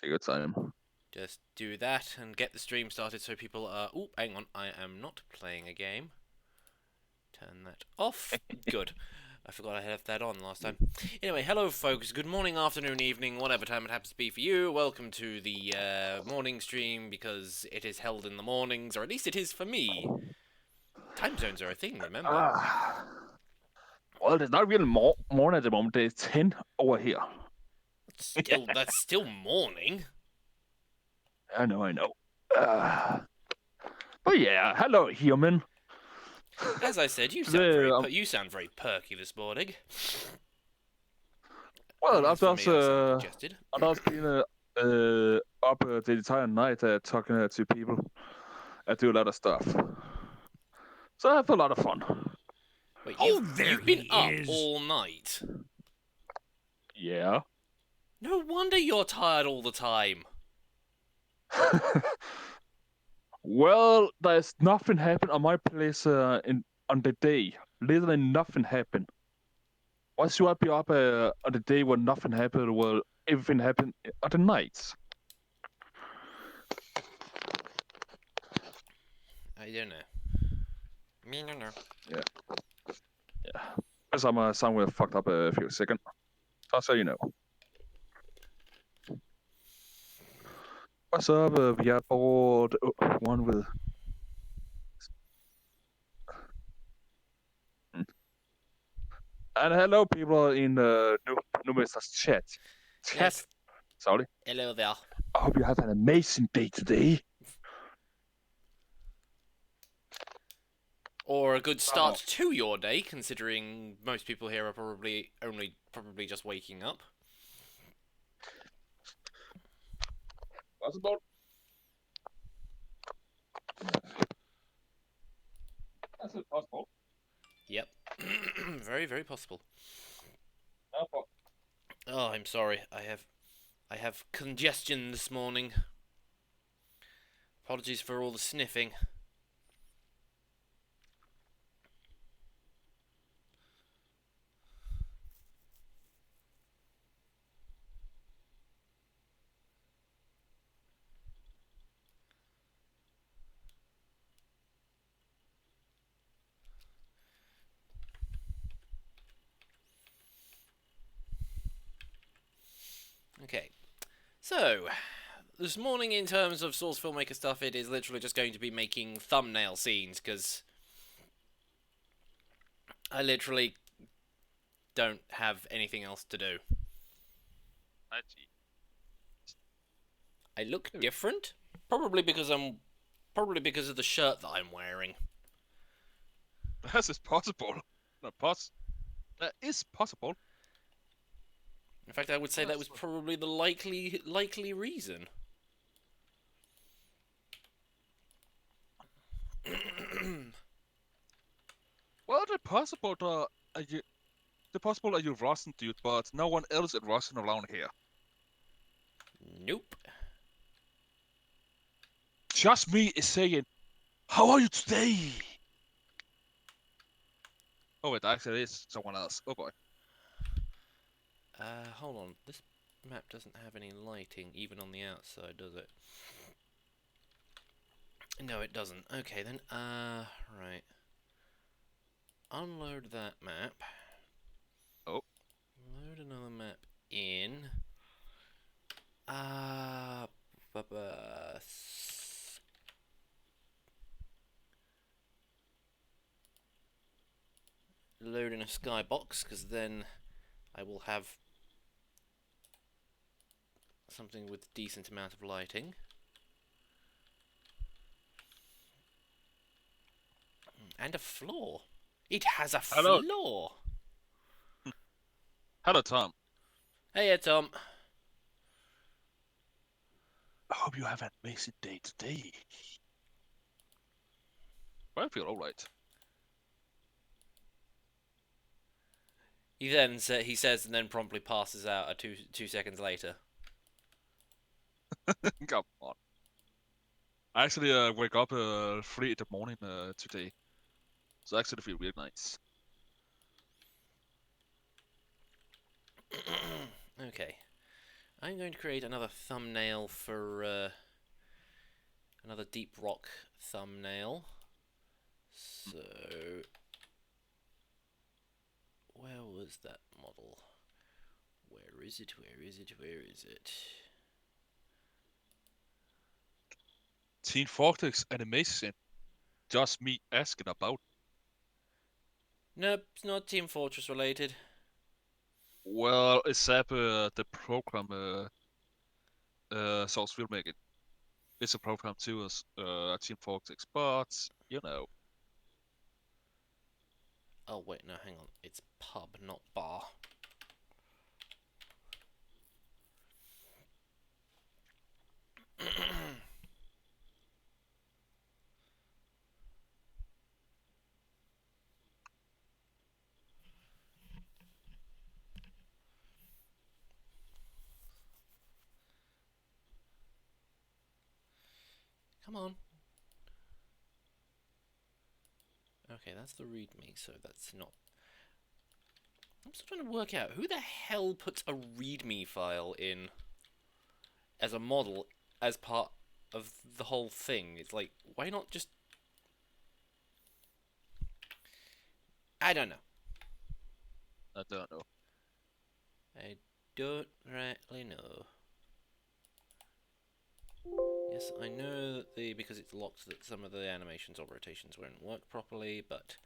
Take your time. Just do that and get the stream started so people are... Oh, hang on. I am not playing a game. Turn that off. Good. I forgot I had that on last time. Anyway, hello folks. Good morning, afternoon, evening, whatever time it happens to be for you. Welcome to the morning stream because it is held in the mornings, or at least it is for me. Time zones are a thing, remember? Well, it's not really morning at the moment. It's 10 over here. That's still morning. I know. But yeah, hello, human. As I said, you Today, sound very perky this morning. well, As for me, I sound congested. I've just been up the entire night talking to people. I do a lot of stuff. So I have a lot of fun. Wait, Oh, you've been up all night. Yeah. No wonder you're tired all the time. Well, there's nothing happened on my place on the day. Literally nothing happened. Why should I be up on the day when nothing happened? Well, everything happened on the nights. I don't know. Me no. Yeah. Because I'm somewhere fucked up a few seconds. Just so you know. What's up? We are bored. One with. And hello, people in NoobMister's chat. Yes. Sorry. Hello there. I hope you have an amazing day today. Or a good start to your day, considering most people here are probably just waking up. Possible. That's possible. Yep. Very, very possible. Oh, I'm sorry. I have congestion this morning. Apologies for all the sniffing. Okay. So, this morning in terms of Source Filmmaker stuff, it is literally just going to be making thumbnail scenes, because I literally don't have anything else to do. I look different? Probably because of the shirt that I'm wearing. That is possible. That is possible. In fact, I would say that was probably the likely reason. Well, the possible that you're Russian, dude, but no one else is Russian around here. Nope. Just me is saying, how are you today? Oh wait, actually it is someone else. Oh boy. Hold on. This map doesn't have any lighting, even on the outside, does it? No, it doesn't. Okay, then, right. Unload that map. Oh. Load another map in. Load in a skybox, because then I will have something with decent amount of lighting. And a floor. It has a Hello. floor. Hello, Tom. Hey, Tom. I hope you have an amazing day today. Well, I feel alright. He says, and then promptly passes out 2 seconds later. Come on. I actually wake up 3 in the morning today. So I actually feel really nice. Okay. I'm going to create another thumbnail for another deep rock thumbnail. So, where was that model? Where is it? Where is it? Where is it? Team Fortress animation. Just me asking about. Nope, it's not Team Fortress related. Well, it's the program Source Filmmaker. It's a program too as Team Fortress, but you know. Oh wait, no, hang on. It's pub, not bar. Come on. Okay, that's the readme, so that's not... I'm still trying to work out who the hell puts a readme file in as a model as part of the whole thing. It's like, why not just... I don't know. I don't know. I don't rightly know. Yes, I know that because it's locked that some of the animations or rotations won't work properly, but...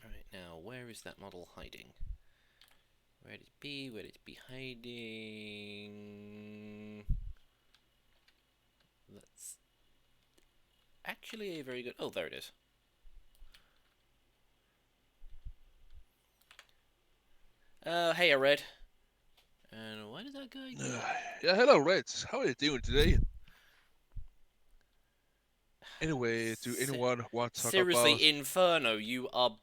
Alright, now, where is that model hiding? Where'd it be? Where'd it be hiding? That's actually a very good... Oh, there it is. Hey, Red. And why did that guy go? Yeah, hello, Reds. How are you doing today? Anyway, do anyone want to talk Seriously, about... Inferno, you are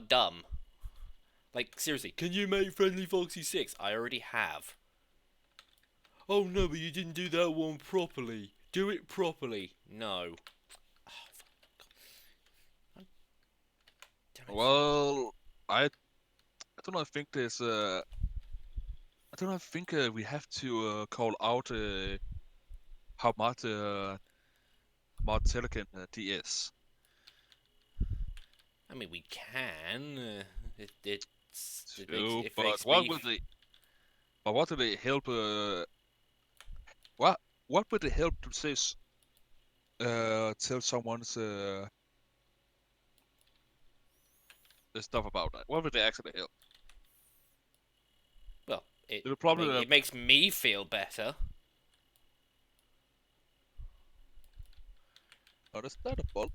dumb. Like, seriously, can you make Friendly Foxy 6? I already have. Oh no, but you didn't do that one properly. Do it properly. No. Oh, damn it. Well, I don't know. I think there's I don't know. I think we have to call out how much Telecom DS. I mean, we can. It So, it but makes what me... will they? But what do they help? What would they help to say? Tell someone's stuff about that. What would they actually help? Well, It'll probably it makes me feel better. understandable.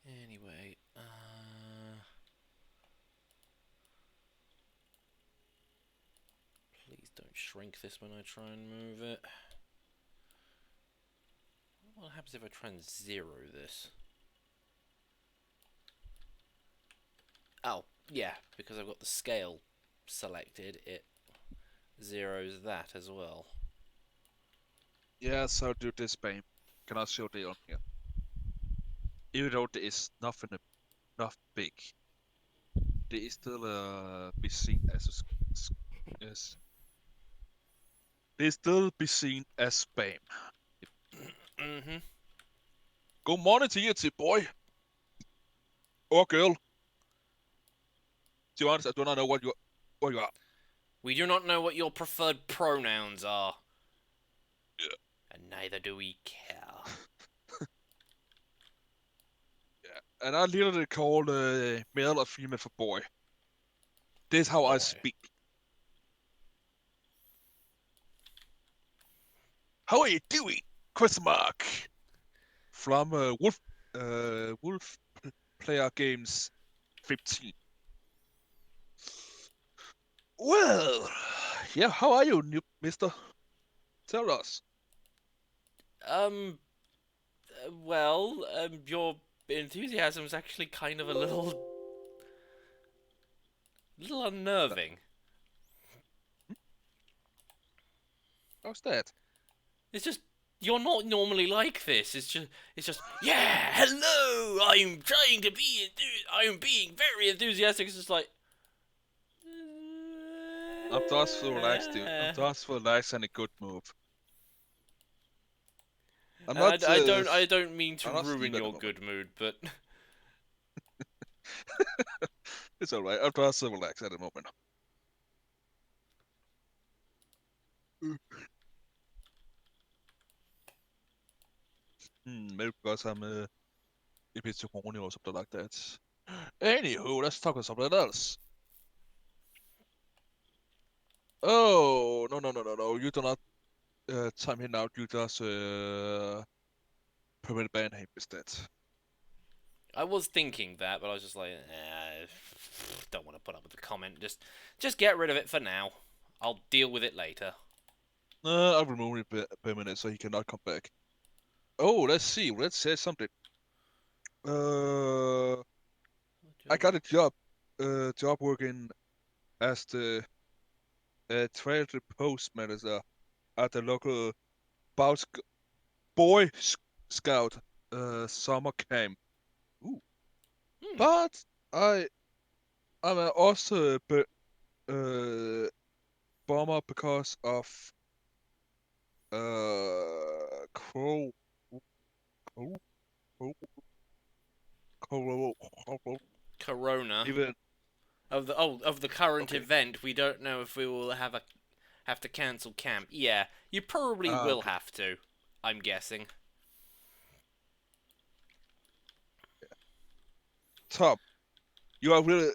Anyway, please don't shrink this when I try and move it. What happens if I try and zero this? Oh, yeah, because I've got the scale selected, it zeroes that as well. Yes, I'll do this, babe. Can I show the on here? Even though there is nothing enough big, there is still be seen as they still be seen as spam. Mm-hmm. Good morning to you, boy or girl. To be honest, I do not know what you are. We do not know what your preferred pronouns are. Yeah. And neither do we care. Yeah, and I literally call male or female for boy. This is how I Boy. speak. How are you doing? Question mark. From Wolf Player Games 15. Well, yeah, how are you, NoobMister? Tell us. Well, your enthusiasm is actually kind of a little unnerving. How's that? It's just you're not normally like this. It's just yeah, hello. I'm trying to be I'm being very enthusiastic. It's just like I'm just so relaxed, dude. I'm just so relaxed and a good move. I'm and not. I don't mean to I'm not ruin asleep at the your moment. good mood, but It's alright. I'm just so relaxed at the moment. Maybe because I'm a bit too horny or something like that. Anywho, let's talk about something else. Oh, no. You do not time him out. You just permanent ban him instead. I was thinking that, but I was just like, don't want to put up with the comment. Just get rid of it for now. I'll deal with it later. I'll remove him permanent so he cannot come back. Oh, let's see. Let's say something. I got a job working as the trailer post manager at the local Boy Boy Scout summer camp. Ooh. Hmm. But I'm also a bummer because of crow crow crow crow Corona even of the current okay. event. We don't know if we will have to cancel camp. Yeah, you probably will Okay. have to. I'm guessing. Tom, you are really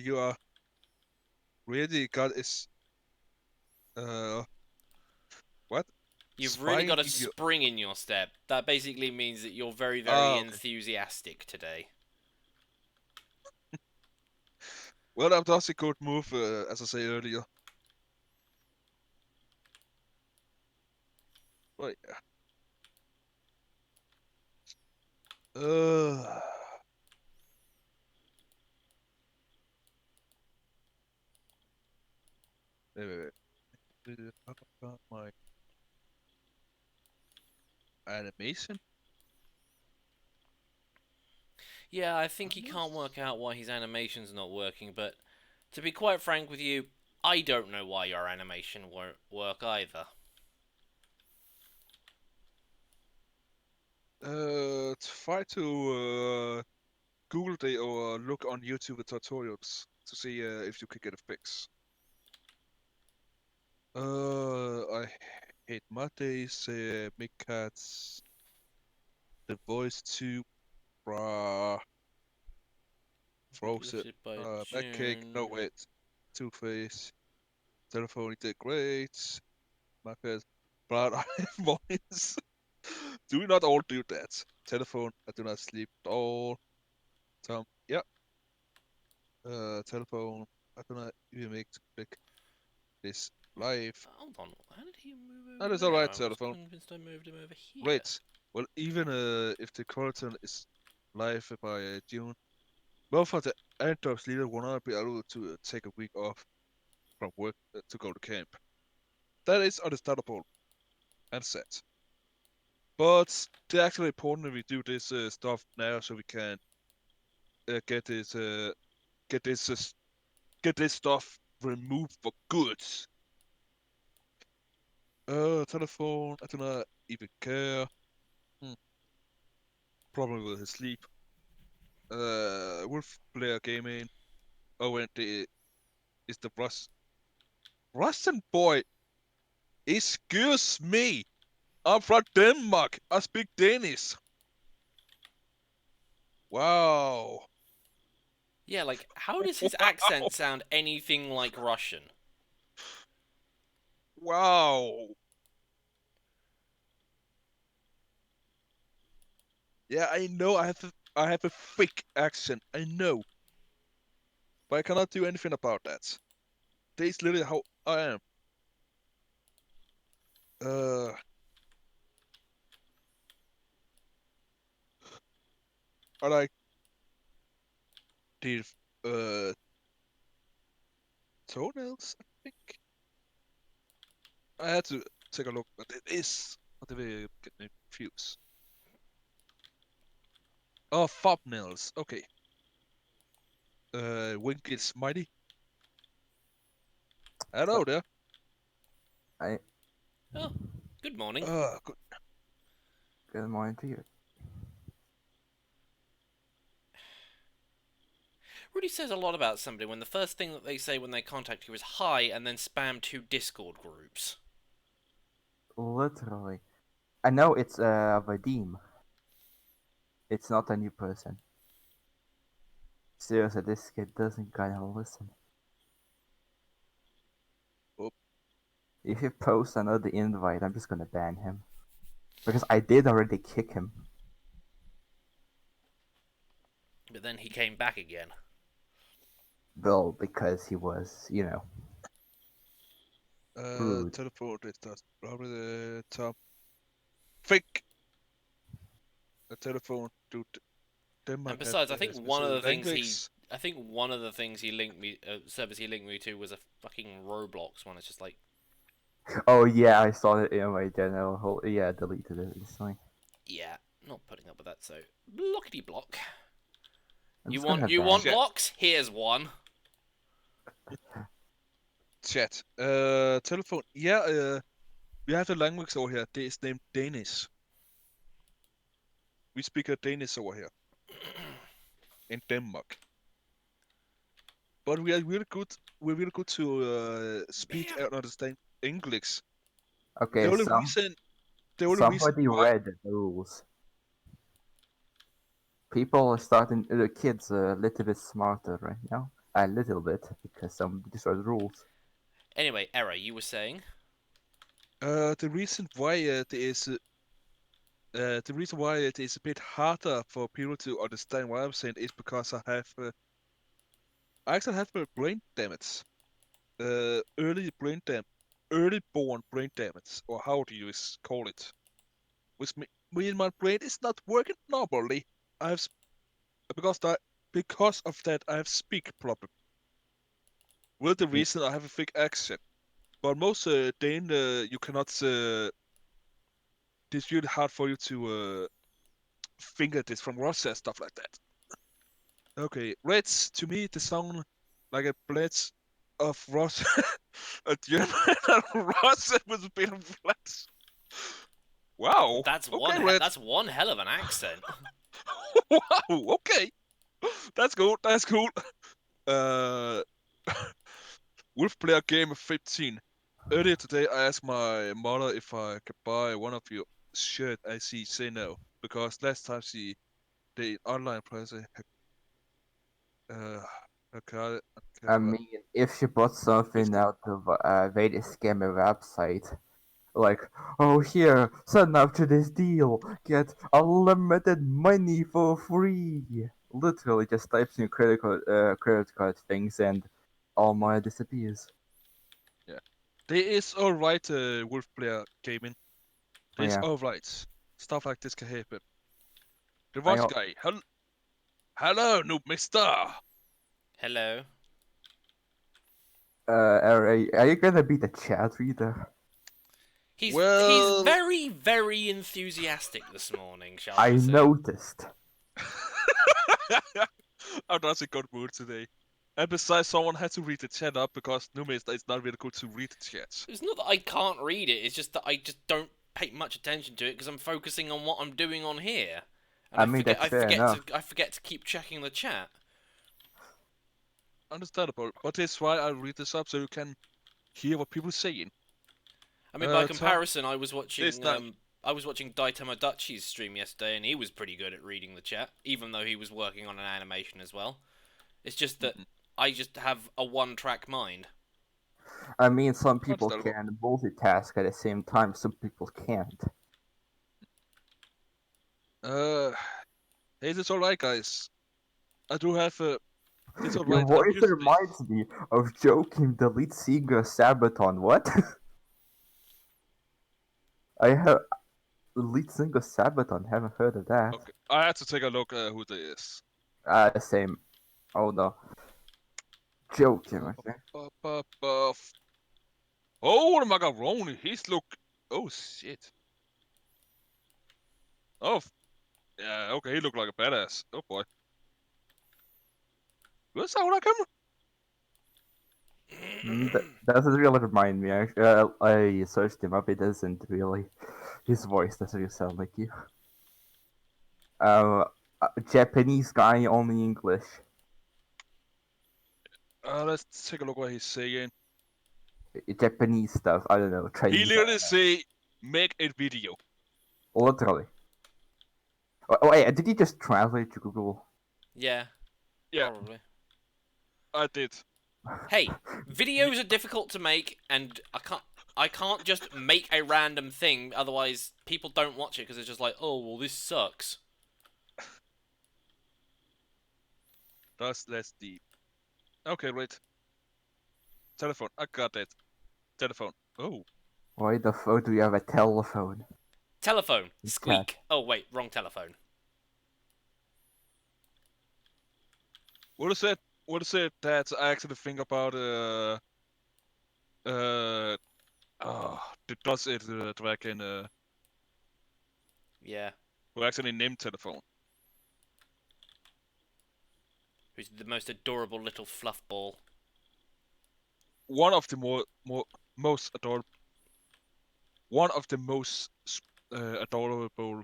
you are really got is uh what You've really spine got a in your spring in your step. That basically means that you're very, very okay. enthusiastic today. Well, that was a good move, as I say earlier. But yeah. Uh, wait. Did it talk about my animation? Yeah, I think he can't work out why his animation's not working, but to be quite frank with you, I don't know why your animation won't work either. Try to Google it or look on YouTube tutorials to see if you can get a fix. I hate my days, Mick Cats, the voice too, brah, Frozen, Lifted by Mac Cake, no June. wait, Two Face, Telephone did great, Marcus, but I have voice. Do we not all do that? Telephone, I do not sleep at all. Tom, yeah. Telephone, I do not even make this live. Hold on, how did he move That over is there? alright, I was telephone. convinced I moved him over here. Great. Well, even if the quotation is live by June, both of the Antioch's leader will not be able to take a week off from work to go to camp. That is understandable and sad. But it's actually important that we do this stuff now so we can uh, get this uh, get this uh, get this stuff removed for good. Telephone. I do not even care. Hmm. Problem with his sleep. Wolf player gaming. Oh, and the is the Russian boy. Excuse me. I'm from Denmark. I speak Danish. Wow. Yeah, like, how does his accent sound anything like Russian? Wow. Yeah, I know. I have a fake accent. I know, but I cannot do anything about that. That is literally how I am. I like the toenails, I think. I had to take a look, but it is not the way you get me confused. Oh, thumbnails. Okay. Wink is mighty. Hello there. Oh, good morning. Good. Good morning to you. Really says a lot about somebody when the first thing that they say when they contact you is hi and then spam 2 Discord groups. Literally. I know it's Vadim. It's not a new person. Seriously, this kid doesn't gonna listen. Oh. If he posts another invite, I'm just gonna ban him. Because I did already kick him. But then he came back again. Well, because he was, rude. Telephone is that probably the top. Fake. The telephone to Denmark And besides, I have think a one of special the things language. he linked me, service he linked me to was a fucking Roblox one. It's just like, Oh yeah, I saw it in my general. Yeah, deleted it instantly. yeah, not putting up with that. So blockety block. I'm You just want gonna you ban want him. blocks? Here's one. Chat. Telephone. Yeah, we have a language over here. It's named Danish. We speak a Danish over here in Denmark. But we are really good. We're really good to speak Man. and understand English. Okay, The only reason somebody why read the rules. People are starting, the kids are a little bit smarter right now. A little bit, because somebody destroyed the rules. Anyway, Era, you were saying? the reason why it is a bit harder for people to understand what I'm saying is because I actually have a brain damage. Early born brain damage, or how do you call it? Which means my brain is not working normally. I've because of that I have speak problem. Well, the reason I have a thick accent, but most Dane you cannot. It's really hard for you to finger this from Russia stuff like that. Okay, Reds to me they sound like a blend of Russia, a German and Russia with a bit of flex. Wow. That's Okay, one. Reds. That's one hell of an accent. Wow. Okay. That's cool. That's cool. Uh, Wolf player game of 15. Earlier today, I asked my mother if I could buy one of your shirt. I see say no because last time the online price uh okay, I mean, if she bought something out of a very scammy website, like, oh here, sign up to this deal, get unlimited money for free. Literally just types in credit card things and all money disappears. yeah, there is alright Wolf player gaming. Oh, There's yeah, alright stuff like this can happen. The I watch guy, hello, NoobMister. Hello. are you gonna be the chat reader? He's Well, very very enthusiastic this morning, shall I we say? noticed. I'm not in good mood today. And besides, someone had to read the chat up because NoobMister is not really good to read the chat. It's not that I can't read it. It's just that I just don't pay much attention to it because I'm focusing on what I'm doing on here, and I mean, that's fair enough. I forget to keep checking the chat. Understandable, but that's why I read this up so you can hear what people are saying. I mean, by Tom, comparison, this night. I was watching Daitama Dutchie's stream yesterday, and he was pretty good at reading the chat, even though he was working on an animation as well. It's just that I just have a one-track mind. I mean, some people Understandable. can multitask at the same time, some people can't. Hey, it's alright, guys. I do have It's Your alright, I'm voice used to this. reminds me of Joachim, the lead singer of Sabaton. What? I have lead singer of Sabaton. Haven't heard of that. Okay, I had to take a look at who that is. Same. Oh no. Joachim, okay. Oh, the macaroni, he's look... Oh, shit. Oh, yeah, okay, he looked like a badass. Oh boy. Where's how that camera? That doesn't really remind me. Actually, I searched him up. It doesn't really. His voice doesn't really sound like you. Japanese guy, only English. Let's take a look what he's saying. Japanese stuff. I don't know. He Chinese. literally say, make a video. Literally. Oh, wait, did you just translate to Google? Yeah, Yeah, probably. I did. Hey, videos are difficult to make, and I can't just make a random thing. Otherwise, people don't watch it because it's just like, oh, well, this sucks. That's deep. Okay, wait. Telephone, I got it. Telephone. Oh. Why the fuck do you have a telephone? Telephone. Okay. Squeak. Oh wait, wrong telephone. What is it? What is it that I actually think about the does it dragon Yeah. who actually named telephone? Who's the most adorable little fluff ball? One of the most adorable, one of the most adorable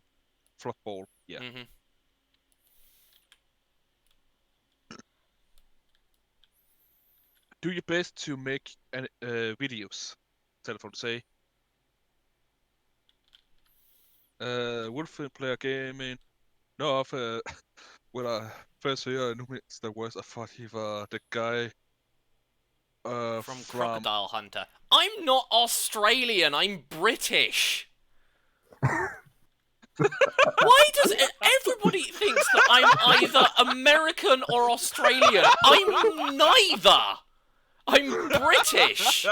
fluff ball. Yeah. Mhm. Do your best to make videos. Telephone say. Wolfen player gaming. No, of when I first heard NoobMister was, I thought he was the guy From from Crocodile Hunter. I'm not Australian. I'm British. Why does everybody thinks that I'm either American or Australian? I'm neither. I'm British.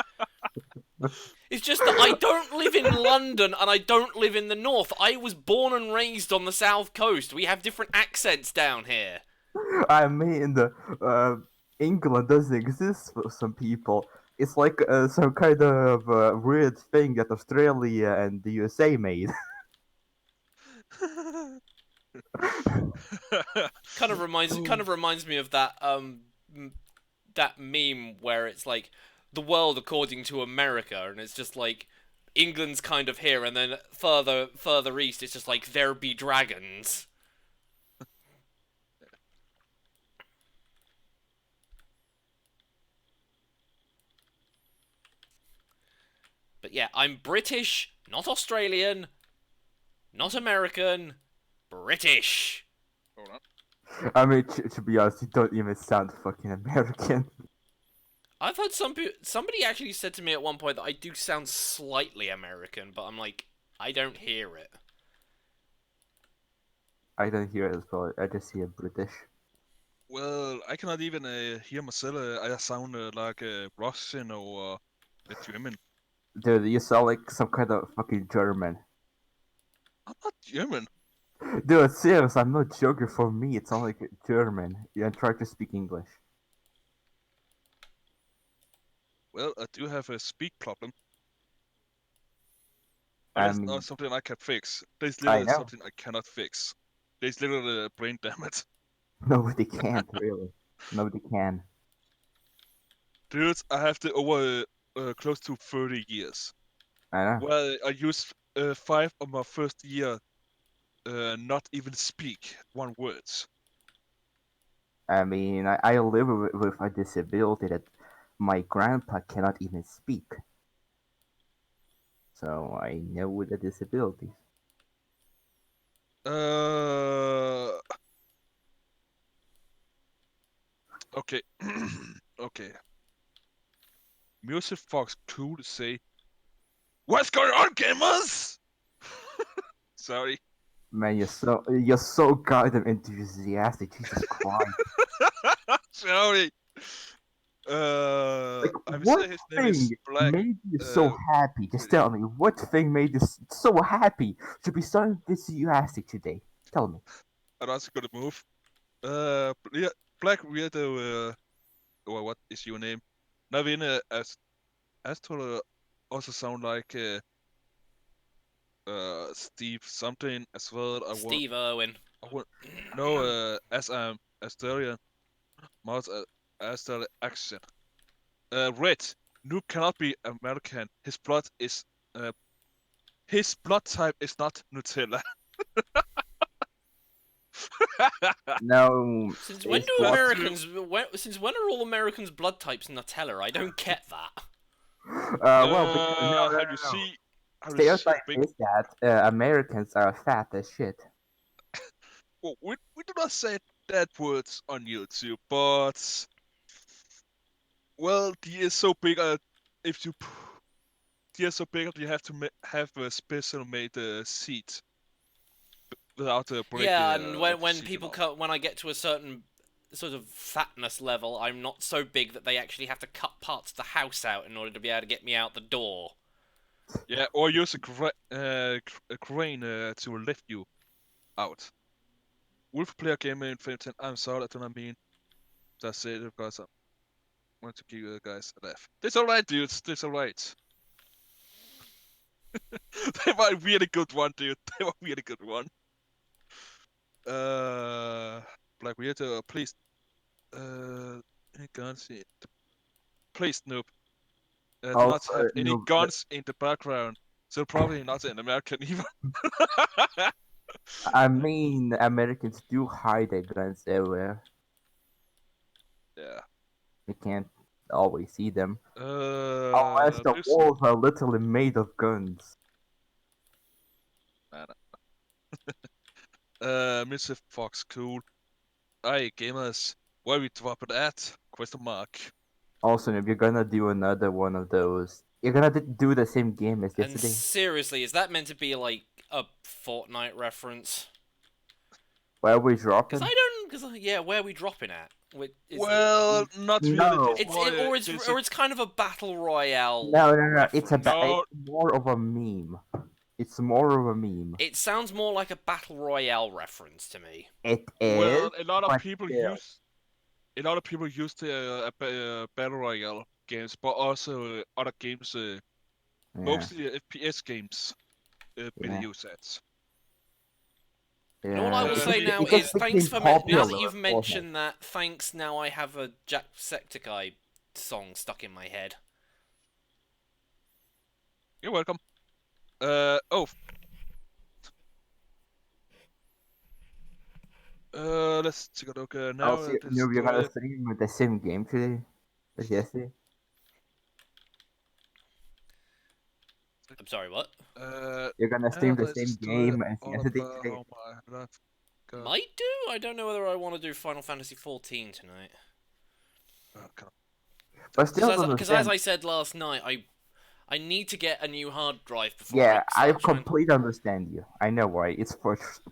It's just that I don't live in London and I don't live in the north. I was born and raised on the south coast. We have different accents down here. I mean, England doesn't exist for some people. It's like some kind of weird thing that Australia and the USA made. Kind of reminds me of that that meme where it's like the world according to America, and it's just like England's kind of here, and then further east it's just like there be dragons. But yeah, I'm British, not Australian, not American, British. Hold on. I mean, to be honest, you don't even sound fucking American. I've heard somebody actually said to me at one point that I do sound slightly American, but I'm like, I don't hear it. I don't hear it as well. I just hear British. Well, I cannot even hear myself. I sound like a Russian or a German. Dude, you sound like some kind of fucking German. I'm not German. Dude, serious, I'm not joking. For me, it sounds like German. Yeah, try to speak English. Well, I do have a speak problem. I That's mean, not something I can fix. There's I literally know. something I cannot fix. There's literally brain damage. Nobody can, really. Nobody can. Dude, I have to over close to 30 years. I know. Well, I used 5 of my first year not even speak one words. I mean, I live with a disability that my grandpa cannot even speak. So I know the disabilities. Okay. Okay. Music Fox cool to say, what's going on, gamers? Sorry. Man, you're so goddamn enthusiastic. Jesus Christ. Sorry. Like, I would what say his name thing is Black. made you so happy? Just really. tell me, what thing made you so happy to be so enthusiastic today? Tell me. And that's a good move. Black Weirdo. Well, what is your name? Navin as to also sound like Steve something as well. Steve Irwin. I want no as I'm Asterian Mouth Asterian accent. Red. Noob cannot be American. His blood type is not Nutella. No, Since when it's do blood. Americans? Since when are all Americans' blood types Nutella? I don't get that. Well, because, no, Have you see? Have you see stereotype big? is that Americans are fat as shit. Well, we do not say that words on YouTube, but well, he is so big. If you he is so big, that you have to have a special made seat without a break. Yeah, and of the when seat people and all. cut, when I get to a certain sort of fatness level, I'm not so big that they actually have to cut parts of the house out in order to be able to get me out the door. Yeah, or use a crane to lift you out. Wolf player game in 15. I'm sorry, I do not mean to say it because I want to give you guys a laugh. It's alright, dudes. It's alright. They were a really good one, dude. They were a really good one. Black Weirdo, please. Any guns in the... Please, noob. Do not Also, have any no, guns in the background. So probably not in American even. I mean, Americans do hide their guns everywhere. Yeah. You can't always see them. Unless the There's... walls are literally made of guns. Mr. Fox, cool. Hey, gamers. Where we drop it at? Question mark. Also, if you're gonna do another one of those, you're gonna do the same game as And yesterday. seriously, is that meant to be like a Fortnite reference? Where we Because dropping? I don't. Because yeah, where are we dropping at? Well, not really. No. Or it's kind of a battle royale. No. It's reference. No. it's more of a meme. It's more of a meme. It sounds more like a battle royale reference to me. It is. Well, a lot of but people still. use the battle royale games, but also other games, Yeah. mostly FPS games, Yeah. video sets. You know what I will It say just- now it just is thanks for became now that popular you've for mentioned that. Thanks. Now I have a Jacksepticeye song stuck in my head. You're welcome. Oh. Let's take a look now. Also, you're gonna stream with the same game today as yesterday. I'm sorry, what? You're gonna stream the let's same do it game as all yesterday about today. how my life goes. Might do. I don't know whether I want to do Final Fantasy 14 tonight. But still, Because as understand. I said last night, I need to get a new hard drive before Yeah, I I start trying. completely understand you. I know why. It's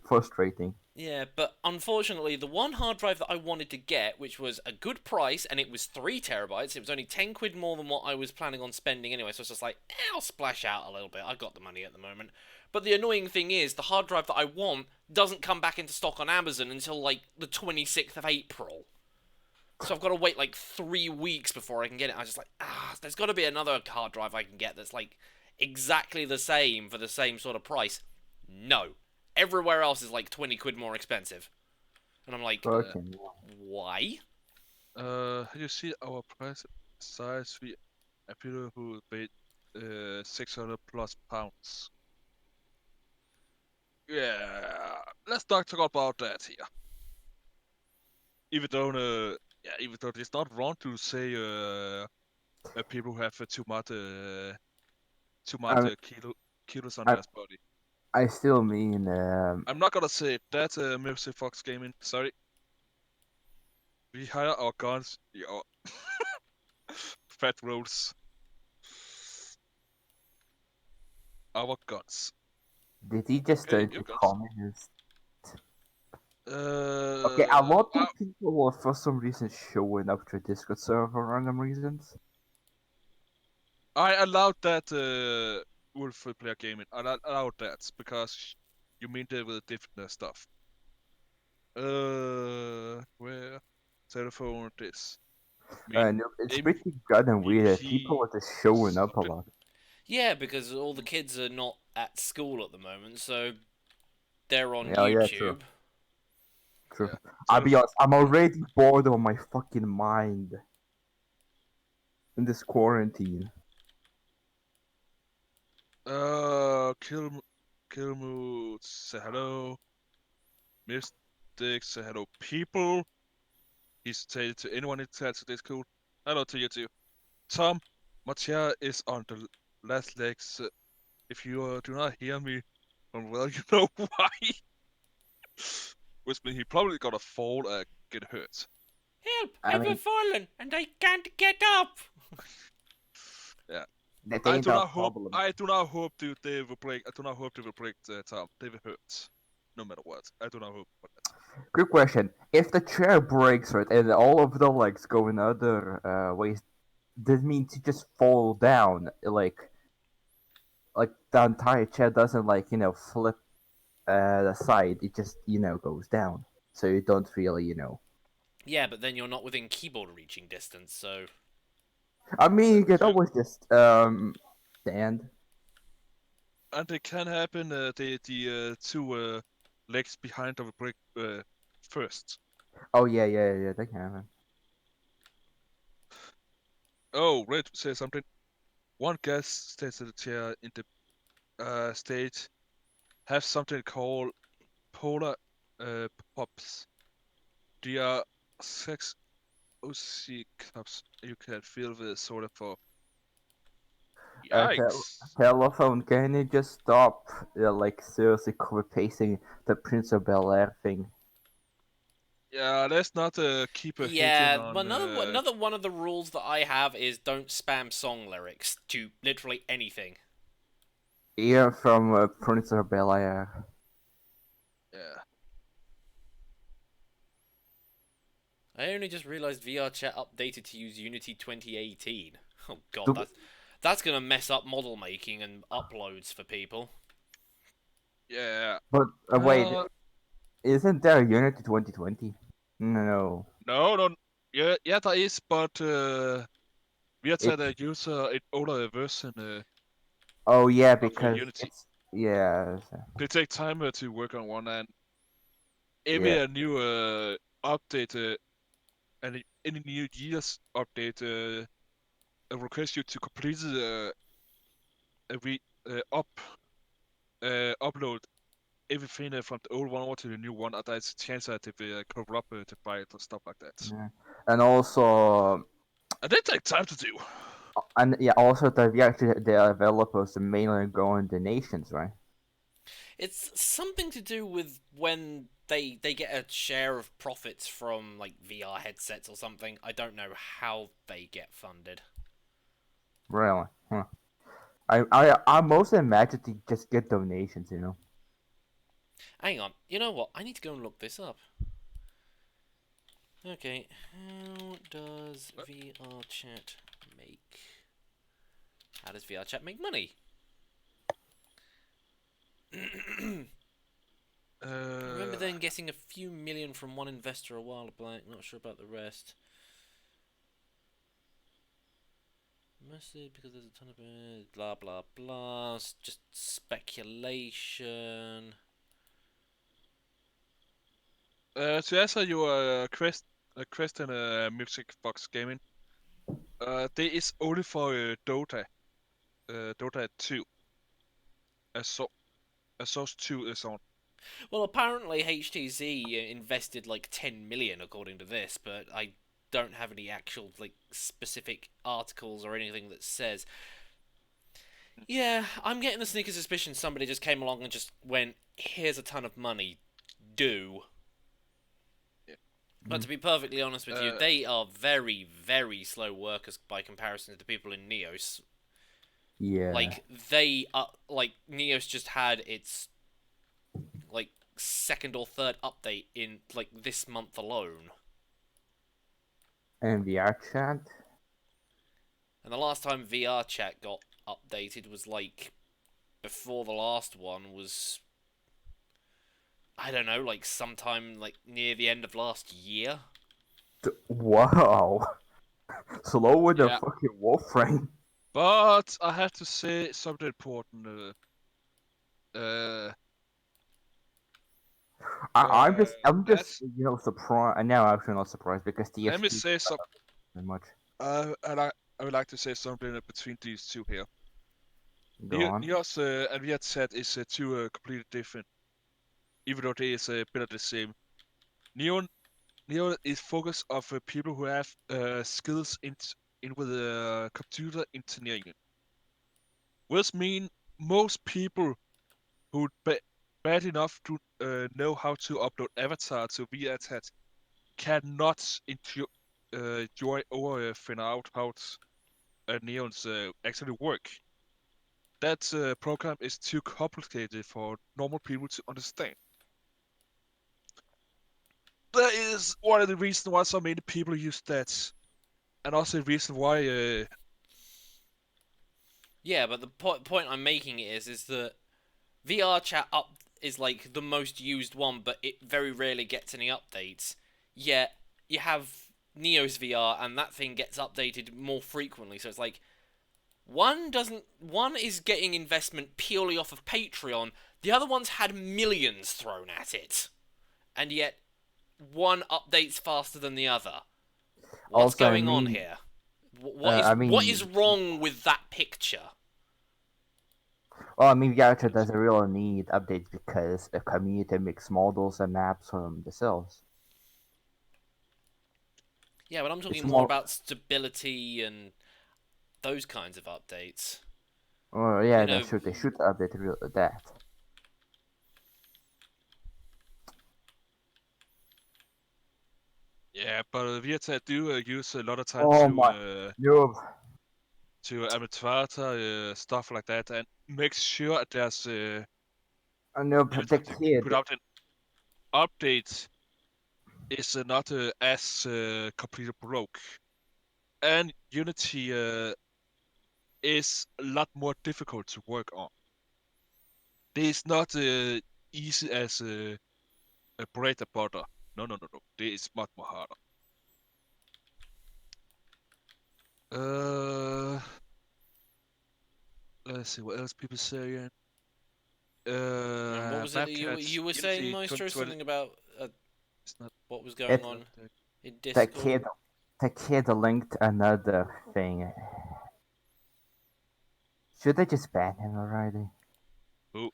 frustrating. Yeah, but unfortunately, the one hard drive that I wanted to get, which was a good price, and it was 3 terabytes, it was only 10 quid more than what I was planning on spending anyway, so it's just like, I'll splash out a little bit. I've got the money at the moment. But the annoying thing is, the hard drive that I want doesn't come back into stock on Amazon until, like, the 26th of April. So I've got to wait, like, 3 weeks before I can get it. I was just like, there's got to be another hard drive I can get that's, like, exactly the same for the same sort of price. No. Everywhere else is like 20 quid more expensive. And I'm like, Fucking why? You see our price size? We people who paid 600 plus pounds. Yeah, let's not talk about that here. Even though it's not wrong to say people who have too much kilos on their body. I still mean, I'm not gonna say that, Mr. Fox Gaming. Sorry. We hire our guns. Your fat rolls. Our guns. did he just Okay, turn your to guns. communist? Okay, a lot of people are for some reason showing up to a Discord server for random reasons. I allowed that Wolf player gaming. I allowed that because you mean there with different stuff. Where telephone this? And it's pretty goddamn weird that people are just showing up a lot. Yeah, because all the kids are not at school at the moment, so they're on Yeah, yeah, YouTube. True. Yeah. I'll be honest, I'm already bored of my fucking mind in this quarantine. Killmood, say hello. Mystic, say hello, people. He's stated to anyone in chat, so that's cool. Hello to you too. Tom, my chair is on the last legs. If you do not hear me, well, you know why. Which means he probably gonna fall and get hurt. Help! I I've mean- fallen and I can't get up. Yeah. That I ain't do our not hope. problem. I do not hope they will break. I do not hope they will break Tom. They will hurt, no matter what. I do not hope for that. Good question. If the chair breaks, right, and all of the legs go in other ways, this means you just fall down. Like the entire chair doesn't flip the side. It just goes down. So you don't really. Yeah, but then you're not within keyboard reaching distance, so. I mean, you could True. always just stand. And it can happen. The two legs behind of a brick first. Oh yeah. That can happen. Oh, Red says something. One guest stays at the chair in the stage. Have something called polar pops. They are sex OC cups you can fill with soda for. Yikes! Telephone, can you just stop, seriously copy pasting the Prince of Bel Air thing? Yeah, let's not keep hating Yeah, on. but another one of the rules that I have is don't spam song lyrics to literally anything. Here from Prince of Bel Air. Yeah. I only just realized VR chat updated to use Unity 2018. Oh god, Do- that's gonna mess up model making and uploads for people. Yeah. But wait, isn't there Unity 2020? No. No. Yeah, there is, but we have It. to use an older version Oh yeah, of because Unity. it's yeah. They take time to work on one, and every Yeah. new update and any new year's update request you to complete upload everything from the old one over to the new one. There's a chance that they will corrupt the file and stuff like that. Yeah. And also, And they take time to do. also the developers mainly go in donations, right? It's something to do with when they get a share of profits from like VR headsets or something. I don't know how they get funded. Really? Huh. I mostly imagine to just get donations. Hang on, you know what? I need to go and look this up. Okay, how does VR chat make? How does VR chat make money? I remember then getting a few million from one investor a while back. Not sure about the rest. Mostly because there's a ton of blah blah blah. It's just speculation. To answer your question, Music Fox Gaming, this is only for Dota, Dota 2. Source 2 is on. Well, apparently HTC invested like 10 million according to this, but I don't have any actual like specific articles or anything that says. Yeah, I'm getting the sneaky suspicion somebody just came along and just went, "Here's a ton of money, do." Yeah. But to be perfectly honest with you, they are very, very slow workers by comparison to the people in Neos. Yeah. Like they are, like Neos just had its like second or third update in like this month alone. And VR chat. And the last time VR chat got updated was like before the last one was, I don't know, like sometime like near the end of last year. Wow. Slow with the Yeah. fucking Warframe. But I have to say something important. I'm just That's, surprised. Now I'm actually not surprised because let me TFT say something. very much. I would like to say something between these two here. Go on. Neos and Viet is two completely different, even though they is a bit of the same. Neon is focused of people who have skills in with computer engineering, which mean most people who bad enough to know how to upload avatar to VRChat cannot enjoy or find out how Neons actually work. That program is too complicated for normal people to understand. That is one of the reasons why so many people use that, and also the reason why. Yeah, but the point I'm making is that VR chat up is like the most used one, but it very rarely gets any updates. Yet you have Neo's VR, and that thing gets updated more frequently. So it's like one is getting investment purely off of Patreon. The other one's had millions thrown at it, and yet one updates faster than the other. What's Also, going on here? What is wrong with that picture? Well, VR chat doesn't really need updates because the community makes models and maps from themselves. Yeah, but I'm talking It's more more. about stability and those kinds of updates. Oh yeah, You know, they should update that. Yeah, but Vieta do use a lot of time Oh my, noob. to administrate stuff like that, and make sure there's Noob, the kid. put out an update is not as completely broke, and Unity is a lot more difficult to work on. It's not easy as a bread and butter. No, no, no, no. It is much more harder. Uh, let's see what else people saying. and what was it that Mapcats you were saying, Unity Maestro? 2020. Something about It's not. what was going It on in the Discord? kid, the kid linked another thing. Should they just ban him already? Who?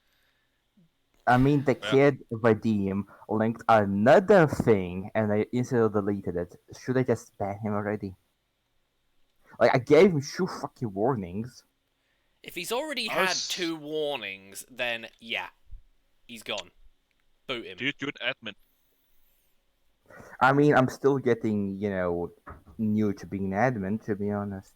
The Yeah. kid Vadim linked another thing and I instantly deleted it. Should I just ban him already? Like, I gave him 2 fucking warnings. If he's already I had was. 2 warnings, then yeah, he's gone. Boot him. Dude, you're an admin. I'm still getting, new to being an admin, to be honest.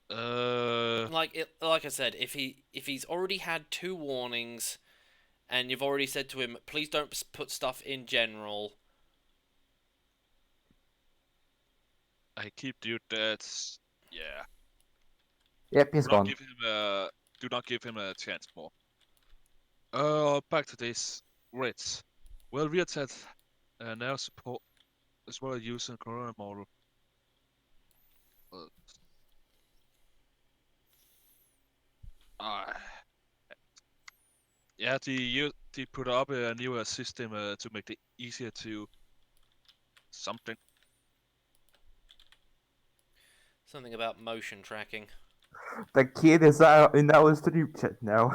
Like I said, if he's already had 2 warnings, and you've already said to him, please don't put stuff in general. I keep dude. That's yeah. Yep, he's Do not gone. give him a. Do not give him a chance more. Back to this. Reds. Well, Reatet now support as well as using Corona model. Uh, yeah, they put up a new system to make it easier to something. Something about motion tracking. The kid is out in our stream chat now.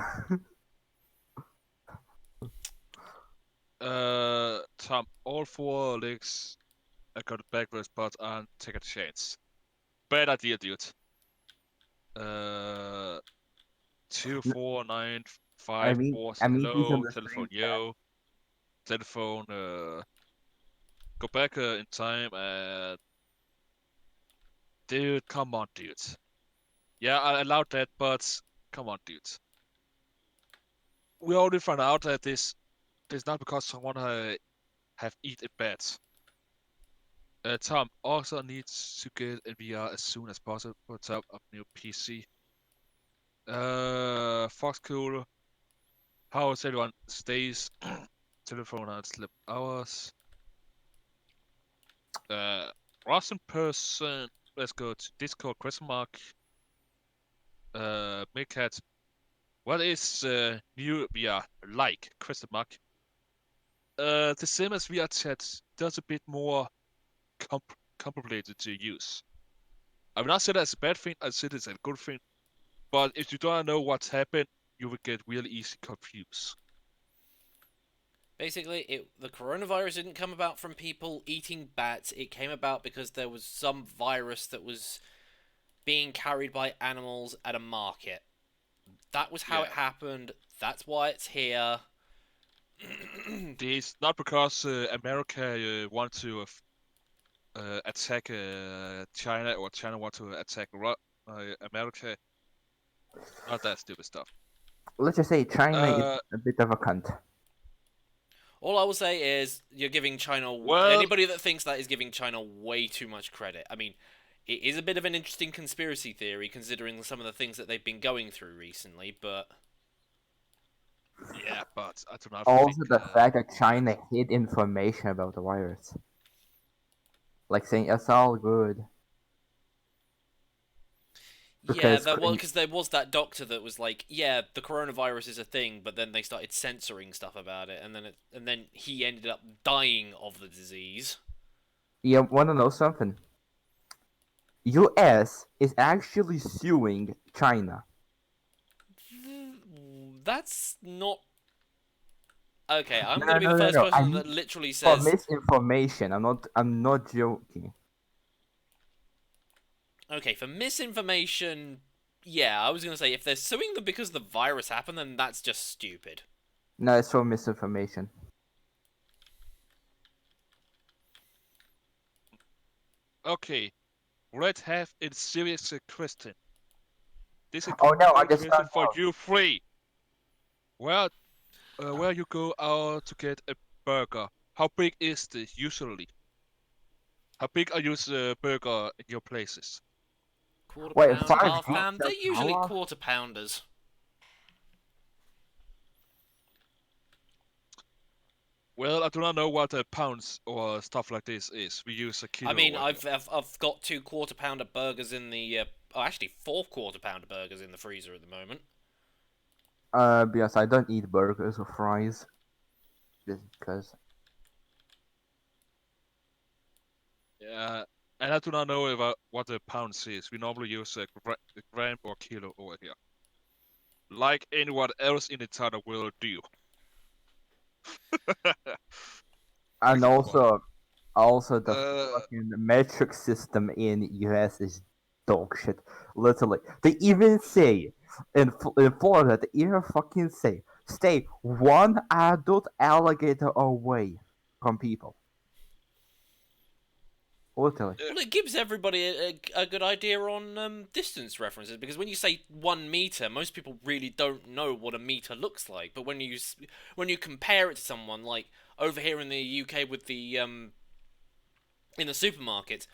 Tom, all 4 legs I got a backward spot and take a chance. Bad idea, dude. 2, 4, 9, 5, 4, He's on hello, the telephone, stream chat. yo, telephone, go back in time and dude, come on, dude. Yeah, I allowed that, but come on, dude. We already found out that this it's not because someone have eaten bats. Tom also needs to get in VR as soon as possible for top of new PC. Fox Cool. How is everyone stays? Telephone and sleep hours. Russian person. Let's go to Discord question mark. Midcat. What is new VR like? Question mark. The same as VR chat, just a bit more complicated to use. I will not say that's a bad thing. I say it's a good thing. But if you don't know what's happened, you will get really easy confused. Basically, the coronavirus didn't come about from people eating bats. It came about because there was some virus that was being carried by animals at a market. That was how it happened. That's why it's here. It's not because America want to attack China or China want to attack America. Not that stupid stuff. Let's just say China is a bit of a cunt. All I will say is you're giving China... Well, anybody that thinks that is giving China way too much credit. I mean, it is a bit of an interesting conspiracy theory considering some of the things that they've been going through recently, but... yeah, but I do not Also, think, the fact that China hid information about the virus. Like saying, it's all good. Yeah, Because because there was that doctor that was like, yeah, the coronavirus is a thing, but then they started censoring stuff about it, and then he ended up dying of the disease. you wanna know something? US is actually suing China. That's not... Okay, I'm No, gonna be no, the no, first no. I person mean that literally for says... misinformation. I'm not joking. Okay, for misinformation, yeah, I was gonna say, if they're suing them because the virus happened, then that's just stupid. No, it's for misinformation. okay, let's have a serious question. This is Oh no, I a just question found for out. you three. Where you go out to get a burger? How big is this usually? How big are your burger in your places? Quarter Wait, pound, 5G half pound, they're sells usually halal? quarter pounders. Well, I do not know what pounds or stuff like this is. We use a kilo. I mean, over here. I've got 2 quarter pounder burgers in the actually 4 quarter pounder burgers in the freezer at the moment. Because I don't eat burgers or fries. Just because. Yeah, and I do not know about what the pounds is. We normally use a gram or kilo over here. Like anyone else in the entire world do. And Actually, funny. also the Uh, fucking metric system in US is dog shit. Literally, they even say in Florida, they even fucking say stay one adult alligator away from people. Literally. Well, it gives everybody a good idea on distance references, because when you say 1 meter, most people really don't know what a meter looks like. But when you compare it to someone like over here in the UK with the in the supermarkets,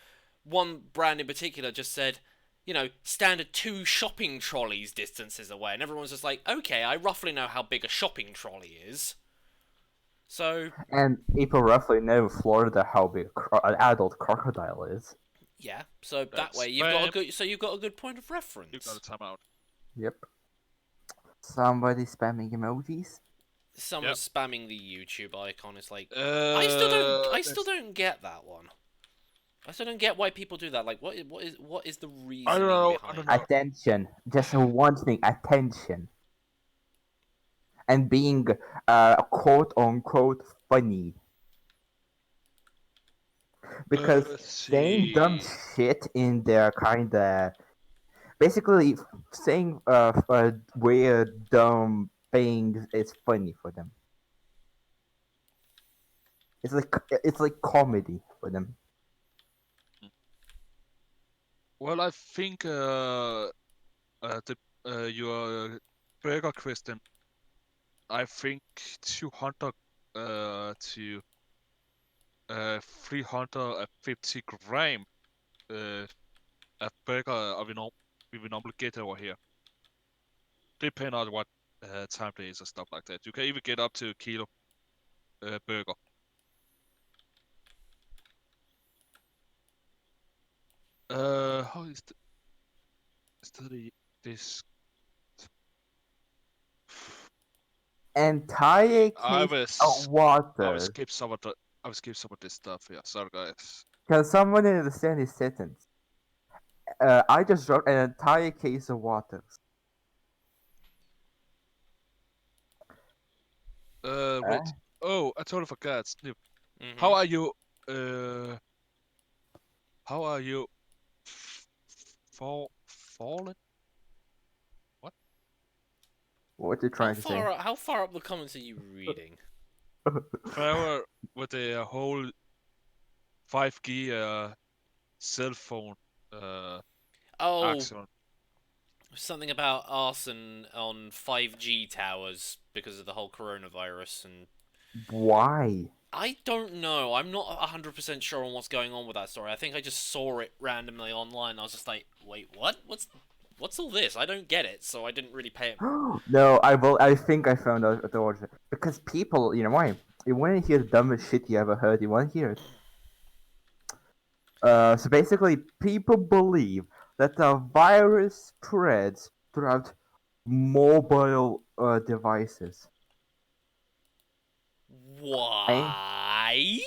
one brand in particular just said, you know, standard 2 shopping trolleys distances away, and everyone's just like, okay, I roughly know how big a shopping trolley is. So And people roughly know in Florida how big an adult crocodile is. yeah, so that that's way you've got a good point of You reference. got a timeout. Yep. Somebody spamming emojis. Someone's spamming the YouTube icon. It's like I still That's- don't get that one. I still don't get why people do that. Like, what is the I reasoning don't know. I behind don't it? know. Attention. Just one thing. Attention. And being quote unquote funny. Because Let's saying dumb see. shit in their kinda basically saying weird dumb things is funny for them. It's like comedy for them. Well, I think your burger question. I think 200 to 350 gram a burger we will normally get over here. Depending on what time it is and stuff like that. You can even get up to a kilo burger. How is this? Entire I case will of water. skip some of this stuff here. Sorry guys. Can someone understand this sentence? I just dropped an entire case of water. Wait. Oh, I totally forgot. Snip. Mm-hmm. How are you? How are you? Fallen? What you trying to say? How far up the comments are you reading? Forever with a whole 5G cell phone Oh, action. something about arson on 5G towers because of the whole coronavirus, and Why? I don't know. I'm not 100% sure on what's going on with that story. I think I just saw it randomly online. I was just like, wait, what? What's all this? I don't get it, so I didn't really pay it. No, I think I found out the origin. Because people, you know why? You want to hear the dumbest shit you ever heard. You want to hear it? So basically, people believe that the virus spreads throughout mobile devices. Why?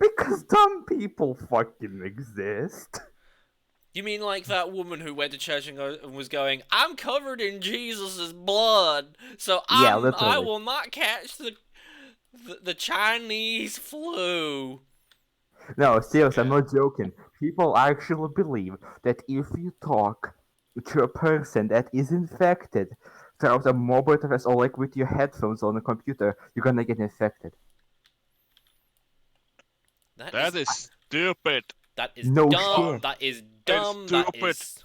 Because dumb people fucking exist. You mean like that woman who went to church and was going, "I'm covered in Jesus' blood, so Yeah, I literally. will not catch the Chinese flu." No, seriously, I'm Yeah. not joking. People actually believe that if you talk to a person that is infected throughout a mobile device or like with your headphones on a computer, you're gonna get infected. That is stupid. that is No dumb. shit. That is It's dumb. That stupid. is.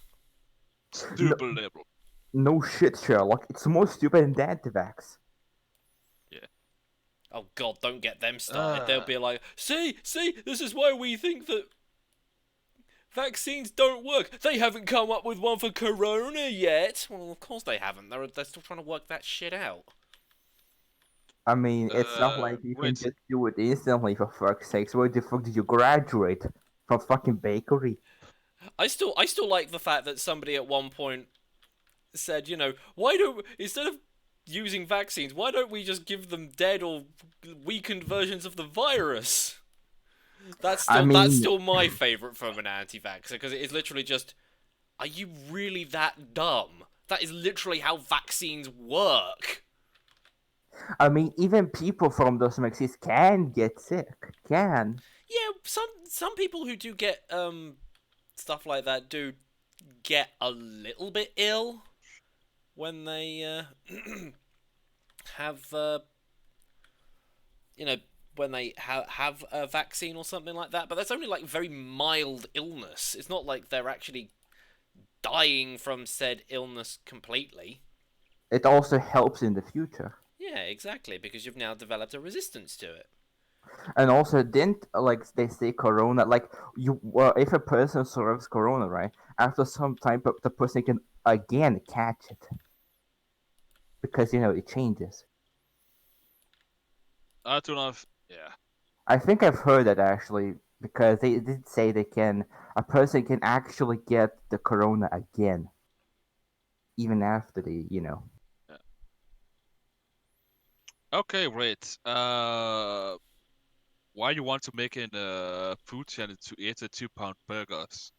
Stupid level. No shit, Sherlock. It's more stupid than the anti-vax. Oh God, don't get them started. They'll be like, see, this is why we think that vaccines don't work. They haven't come up with one for Corona yet. Well, of course they haven't. They're still trying to work that shit out. I mean, it's not like you can wait. just do it instantly, for fuck's sakes. Where the fuck did you graduate? From fucking bakery? I still like the fact that somebody at one point said, you know, why don't instead of using vaccines, why don't we just give them dead or weakened versions of the virus? That's still my favorite from an anti-vaxxer, because it is literally just, are you really that dumb? That is literally how vaccines work. I mean, even people from those vaccines can get sick. Can. Yeah, some people who do get stuff like that do get a little bit ill when they have you know, when they have a vaccine or something like that. But that's only like very mild illness. It's not like they're actually dying from said illness completely. It also helps in the future. Yeah, exactly, because you've now developed a resistance to it. And also, didn't like they say corona? Like if a person survives corona, right? After some time, the person can again catch it because it changes. I do not. Yeah. I think I've heard that actually because they did say a person can actually get the corona again, even after Yeah. Okay, great. Why you want to make a food challenge to eat a 2-pound burgers,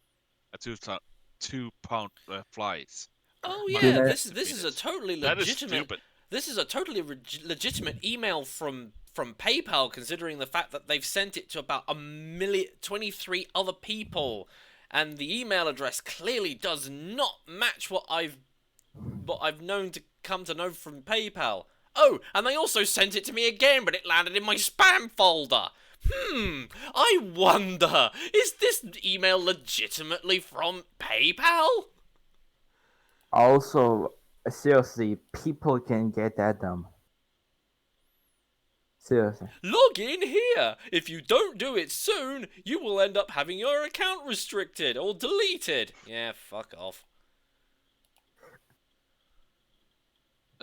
a 2-pound flies? Oh My yeah, Didn't- this is a totally That is legitimate. stupid. This is a totally legitimate email from PayPal, considering the fact that they've sent it to about 23 other people, and the email address clearly does not match what I've known to come to know from PayPal. Oh, and they also sent it to me again, but it landed in my spam folder. I wonder, is this email legitimately from PayPal? Also, seriously, people can get that dumb. Seriously. Log in here! If you don't do it soon, you will end up having your account restricted or deleted. Yeah, fuck off.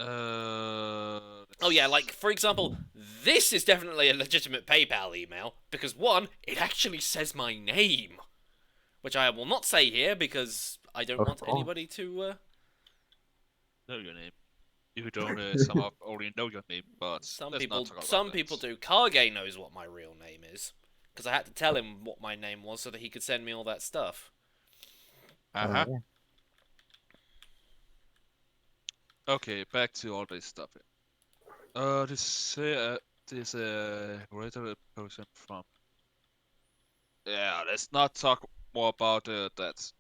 Oh yeah, like, for example, this is definitely a legitimate PayPal email, because one, it actually says my name. Which I will not say here, because I don't Of want course. anybody to, know your name. You don't somehow already know your name, but Some let's not people, talk about some that. people do. Kage knows what my real name is, because I had to tell him what my name was so that he could send me all that stuff. Uh-huh. Yeah. Okay, back to all this stuff here. This writer person from. Yeah, let's not talk more about that.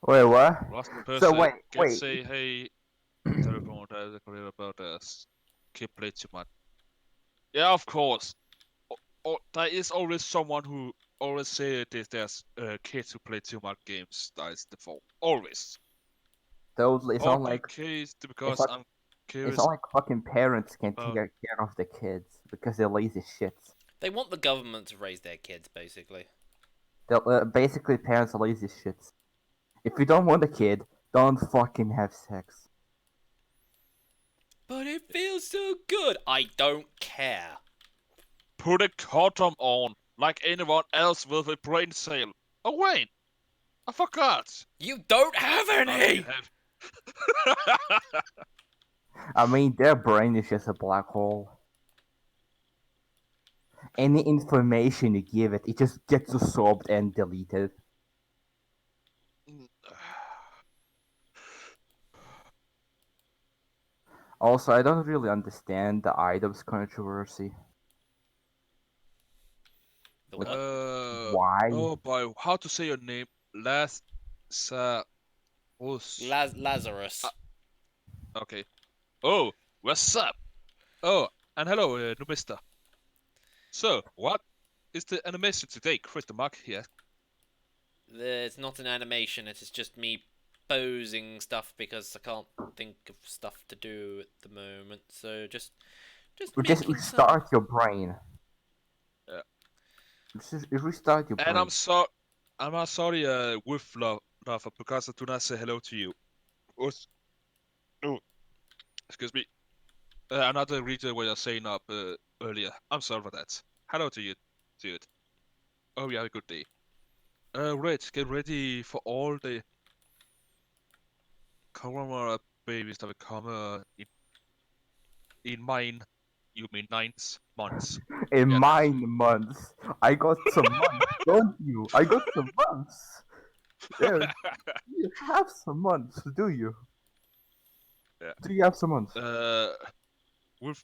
Wait, what? Last So person can wait. say, hey, telephone about us. Keep play too much. Yeah, of course. There is always someone who always say there's kids who play too much games. That is the fault. Always. Those it's not like Okay, it's because like I'm it's curious not like fucking parents can take about. care of the kids because they're lazy shits. They want the government to raise their kids, basically. They're basically parents are lazy shits. If you don't want a kid, don't fucking have sex. But it feels so good. I don't care. Put a condom on, like anyone else with a brain cell. Oh wait, I forgot. You don't have Oh, you any! have. I mean, their brain is just a black hole. Any information you give it, it just gets absorbed and deleted. Also, I don't really understand the items controversy. The what? Why? Oh boy, how to say your name? Lazarus. Lazarus. Okay. Oh, what's up? Oh, and hello, NoobMister. So, what is the animation today? Question mark here. It's not an animation, it is just me posing stuff because I can't think of stuff to do at the moment. So just Just making some. restart your brain. Yeah. Just restart your And brain. I'm sorry, Wolf Lover, because I do not say hello to you. Oh, excuse me. Another reader what you're saying up earlier. I'm sorry for that. Hello to you, dude. Oh, you have a good day. Right, get ready for all the corona babies that will come in mine. You mean 9 months? In Yeah. 9 months, I got some months, don't you? I got some months. Yeah, you have some months, do you? Yeah. Do you have some months? Wolf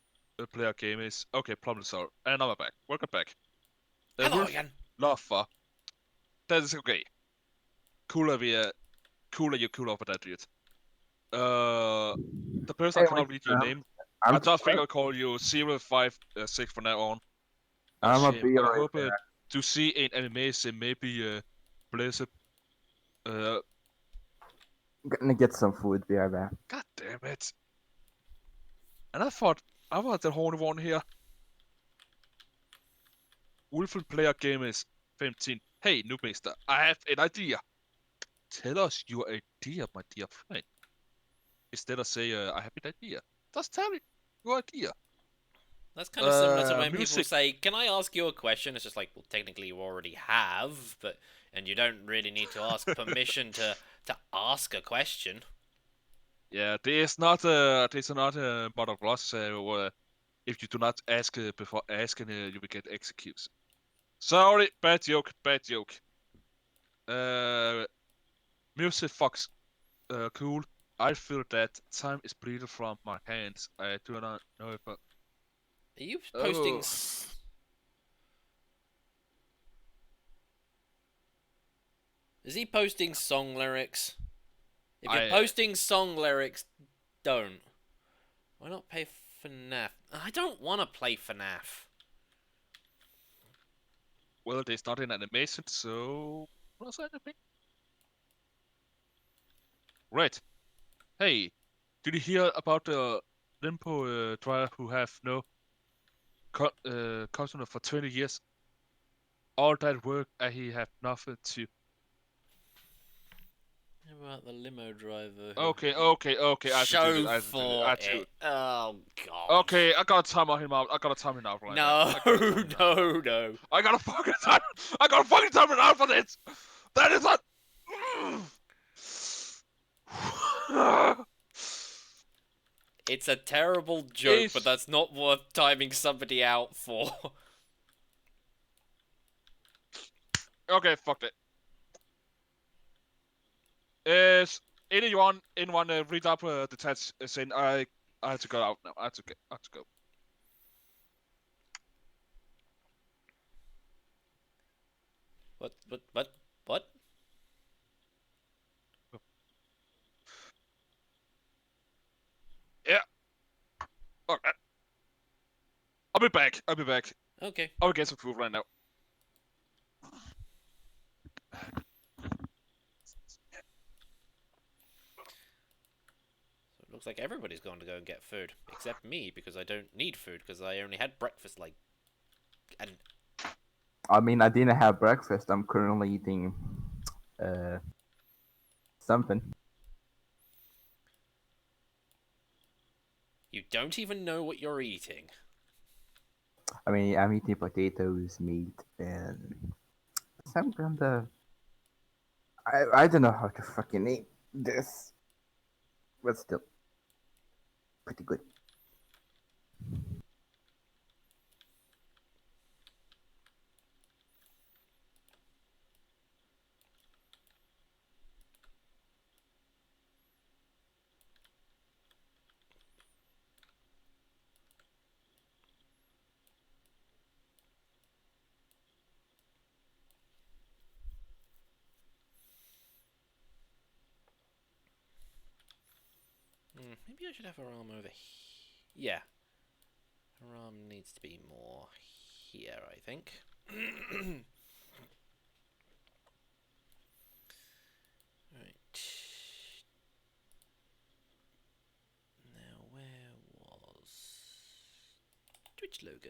player game is okay. Problem solved. And I'm back. Welcome back. Hello Wolf again. Lover. That is okay. Cooler you cool over that, dude. The person I Anyway, cannot read your name. I'm I just think I'll call you 056 from now on. Oh I'm a shit. be I right hope back. to see an animation, maybe Blizzard. Gonna get some food. Be right back. God damn it. And I was the only one here. Wolfen player game is 15. Hey, NoobMister, I have an idea. Tell us your idea, my dear friend. Instead of say, I have an idea. Just tell me your idea. That's kind of similar to when people Music. say, "Can I ask you a question?" It's just like, well, technically you already have, but and you don't really need to ask permission to ask a question. Yeah, there's not a model gloss where if you do not ask before asking, you will get executed. Sorry, bad joke, bad joke. Music Fox, cool. I feel that time is bleeding from my hands. I do not know if Are you posting? Oh, Is he posting song lyrics? If you're I posting song lyrics, don't. Why not play FNAF? I don't want to play FNAF. well, there's not an animation, so what's anything? Right. Hey, did you hear about the limbo driver who have no customer for 20 years? All that work and he have nothing to. How about the limo driver who... Okay. I should do Show it. I should do it. for I should. it. Oh, God. Okay, I gotta time him out. I gotta time him out right now. No, I gotta time him out. no. I gotta fucking time. I gotta fucking time him out for this. That is a. It's a terrible joke, but Is that's not worth timing somebody out for. okay. Fuck it. Is anyone read up the text saying I have to go out now. I have to go. What? Yeah. Fuck that. I'll be back. Okay. I'll get some food right now. So it looks like everybody's going to go and get food, except me, because I don't need food, because I only had breakfast, like... And I mean, I didn't have breakfast. I'm currently eating something. you don't even know what you're eating. I mean, I'm eating potatoes, meat, and some kind of. I don't know how to fucking eat this, but still pretty good. Maybe I should have her arm over here. Yeah. Her arm needs to be more here, I think. Right. Now, where was Twitch logo?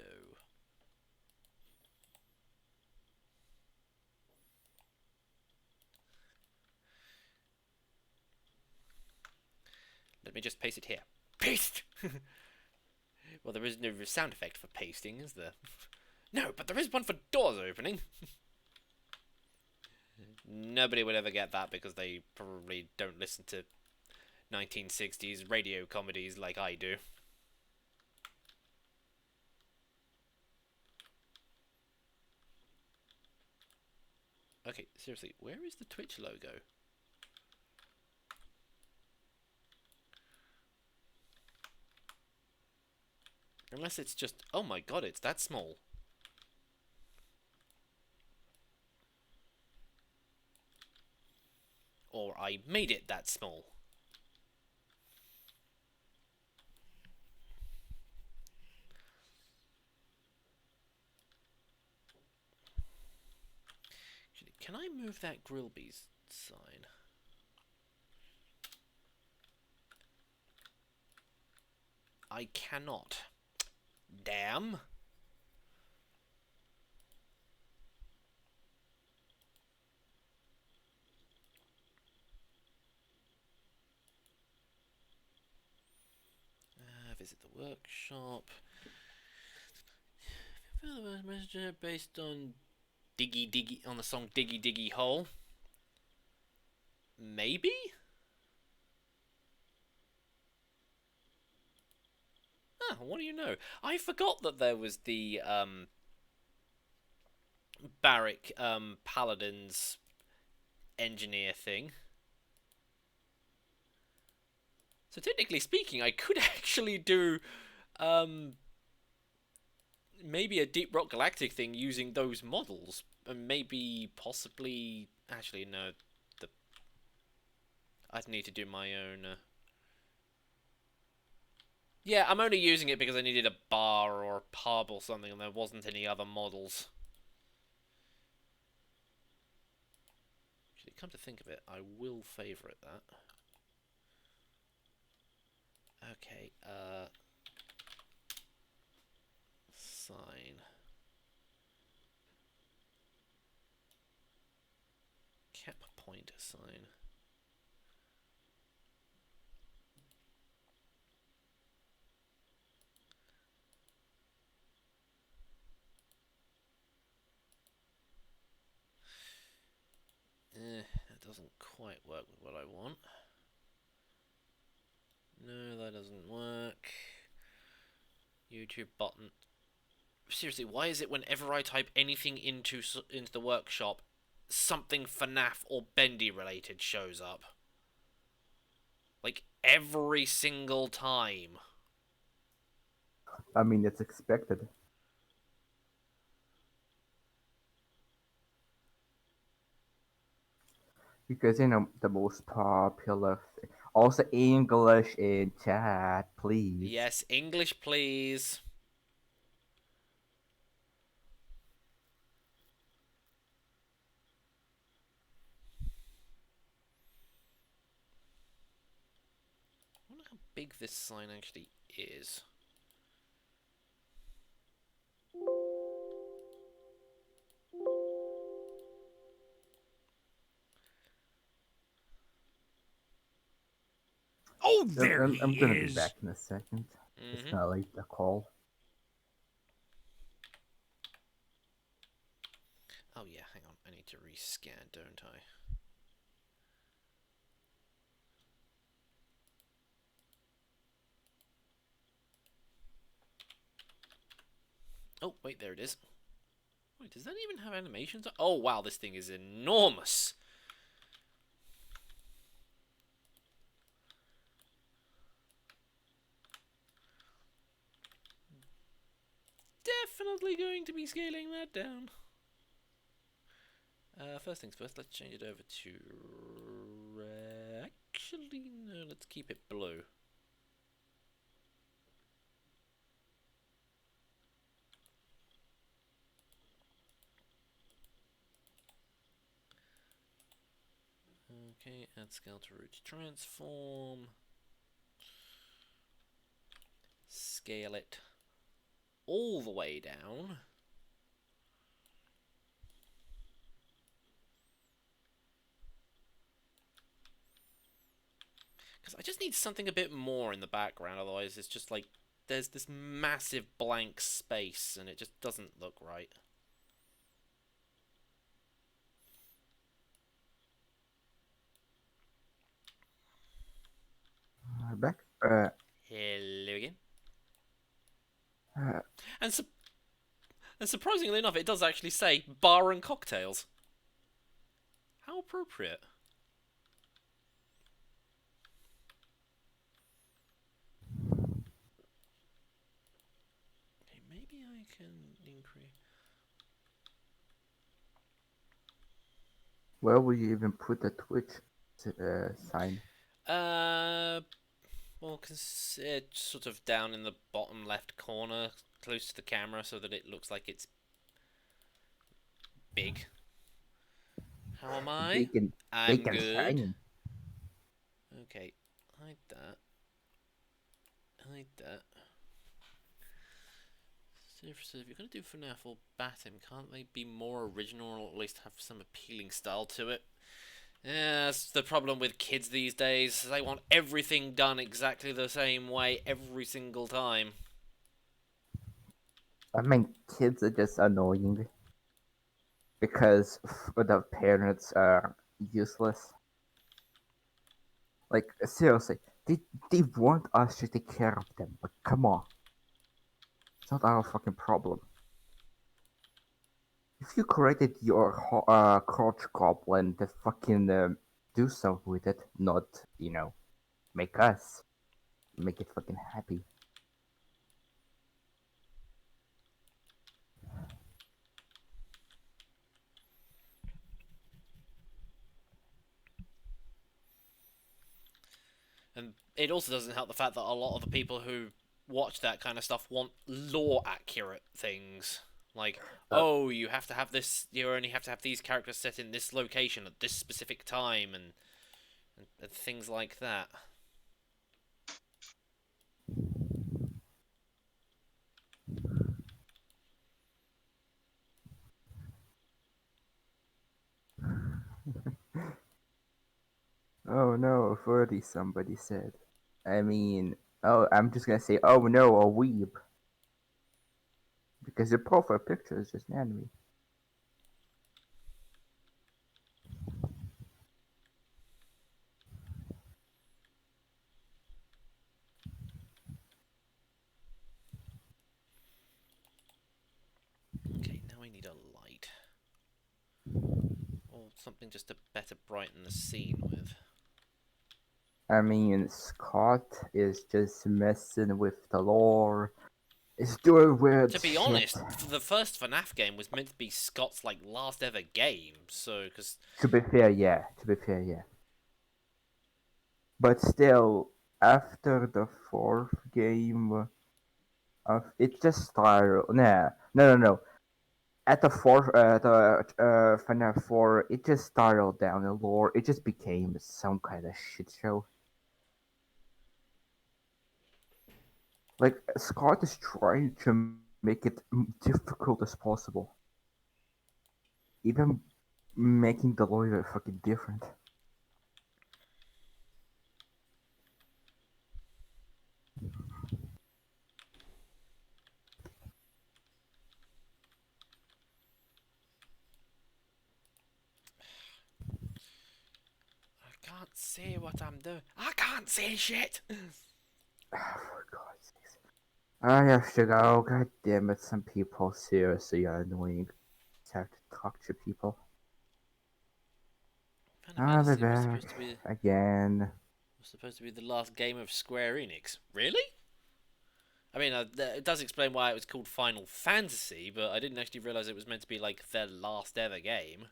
Let me just paste it here. Paste! Well, there is no sound effect for pasting, is there? No, but there is one for doors opening. Nobody would ever get that because they probably don't listen to 1960s radio comedies like I do. Okay, seriously, where is the Twitch logo? Unless it's just... Oh my god, it's that small. Or I made it that small. Actually, can I move that Grillby's sign? I cannot. Damn. Visit the workshop. Messenger based on on the song Diggy Diggy Hole. Maybe? Ah, what do you know? I forgot that there was the Barrick Paladins engineer thing. So technically speaking, I could actually do maybe a Deep Rock Galactic thing using those models, and maybe possibly actually no, I'd need to do my own. Yeah, I'm only using it because I needed a bar or a pub or something, and there wasn't any other models. Actually, come to think of it, I will favourite that. Okay, sign. Cap pointer sign. That doesn't quite work with what I want. No, that doesn't work. YouTube button. Seriously, why is it whenever I type anything into the workshop, something FNAF or Bendy related shows up? Like, every single time. I mean, it's expected. Because, you know, the most popular thing. Also, English in chat, please. Yes, English please. I wonder how big this sign actually is. Oh, there I'm he gonna be is. back in a second. Just gonna leave the call. Oh yeah, hang on. I need to rescan, don't I? Oh, wait, there it is. Wait, does that even have animations? Oh, wow, this thing is enormous. Definitely going to be scaling that down. First things first, let's change it over to... Actually, no, let's keep it blue. Okay, add scale to root transform. Scale it all the way down. Because I just need something a bit more in the background, otherwise it's just like there's this massive blank space and it just doesn't look right. Back. Hello again. Uh, And, and surprisingly enough, it does actually say bar and cocktails. How appropriate. Okay, maybe I can increase... where will you even put the Twitch sign? Well, cause it's sort of down in the bottom left corner, close to the camera, so that it looks like it's big. How am I? Bacon, I'm bacon good. shiny. Okay, hide that. Hide that. So if you're going to do FNAF or Batim, can't they be more original or at least have some appealing style to it? Yeah, that's the problem with kids these days. They want everything done exactly the same way every single time. I mean, kids are just annoying. Because the parents are useless. Like, seriously, they want us to take care of them, but come on. It's not our fucking problem. If you created your crotch goblin to fucking do stuff with it, not, you know, make it fucking happy. And it also doesn't help the fact that a lot of the people who watch that kind of stuff want lore-accurate things. Like, oh, you have to have this, you only have to have these characters set in this location at this specific time, and things like that. 12:30, somebody said. I mean, oh, I'm just gonna say, oh no, a weeb. Because your profile picture is just an anime. Okay, now we need a light. Or something just to better brighten the scene with. I mean, Scott is just messing with the lore. He's doing weird To be shit. honest, the first FNAF game was meant to be Scott's like last ever game, so because To be fair, yeah. But still, after the fourth game, it just started. No. At the fourth, FNAF 4, it just started down in lore. It just became some kind of shit show. Like, Scott is trying to make it difficult as possible. Even making the lawyer fucking different. I can't see what I'm doing. I can't see shit. For God's sakes. I have to go. God damn it, some people seriously are annoying. Just have to talk to people. Final I'll be Fantasy was back supposed to be again. the last game of Square Enix. Really? I mean, it does explain why it was called Final Fantasy, but I didn't actually realize it was meant to be like their last ever game.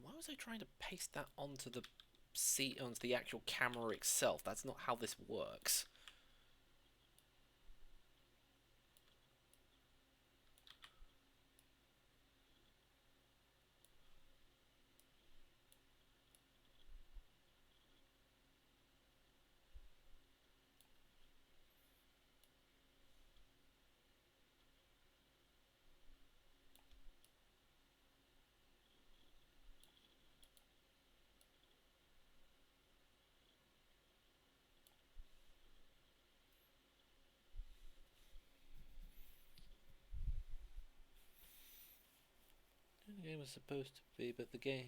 Why was I trying to paste that onto the actual camera itself? That's not how this works. The game was supposed to be, but the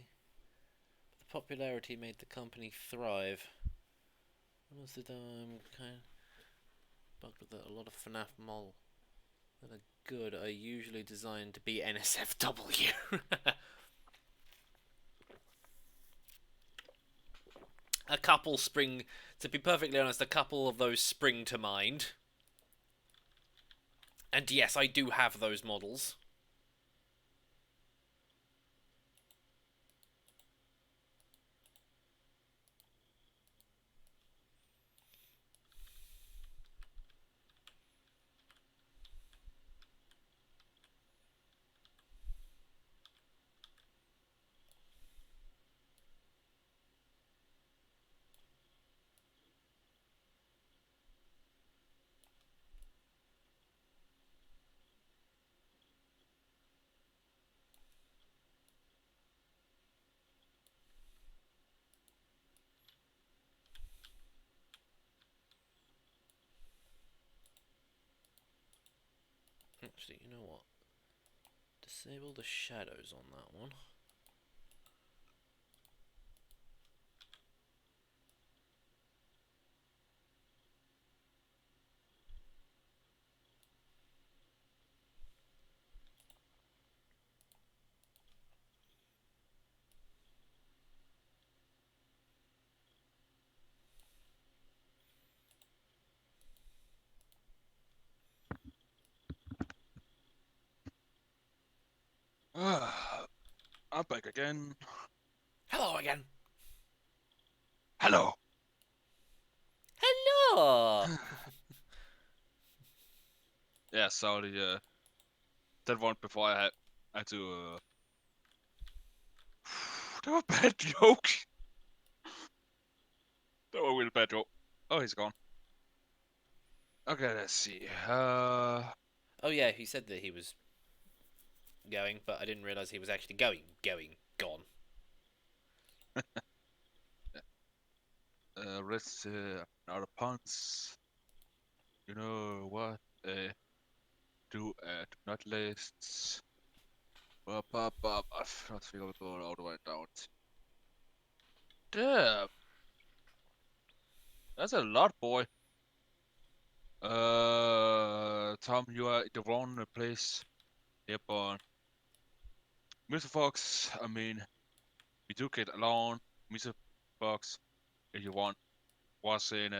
popularity made the company thrive. When was it? Kind of bugged that a lot of FNAF models that are good are usually designed to be NSFW. A couple spring, to be perfectly honest, a couple of those spring to mind. And yes, I do have those models. Actually, you know what? Disable the shadows on that one. I'm back again. Hello again. Hello. Hello. Yeah, sorry. That one before I had to. That was a bad joke. That was a really bad joke. Oh, he's gone. Okay, let's see. Oh yeah, he said that he was going, but I didn't realise he was actually gone. Let's another puns. You know what? Do not lists. Up. I've not figured it all the way down. Damn, that's a lot, boy. Tom, you are in the wrong place. Yep, Mr. Fox, I mean, we do get along. Mr. Fox, if you want, was in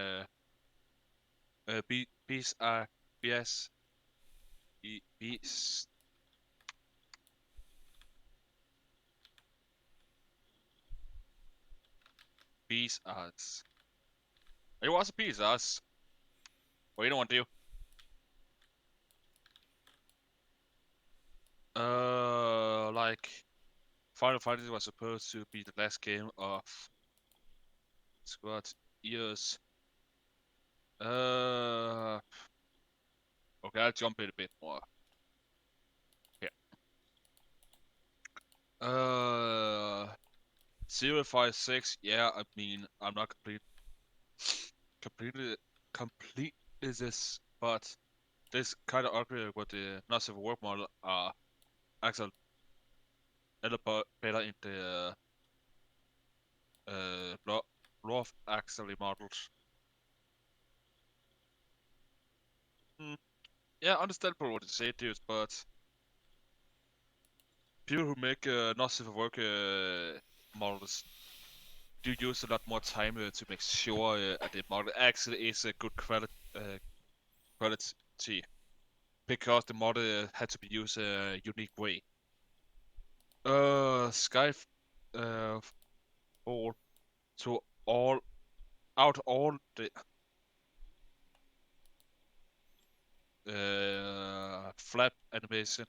B's BS B's B's us. It was a B's us. What you don't want to do? Like Final Fantasy was supposed to be the last game of Squad years. Okay, I'll jump in a bit more. Yeah. 056. Yeah, I mean, I'm not completely complete this, but this kind of argument with the massive work model are actually a little better in the rough actually models. Yeah, understandable what you say, dude, but people who make massive work models do use a lot more time to make sure that the model actually is a good quality, because the model had to be used a unique way. Sky fall to all the flap animation.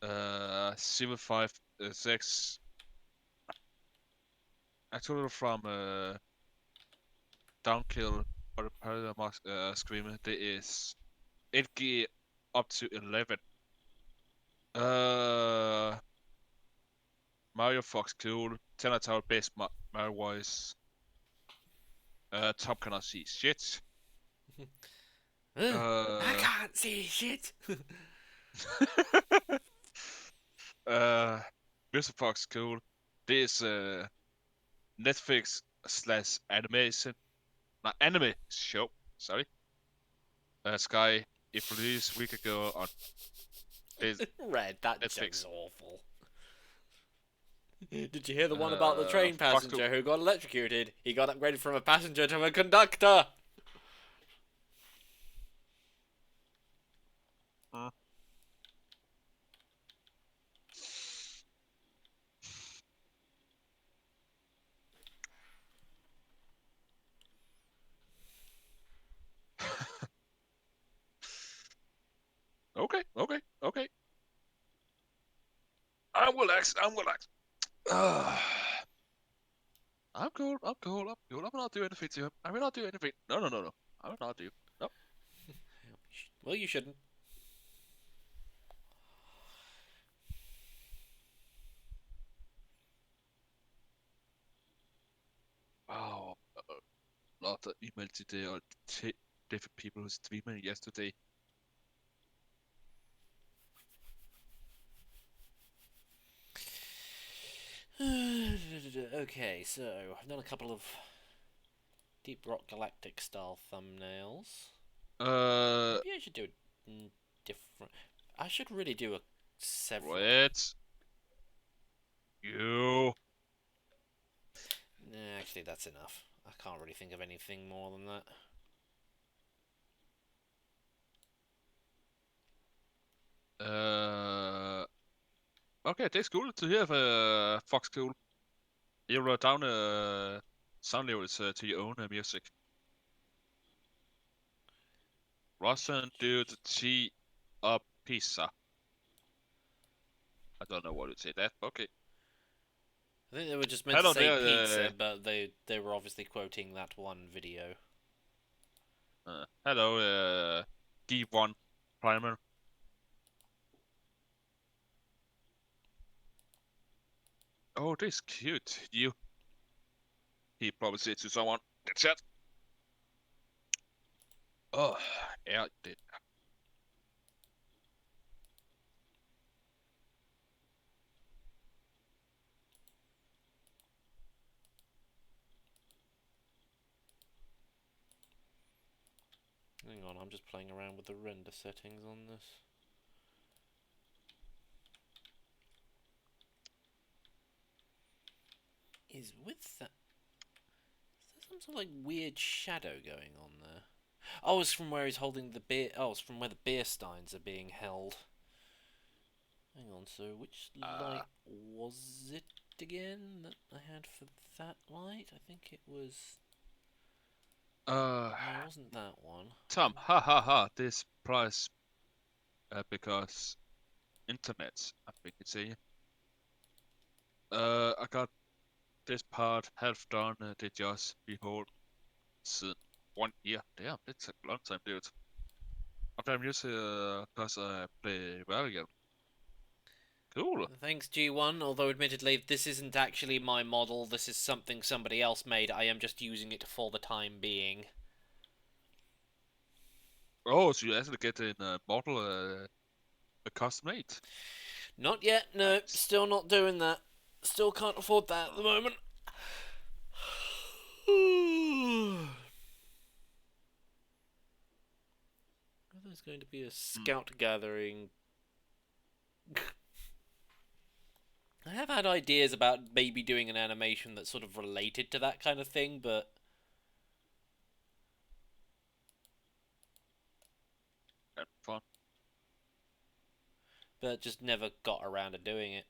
056 actually from downkill or the paradox screamer. There is 8G up to 11. Uh, Mario Fox cool. 10 out of best Mario voice. Top cannot see shit. I can't see shit. Mr. Fox cool. This Netflix slash animation, not anime show. Sorry. Sky, it released a week ago on Red, that joke's Netflix. awful. Did you hear the one about the train Fox cool. passenger who got electrocuted? He got upgraded from a passenger to a conductor. Okay. I'm relaxed. I'm cool. I will not do anything to him. I will not do anything. No. I will not do. No. Well, you shouldn't. Wow. Lot of email today or different people who streamed yesterday. Okay, so I've done a couple of Deep Rock Galactic style thumbnails. Maybe I should do a different. I should really do a several. What? You. Nah, actually, that's enough. I can't really think of anything more than that. Okay, det er cool to hear, Fox Cool. You wrote down sound lyrics to your own music. Russian dude tea up pizza. I don't know what to say that, but okay. I think they were just meant to Hello say there, pizza, but they were obviously quoting that one video. hello, D1 Primer. Oh, this is cute. You. He probably said to someone in the chat. Oh, yeah, det. Hang on, I'm just playing around with the render settings on this. Is with that... Is there some sort of like weird shadow going on there? Oh, it's from where he's holding the beer... Oh, it's from where the beer steins are being held. Hang on, so which light was it again that I had for that light? I think it was... No, it wasn't that one. Tom, ha ha ha, this price because internet, I think it's a. I got this part half done, they just behold since 1 year. Damn, that's a long time, dude. I'm playing music because I play Valiant. Cool. Thanks, G1, although admittedly this isn't actually my model, this is something somebody else made, I am just using it for the time being. Oh, so you actually get in a model, a custom made? Not yet, no, Nice. still not doing that. Still can't afford that at the moment. There's going to be a scout gathering. I have had ideas about maybe doing an animation that's sort of related to that kind of thing, but... And fun. But just never got around to doing it.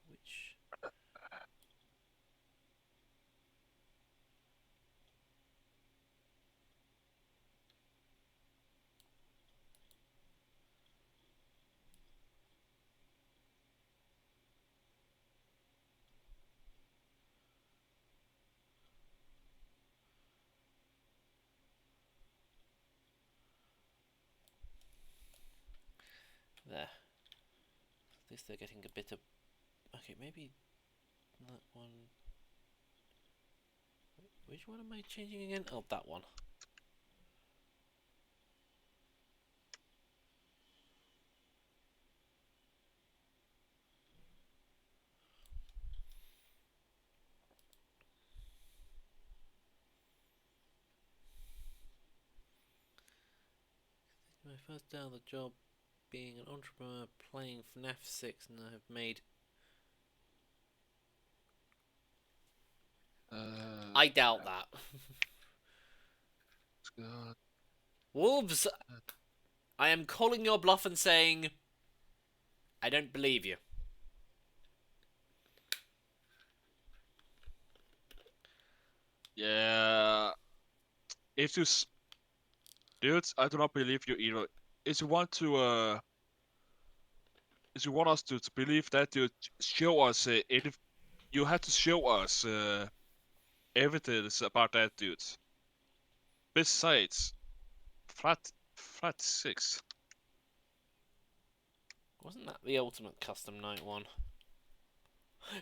Which... There. At least they're getting a bit of... Okay, maybe that one... Which one am I changing again? Oh, that one. My first day on the job being an entrepreneur playing FNAF 6 and I have made... I doubt that. Wolves, I am calling your bluff and saying... I don't believe you. Yeah. If you... Dudes, I do not believe you either. If you want to, if you want us to believe that, you show us you have to show us evidence about that, dude. Besides, flat 6. Wasn't that the Ultimate Custom Night one?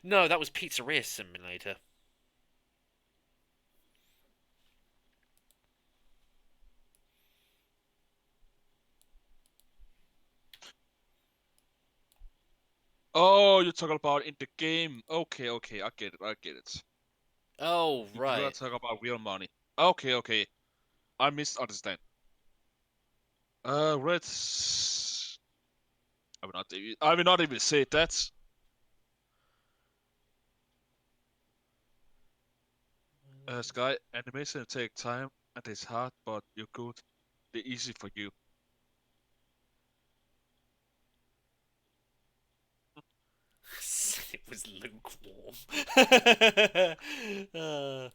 No, that was Pizzeria Simulator. Oh, you're talking about in the game. Okay, okay, I get it. Oh, You are right. talking about real money. Okay, okay. I misunderstand. Red. I will not even say that. Sky, animation take time and it's hard, but you're good. They're easy for you. It was lukewarm. uh,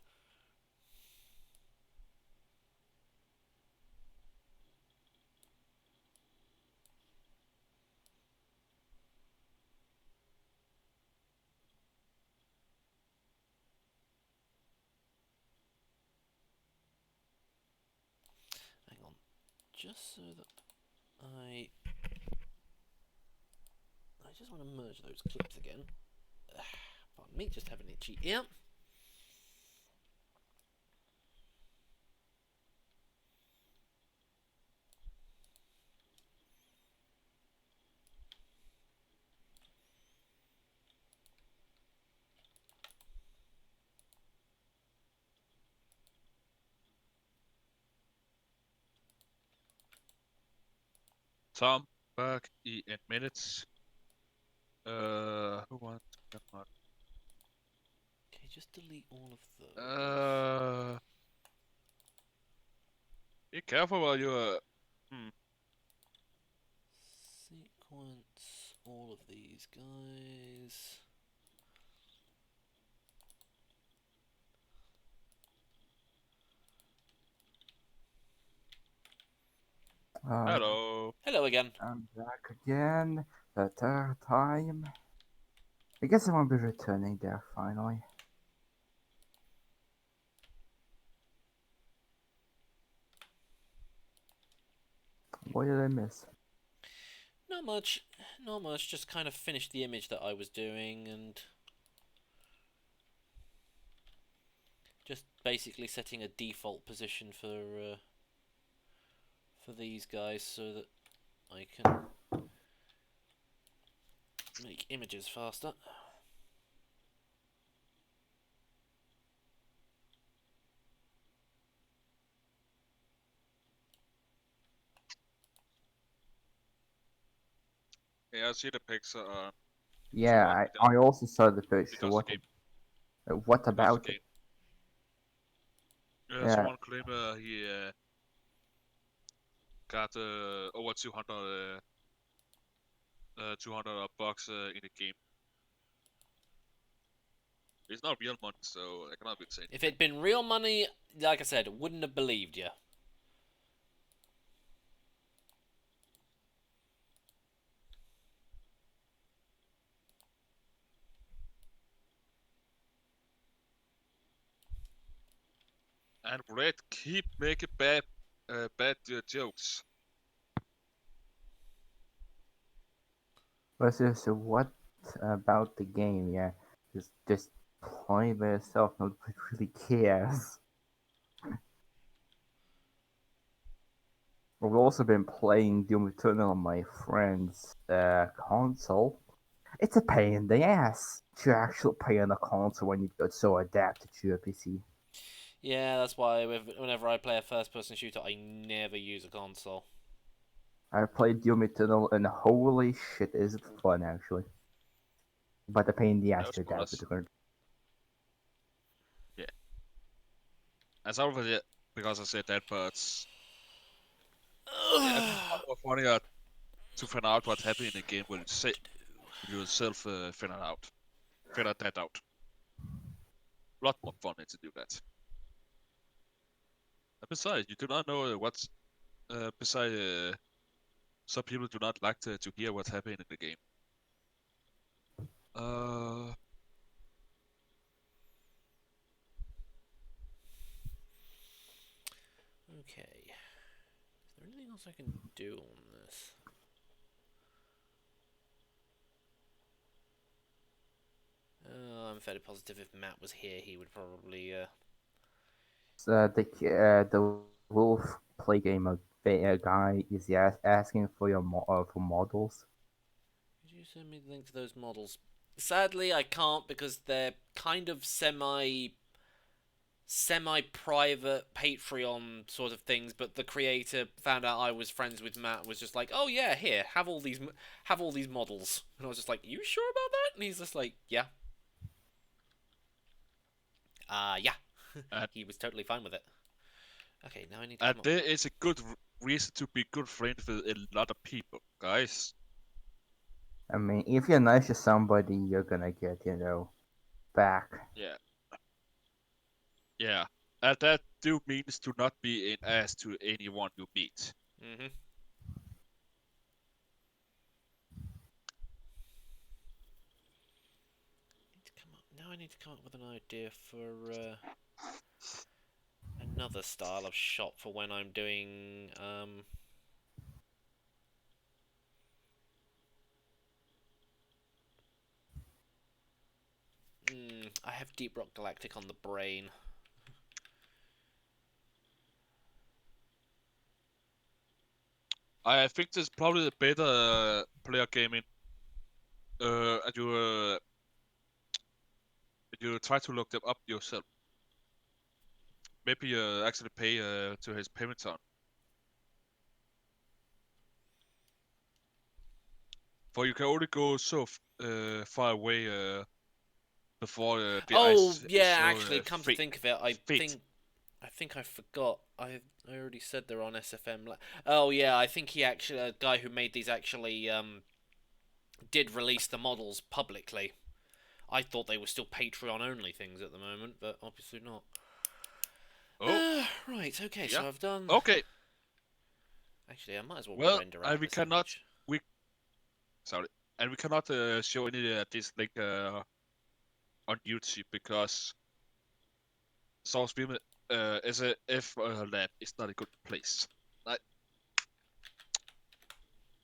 hang on, just so that I just want to merge those clips again. Pardon me, just have an itchy ear. Tom, back in minutes. Who wants to come on? Okay, just delete all of those. Be careful while you're. Sequence all of these guys. Hello. Hello again. I'm back again, the third time. I guess I won't be returning there finally. What did I miss? Not much. Not much. Just kind of finished the image that I was doing and just basically setting a default position for these guys so that I can make images faster. Yeah, I see the picture. Yeah, I also saw the picture. Because the game. What Because about the it? game. Yeah. Someone claimed he got over 200 bucks in the game. It's not real money, so I cannot be saying. If it'd been real money, like I said, wouldn't have believed you. And Red keep making bad jokes. So what about the game? Yeah, just playing by yourself. Nobody really cares. We've also been playing Doom Eternal on my friend's console. It's a pain in the ass to actually play on a console when you get so adapted to your PC. Yeah, that's why whenever I play a first-person shooter, I never use a console. I played Doom Eternal and holy shit, is it fun actually. But the pain in the No ass to adapt to spoilers. the current. Yeah. As already because I said that, but yeah, it's much more funnier to find out what happened in the game when you yourself figure that out. A lot more funny to do that. And besides, you do not know what's besides some people do not like to hear what's happening in the game. Okay. Is there anything else I can do on this? I'm fairly positive if Matt was here, he would probably. The wolf play game guy is asking for your for models. Could you send me the link to those models? Sadly, I can't because they're kind of semi-private Patreon sort of things. But the creator found out I was friends with Matt, was just like, "Oh yeah, here, have all these models," and I was just like, "You sure about that?" And he's just like, "Yeah, yeah." And, He was totally fine with it. Okay, now I need to and come up. there is a good reason to be good friends with a lot of people, guys. I mean, if you're nice to somebody, you're gonna get, back. Yeah. Yeah. And that do means to not be an ass to anyone you meet. Mm-hmm. Now I need to come up with an idea for another style of shot for when I'm doing I have Deep Rock Galactic on the brain. I think this is probably the better player gaming. And you try to look them up yourself. Maybe you actually pay to his payment on. For you can only go so far away before the Oh ice is yeah, so actually, come to think of it, fit. I think I forgot. I already said they're on SFM. Oh yeah, I think he actually, a guy who made these actually did release the models publicly. I thought they were still Patreon only things at the moment, but obviously not. Oh, Right. Okay. yeah. So I've done. Okay. Actually, I might as well Well, render and out we this cannot image. we sorry, and we cannot show any this link on YouTube because Source Beam is a if lab is not a good place. Like,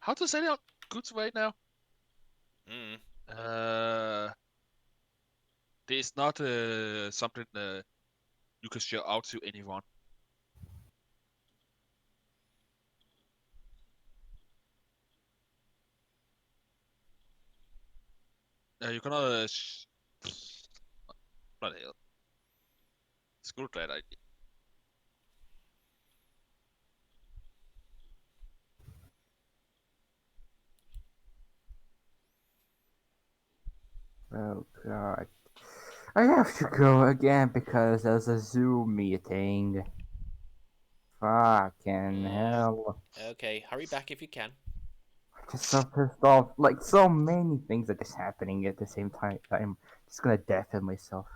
how to say it on good way now? Mm. This is not something you can share out to anyone. You cannot. Bloody hell. Screw that idea. Oh god. I have to go again because there's a Zoom meeting. Fucking hell. Okay. Hurry back if you can. Just so pissed off. Like, so many things are just happening at the same time. I'm just gonna deafen myself.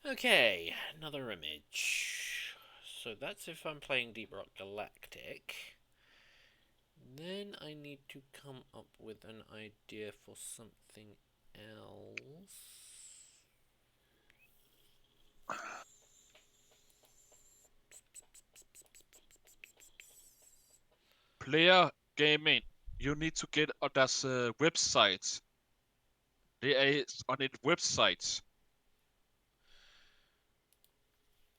Okay. Another image. So that's if I'm playing Deep Rock Galactic. Then I need to come up with an idea for something else. Player gaming. You need to get on this website. There is on it website.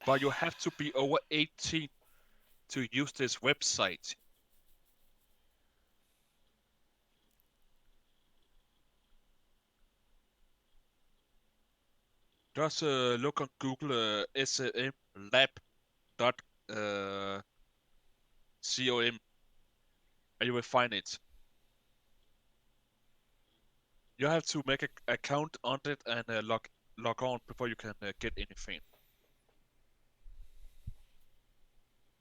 But you have to be over 18 to use this website. Just look on Google smlab.com and you will find it. You have to make an account on it and log on before you can get anything.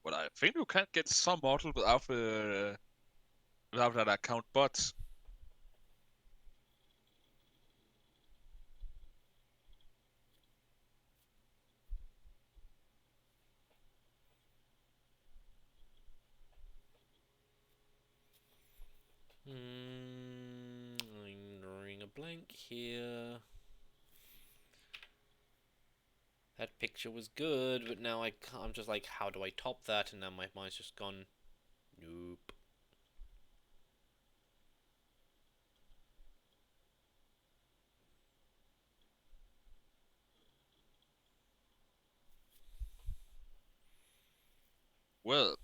But I think you can get some model without that account, but I'm drawing a blank here. That picture was good, but now I'm just like, how do I top that? And now my mind's just gone, nope. well,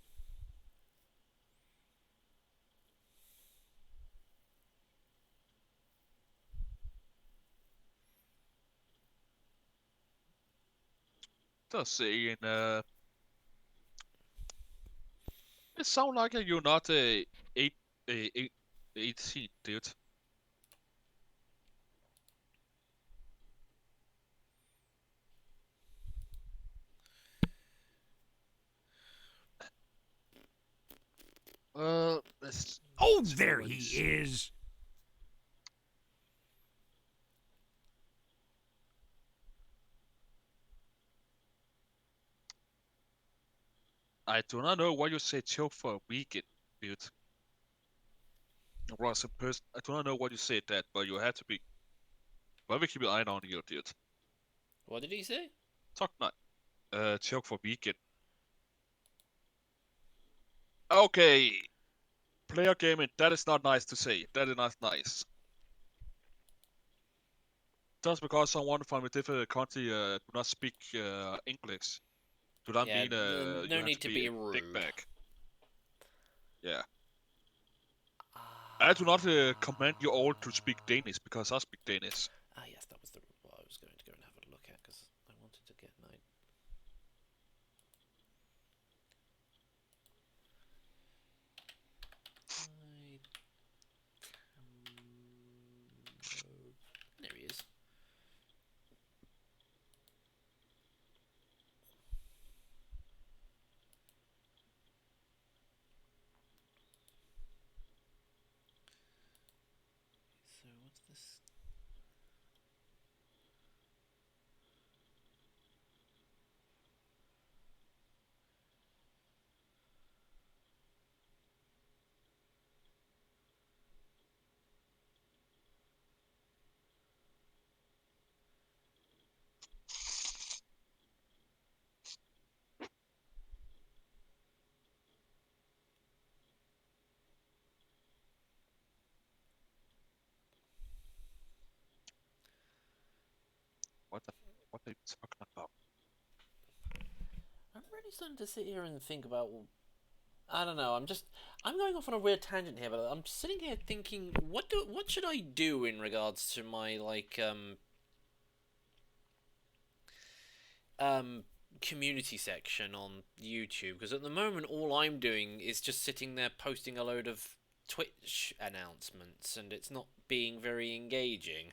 just saying, it sounds like you're not eight, 18, dude. Let's Oh, see there what he he's- is. I do not know why you say choke for a weekend, dude. Ross, in person, I do not know why you said that, but you have to be. Why we keep an eye on you, dude? What did he say? Talk not. Choke for weekend. Okay. Player gaming, that is not nice to say. That is not nice. Just because someone from a different country do not speak English, do not Yeah, mean no you have need to to be be a rude. dickbag. Yeah. I do not command you all to speak Danish because I speak Danish. Ah, yes, that was what I was going to go and have a look at because I wanted to get an idea. There he is. So what's this? What are you talking about? I'm really starting to sit here and think about. I don't know. I'm going off on a weird tangent here, but I'm sitting here thinking, what should I do in regards to my um community section on YouTube? Because at the moment, all I'm doing is just sitting there posting a load of Twitch announcements, and it's not being very engaging.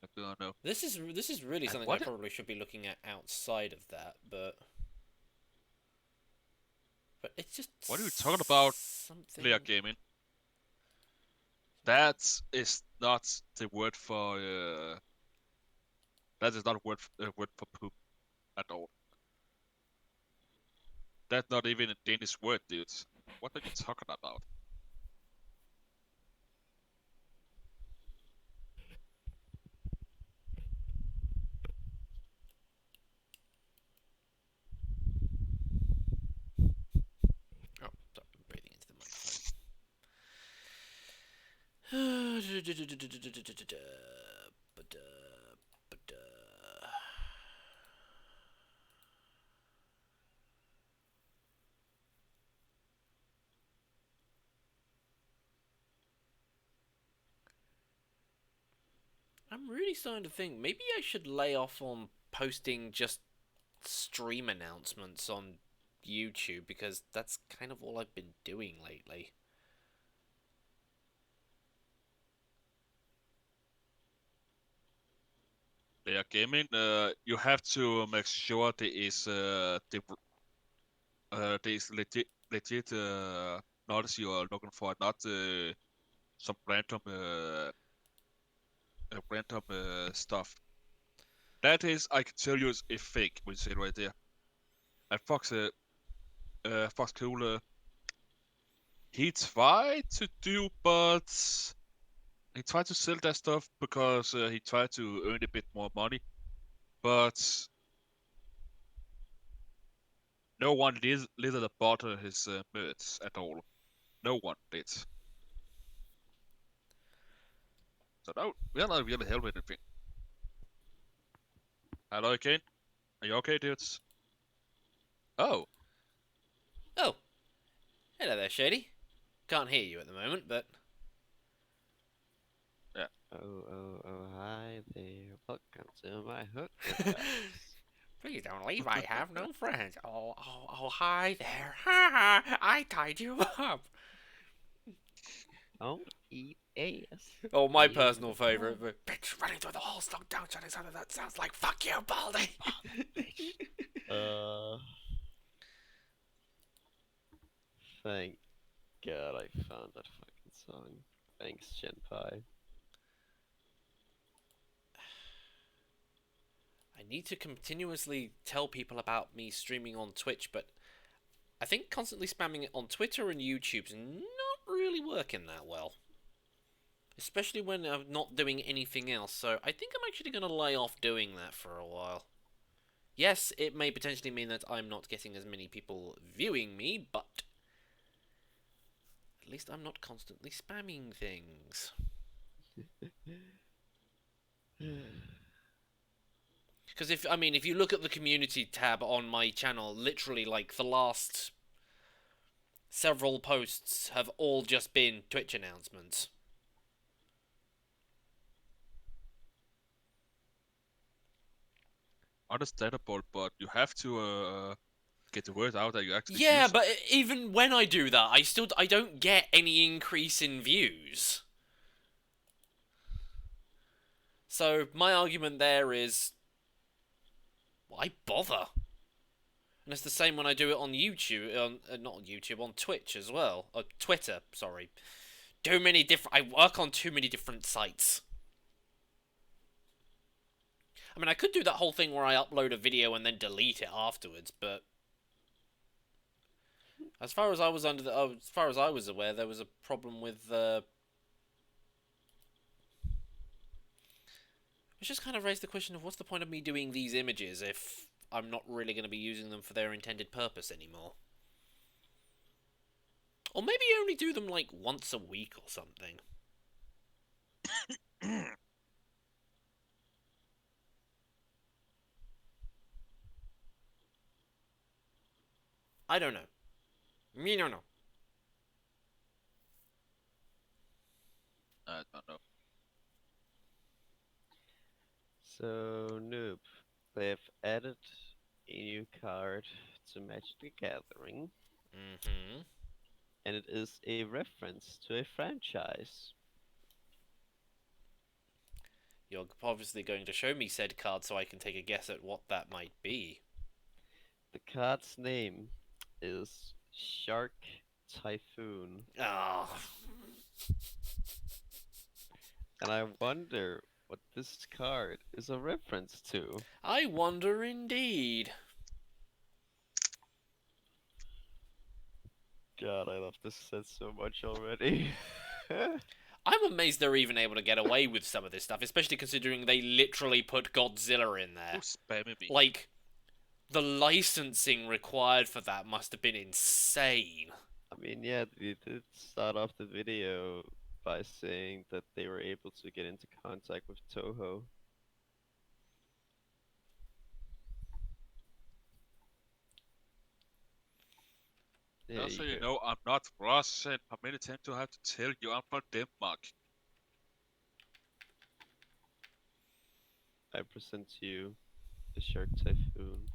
I do not know. This is really And something what I probably should be looking at outside of that, but it's just What are you talking about, something. player gaming? That is not the word for. That is not a word for poop at all. That's not even a Danish word, dude. What are you talking about? Oh, sorry, I'm breathing into the microphone. I'm really starting to think maybe I should lay off on posting just stream announcements on YouTube because that's kind of all I've been doing lately. Player gaming, you have to make sure there is legit knowledge you are looking for, not some random stuff. That is, I can tell you, is fake. We say right there. And Fox Cool, he tried to do, but he tried to sell that stuff because he tried to earn a bit more money. But no one literally bought his merch at all. No one did. So no, we are not really helping anything. Hello again. Are you okay, dudes? Oh, Oh, hello there, Shady. Can't hear you at the moment, but yeah. Oh, hi there. Welcome to my hookup house. please don't leave. I have no friends. Oh, hi there. Ha ha! I tied you up. Don't eat ass. Oh, my Eat personal it. favourite. Bitch running through the halls, locked down, shutting something that sounds like "fuck you, Baldy." Bitch. Uh, thank God I found that fucking song. Thanks, Shenpai. I need to continuously tell people about me streaming on Twitch, but I think constantly spamming it on Twitter and YouTube's not really working that well. Especially when I'm not doing anything else, so I think I'm actually going to lay off doing that for a while. Yes, it may potentially mean that I'm not getting as many people viewing me, but at least I'm not constantly spamming things. Because if you look at the community tab on my channel, literally like the last several posts have all just been Twitch announcements. Understandable, but you have to get the word out that you actually Yeah, use but it. even when I do that, I don't get any increase in views. So my argument there is, why bother? And it's the same when I do it on YouTube, not on YouTube, on Twitch as well. Twitter, sorry. I work on too many different sites. I mean, I could do that whole thing where I upload a video and then delete it afterwards, but as far as I was aware, there was a problem with which just kind of raised the question of what's the point of me doing these images if I'm not really going to be using them for their intended purpose anymore? Or maybe only do them like once a week or something. I don't know. Me no. I don't know. So, Noob, they've added a new card to Magic the Gathering, Mm-hmm. and it is a reference to a franchise. You're obviously going to show me said card so I can take a guess at what that might be. The card's name is Shark Typhoon, Ah. and I wonder what this card is a reference to. I wonder indeed. God, I love this set so much already. I'm amazed they're even able to get away with some of this stuff, especially considering they literally put Godzilla in there. Who's spamming me? Like, the licensing required for that must have been insane. I mean, yeah, they did start off the video by saying that they were able to get into contact with Toho. Yeah, Just so you you could- know, I'm not Russian. How many times do I have to tell you I'm from Denmark? I present to you the Shark Typhoon.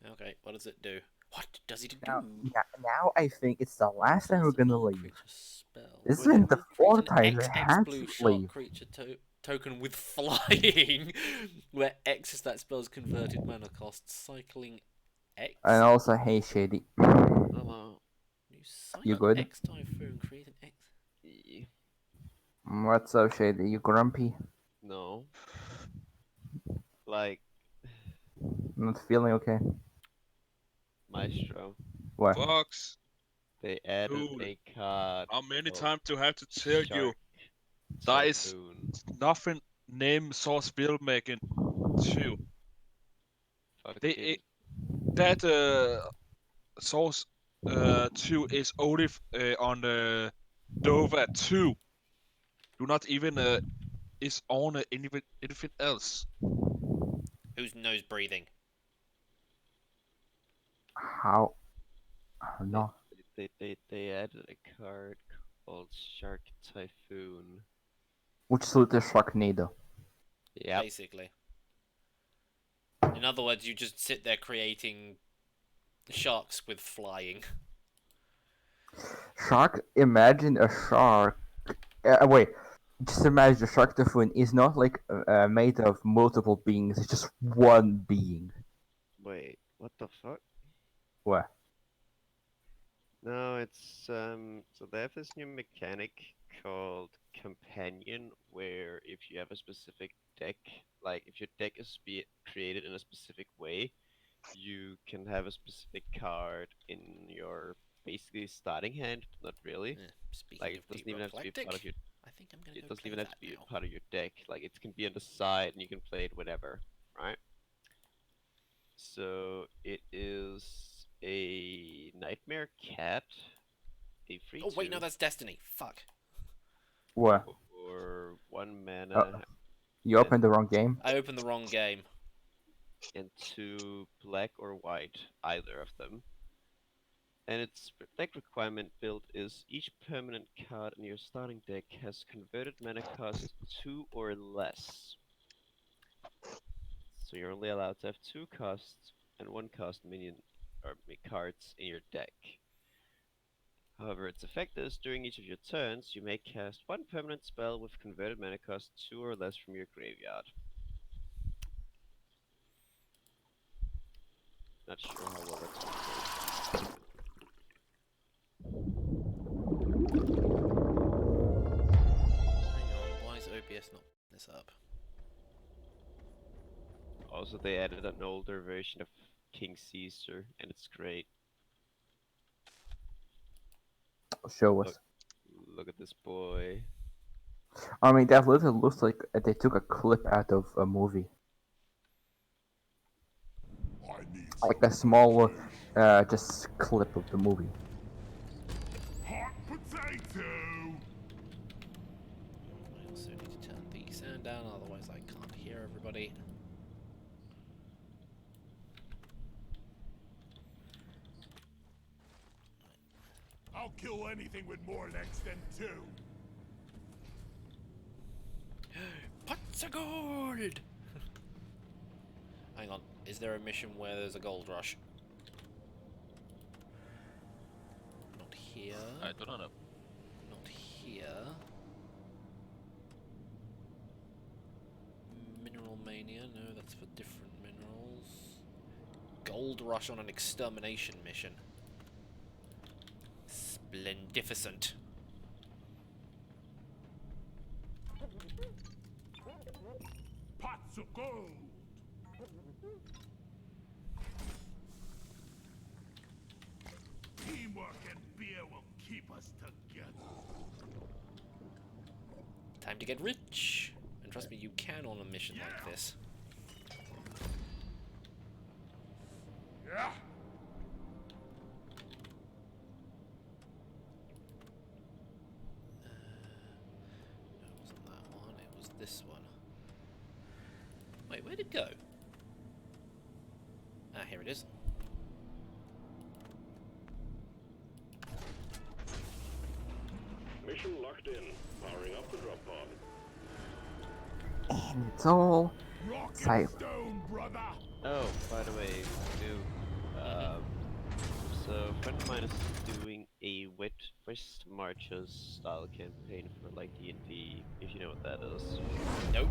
Okay, what does it do? What does it Now, do? now I think it's the last time we're Cast a gonna non-creature leave. spell. This Wait, isn't the Create fourth an time we XX had blue to shark leave. creature token with flying, where X is that spell's converted mana cost. Cycling X. And also, hey Shady, Hello. New cycle You good? X Typhoon. Create an X. what's up, Shady? You grumpy? No. Like, Not feeling okay? Maestro, What? Fox, they added Dude, a card how many called times do I have to tell you? Shark There is Typhoon. nothing named Source Filmmaking 2. Fucking That Source 2 is only on Dova 2. Do not even is on anything else. Who's nose breathing? How? No. they added a card called Shark Typhoon. Which suit is Sharknado? Yep. Basically. In other words, you just sit there creating sharks with flying. Shark? Imagine a shark. Wait. just imagine the Shark Typhoon is not like made of multiple beings. It's just one being. Wait, what the fuck? What? No, it's so they have this new mechanic called Companion, where if you have a specific deck, like if your deck is created in a specific way, you can have a specific card in your basically starting hand, not really. Like Speaking it of doesn't being even have to be part of eclectic, your I think I'm gonna it go doesn't play even have that to be now. a part of your deck. Like it can be on the side and you can play it whenever, right? So it is a Nightmare Cat, a free Oh wait, no, 2 that's Destiny. Fuck. What? for 1 Uh, mana you and opened the wrong game. I opened the wrong game. 2 black or white, either of them. And its deck requirement build is each permanent card in your starting deck has converted mana cost 2 or less. So you're only allowed to have 2 costs and 1 cost minion or cards in your deck. However, its effect is during each of your turns, you may cast 1 permanent spell with converted mana cost 2 or less from your graveyard. Not sure how well that's working. Hang on, why is OBS not picking this up? Also, they added an older version of King Caesar, and it's great. Show us. Look at this boy. I mean, that literally looks like they took a clip out of a movie. Like a small, just clip of the movie. Hot potato! I also need to turn the sound down, otherwise I can't hear everybody. I'll kill anything with more legs than 2. Pots of gold! Hang on, is there a mission where there's a gold rush? Not here. I don't know. Not here. Mineral Mania, no, that's for different minerals. Gold rush on an extermination mission. Splendificent. Pots of gold! Teamwork and beer will keep us together. Time to get rich! And trust me, you can on a mission like this. Yeah! No, it wasn't that one, it was this one. Wait, where'd it go? Ah, here it is. Mission locked in. Powering up the drop pod. And it's all Rock and silent. stone, brother! Oh, by the way, so a friend of mine is doing a West Marches style campaign for like D&D, if you know what that is. Nope.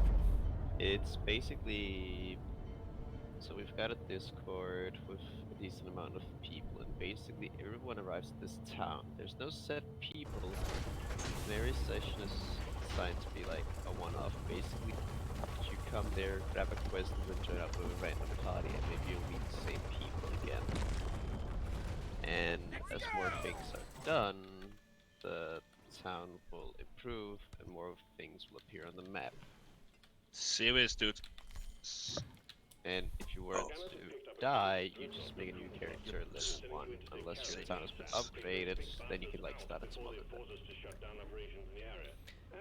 It's basically, so we've got a Discord with a decent amount of people, and basically everyone arrives at this town. There's no set people, and every session is designed to be like a one-off. Basically, you come there, grab a quest, and then join up with a random party, and maybe you'll meet the same people again. And as more things are done, the town will improve, and more things will appear on the map. Serious, dude. And if you were to die, you just make a new character level 1. Unless your town has been upgraded, then you can like start at some other thing.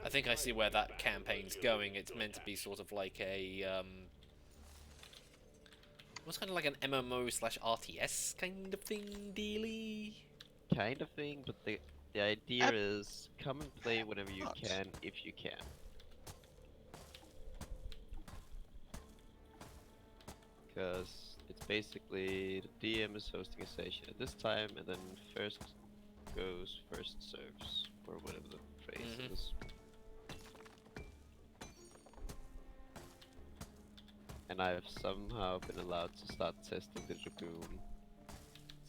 I think I see where that campaign's going. It's meant to be sort of like a, what's kind of like an MMO slash RTS kind of thing, dealy? Kind of thing, but the idea is come and play whenever you can, if you can. Because it's basically the DM is hosting a session at this time, and then first goes, first serves, or whatever the phrase is. And I've somehow been allowed to start testing the Dragoon.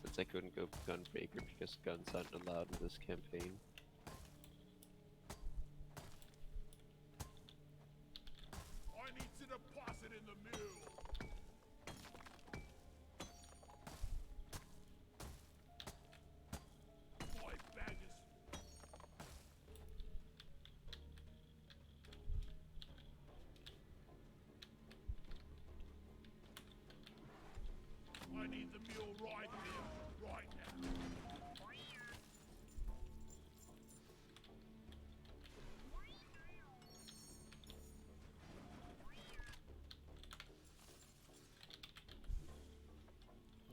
Since I couldn't go Gunbreaker because guns aren't allowed in this campaign. I need to deposit in the mule. My bag is. I need the mule right here, right now.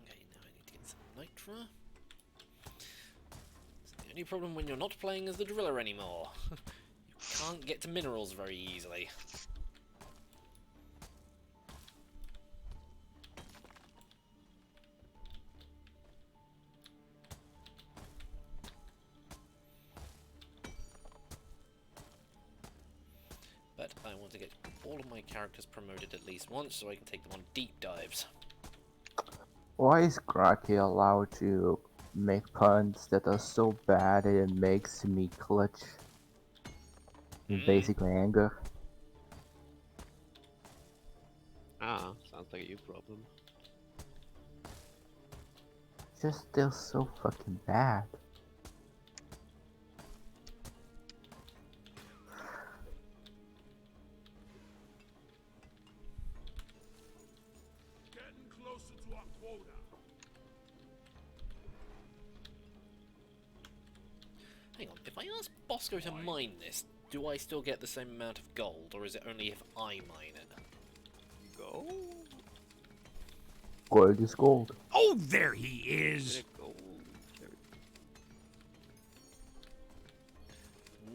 Okay, now I need to get some nitra. It's the only problem when you're not playing as the driller anymore. You can't get to minerals very easily. But I want to get all of my characters promoted at least once so I can take them on deep dives. Why is Graki allowed to make puns that are so bad it makes me clutch in basically anger? Ah, sounds like a you problem. Just they're so fucking bad. Getting closer to our quota. Hang on, if I ask Bosco to mine this, do I still get the same amount of gold, or is it only if I mine it? Go. Gold is gold. Oh, there he is. Go.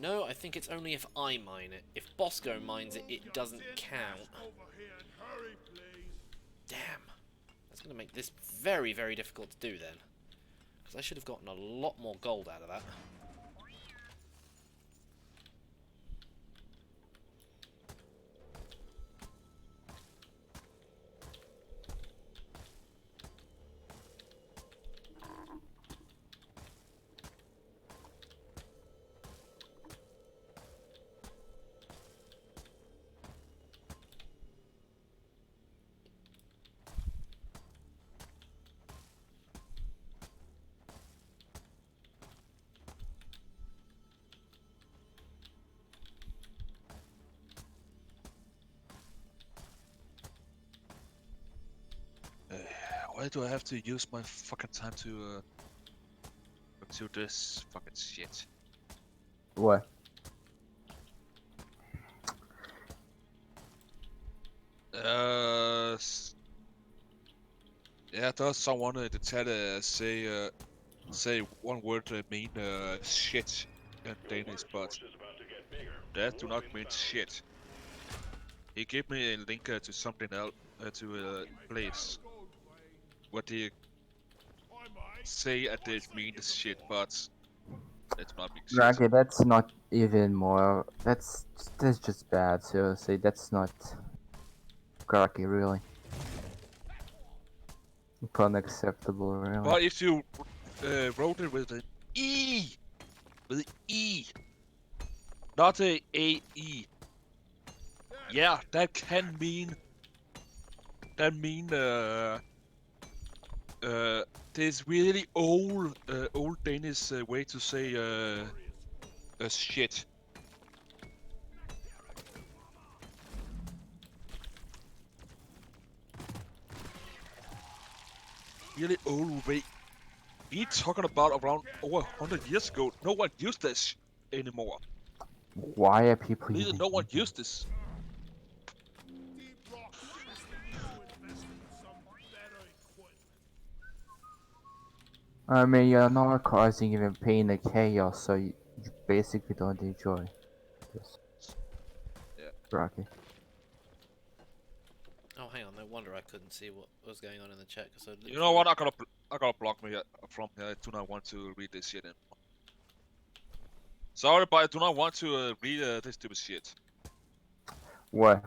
No, I think it's only if I mine it. If Bosco mines it, it doesn't count. Over here and hurry, please. Damn. That's going to make this very, very difficult to do then. Because I should have gotten a lot more gold out of that. Why do I have to use my fucking time to this fucking shit? What? Yeah, there's someone in the chat say one word mean shit in Danish, but that do not mean shit. He gave me a link to something else to a place what they say that they mean the shit, but it's not big shit. Graki, that's not even more. That's just bad. Seriously, that's not Graki, really. Unacceptable, really. But if you wrote it with an E, with an E, not a A-E, yeah, that can mean, this really old Danish way to say shit. Really old way. We talking about around over 100 years ago. No one used this anymore. Why are people Neither even no one using used this. Deep Rock seriously need to invest in some better equipment. I mean, you're not causing even pain or chaos, so you basically don't enjoy this. Yeah. Graki. Oh, hang on, no wonder I couldn't see what was going on in the chat. Cause I You know what? I gotta block me from here. I do not want to read this shit anymore. Sorry, but I do not want to read this stupid shit. What?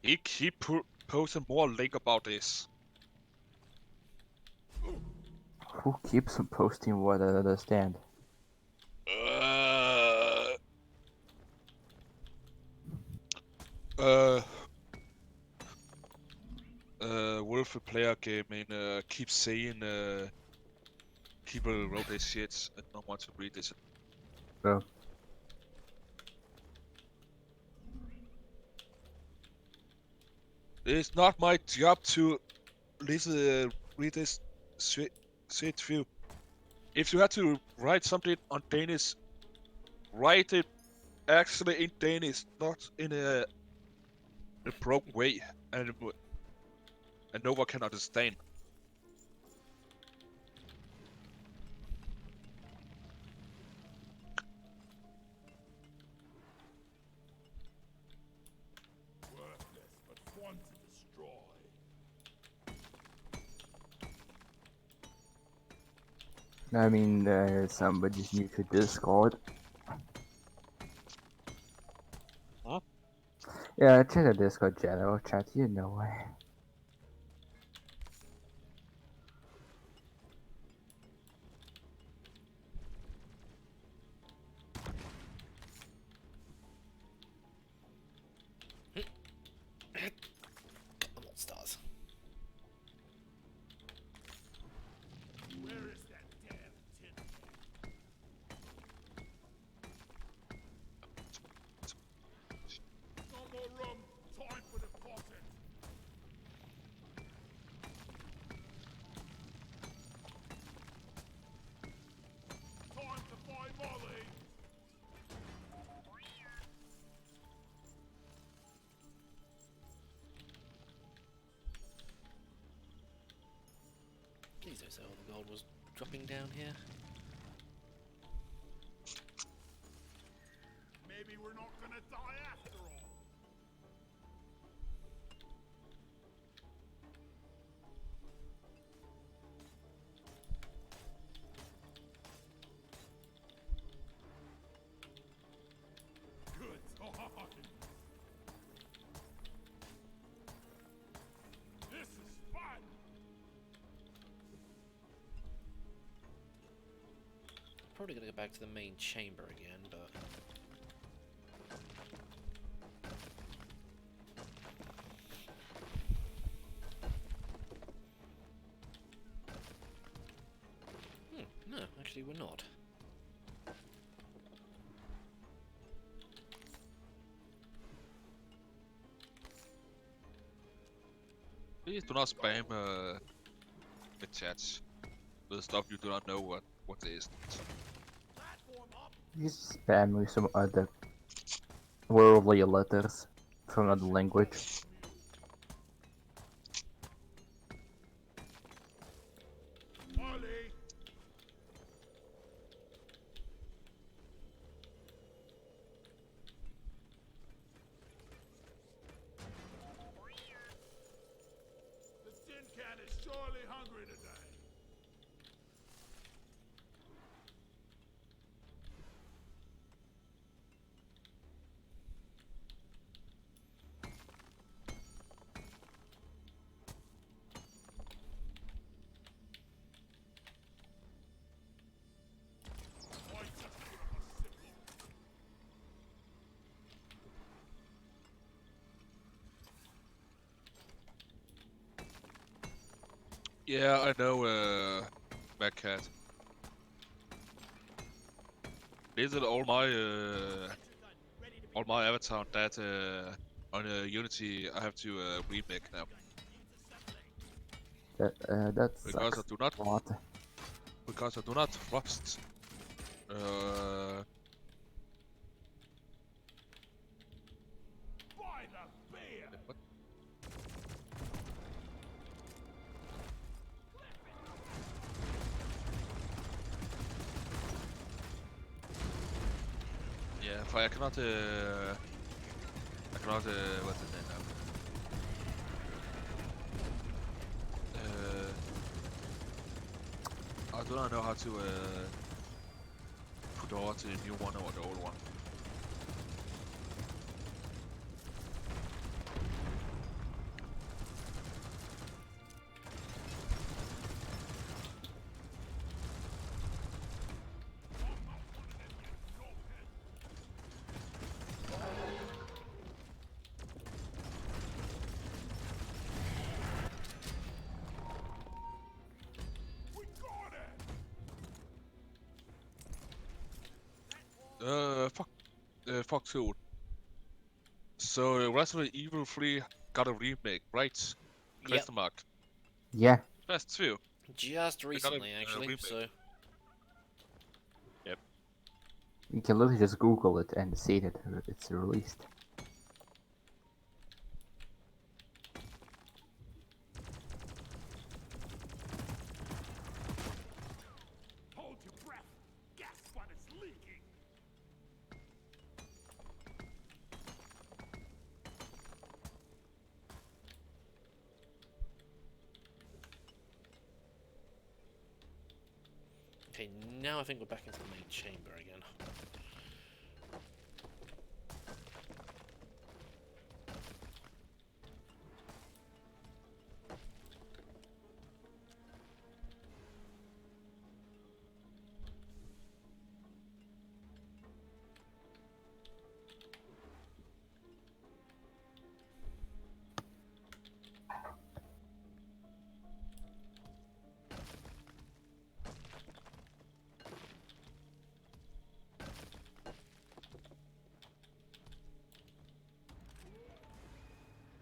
He keep posting more link about this. Who keeps on posting what I don't understand? Uh, Wolf player gaming keeps saying people wrote this shit and don't want to read this. Oh. It's not my job to read this shit through. If you have to write something on Danish, write it actually in Danish, not in a broke way, and no one can understand. Worthless, but fun to destroy. I mean, somebody's new to Discord. Huh? Yeah, check the Discord general chat, you know it. Come on, stars. Where is that damn tin? No more room. Time for deposit. Time to buy Molly. Please don't say all the gold was dropping down here. Maybe we're not gonna die after all. Good time. This is fun. Probably gonna go back to the main chamber again, but no, actually we're not. Please do not spam the chats with stuff you do not know what it is. Platform up. You spam me some other worldly letters from another language. Molly. The tin can is surely hungry today. I just give him a simple. Yeah, I know, Mad Cat. These are all my avatar on that on Unity. I have to remake now That because sucks a lot. I do not trust Buy the beer. what? Yeah, if I cannot what's the name now? I do not know how to put over to the new one or the old one. Fox 2. So Resident Evil 3 got a remake, right? Yep, Question mark. Yeah, That's true. just got a, recently actually. remake. So you can literally just Google it and see that it's released. Hold your breath. Guess what is leaking? okay, now I think we're back into the main chamber again.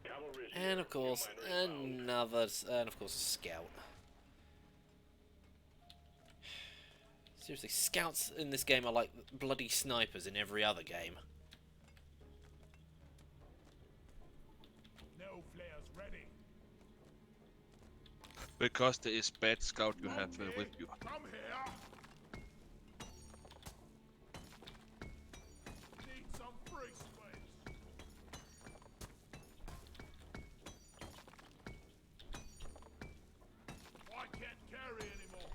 Cavalry And of course, another, and of course, a scout. Seriously, scouts in this game are like bloody snipers in every other game. No flares ready. Because there is bad scout you have with you. Come here. Need some free space. I can't carry anymore.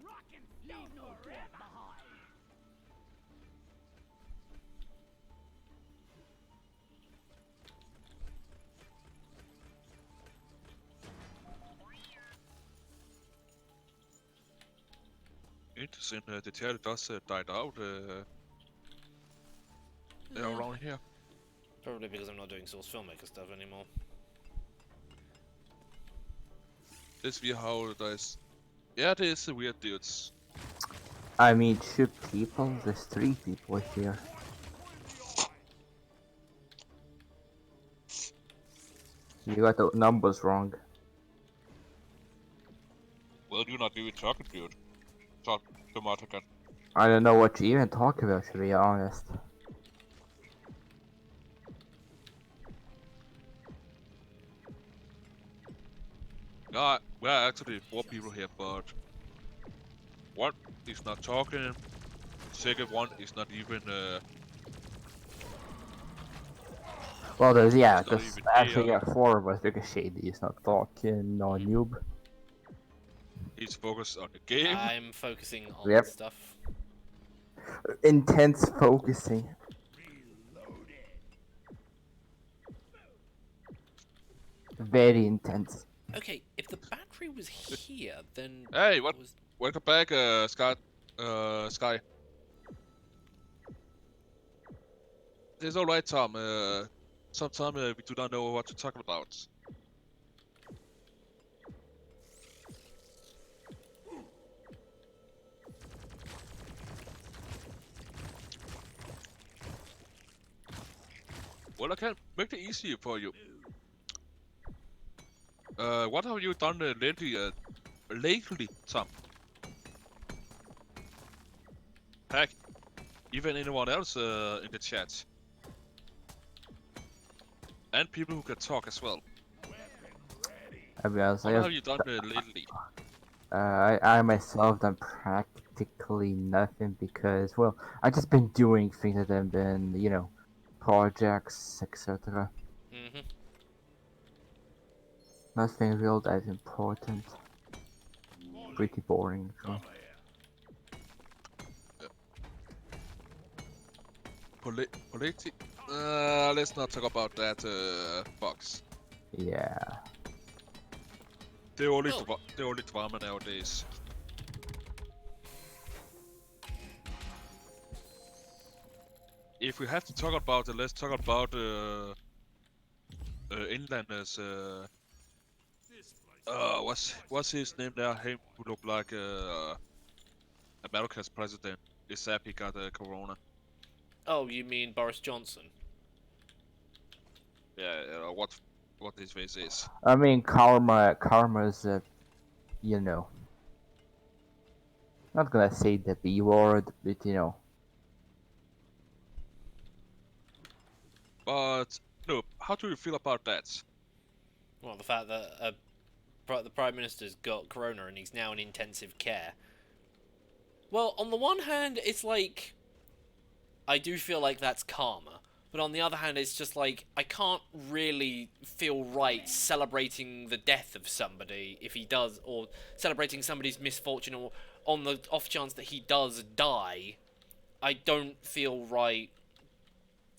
Rock and leave no dead behind. Interesting. The tail does died out around here. Probably because I'm not doing Source Filmmaker stuff anymore. This weird how there's. Yeah, there is weird dudes. I mean, 2 people? There's 3 people here. You got the numbers wrong. Well, you're not even talking, dude. Talk to Martin. I don't know what you even talk about, to be honest. Yeah, we're actually 4 people here, but one is not talking. Second one is not even. Well, there's, yeah, It's not there's even actually here. 4 of us because Shady is not talking, no noob. He's focused on the game. I'm focusing on Yep. stuff. Intense focusing. Very intense. Okay, if the battery was here, then Hey, what? was Welcome back, Scott. Sky. It's alright, Tom. Sometimes we do not know what to talk about. Well, I can make it easier for you. What have you done lately, Tom? Heck, even anyone else in the chat. And people who can talk as well. I'll be honest, What have you done lately? I myself done practically nothing because, well, I just been doing things that have been, you know, projects, etc. Mm-hmm. Nothing real that important. Pretty boring, actually. Politi? Let's not talk about that, Fox. Yeah. They're only, Oh. they're only drama nowadays. If we have to talk about it, let's talk about Inlanders. This place What's his name there? Him who looked like America's president. Is that he got corona? Oh, you mean Boris Johnson? Yeah, what his face is. I mean, karma's, you know, not gonna say the B word, but you know. But no, how do you feel about that? Well, the fact that the Prime Minister's got corona and he's now in intensive care. Well, on the one hand, it's like, I do feel like that's karma. But on the other hand, it's just like, I can't really feel right celebrating the death of somebody if he does, or celebrating somebody's misfortune, or on the off chance that he does die. I don't feel right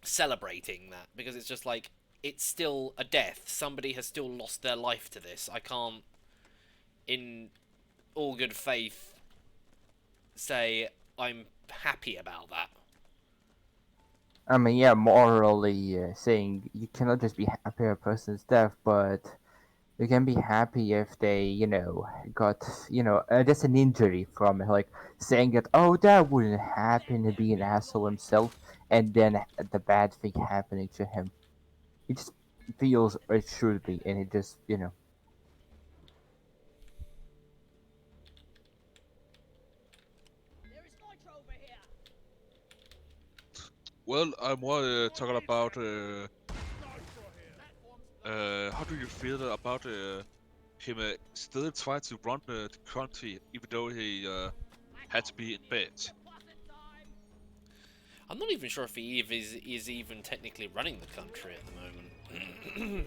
celebrating that, because it's just like, it's still a death. Somebody has still lost their life to this. I can't, in all good faith, say I'm happy about that. I mean, yeah, morally saying you cannot just be happy at a person's death, but you can be happy if they, you know, got, you know, just an injury from it. Like saying that, oh, that wouldn't happen to be an asshole himself, and then the bad thing happening to him. It just feels it should be, and it just, you know. Well, I'm more talking about how do you feel about him still trying to run the country even though he had to be in bed? I'm not even sure if he is even technically running the country at the moment.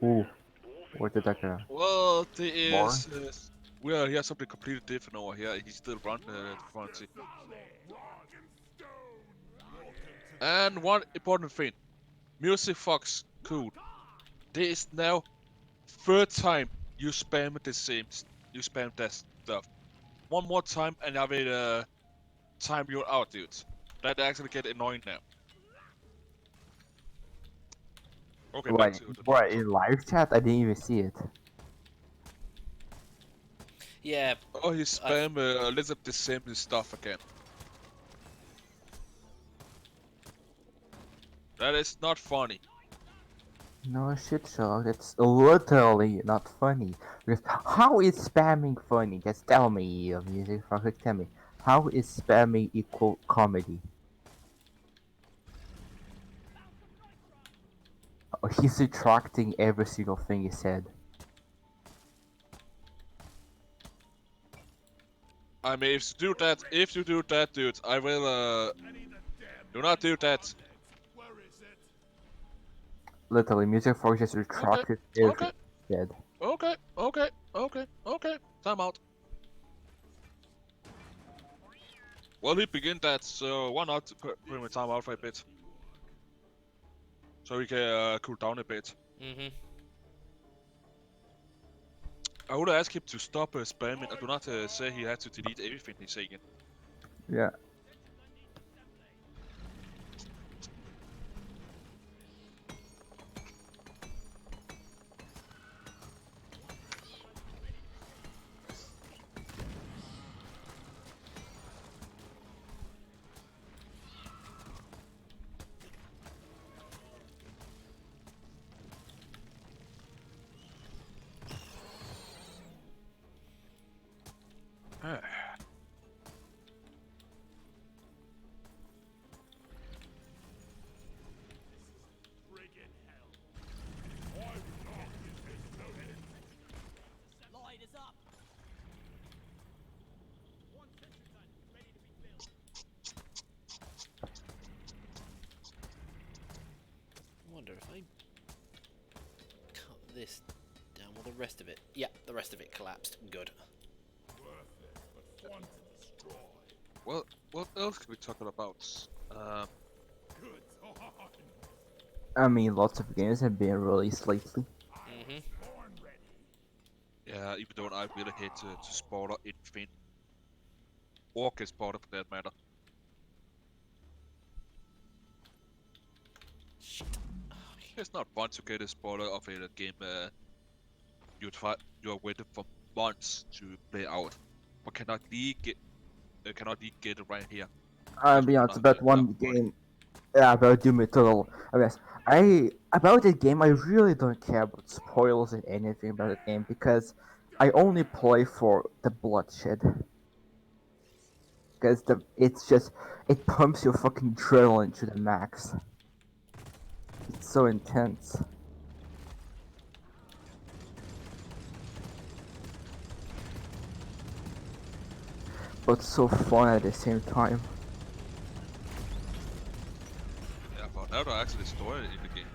Ooh, what did that go? Well, there More? is we are here something completely different over here. He still run the country. And one important thing, Music Fox, cool. There is now third time you spam you spam that stuff. One more time and I will time you out, dude. That actually get annoying now. Okay, back to the What, topic. in live chat? I didn't even see it. Yeah, Oh, he spam a little bit the same stuff again. That is not funny. No shit, Sherlock. It's literally not funny. Because how is spamming funny? Just tell me, music fucker. Tell me, how is spamming equal comedy? Oh, he's retracting every single thing he said. I mean, if you do that, dude, I will do not do that. Where is it? Literally, music for just Okay, retracted everything okay, he said. okay. Time out. Well, he begin that, so why not put him in time out for a bit? So he can cool down a bit. I would ask him to stop spamming and do not say he had to delete everything he's saying. Yeah. Friggin' hell. I'm not in Light is up. One sentry gun ready to be built. I wonder if I cut this down. Will the rest of it? Yeah, the rest of it collapsed. Good. worth it, but fun to destroy. Well, what else can we talk about? Good time. I mean, lots of games have been released lately. Born ready. Yeah, even though I really hate to spoiler anything. Or get spoiled for that matter. Shit. It's not fun to get a spoiler of a game you are waiting for months to play out, but cannot get it right here. I'll Just be honest not about enough one money. game. Yeah, about Doom Eternal. I guess about the game. I really don't care about spoilers and anything about the game because I only play for the bloodshed. Because it pumps your fucking adrenaline to the max. It's so intense, but so fun at the same time. Yeah, but now there are actually story in the game.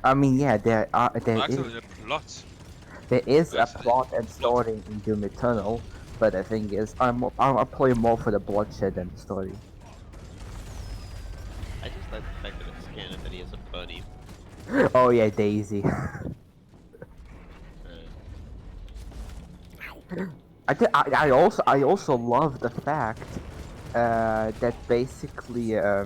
I mean, yeah, there Actually, a plot. is a Actually, plot and plot. story in Doom Eternal, but the thing is, I play more for the bloodshed than the story. I just like the fact that it's canon that he has a bunny. Oh yeah, Daisy. I also love the fact that basically I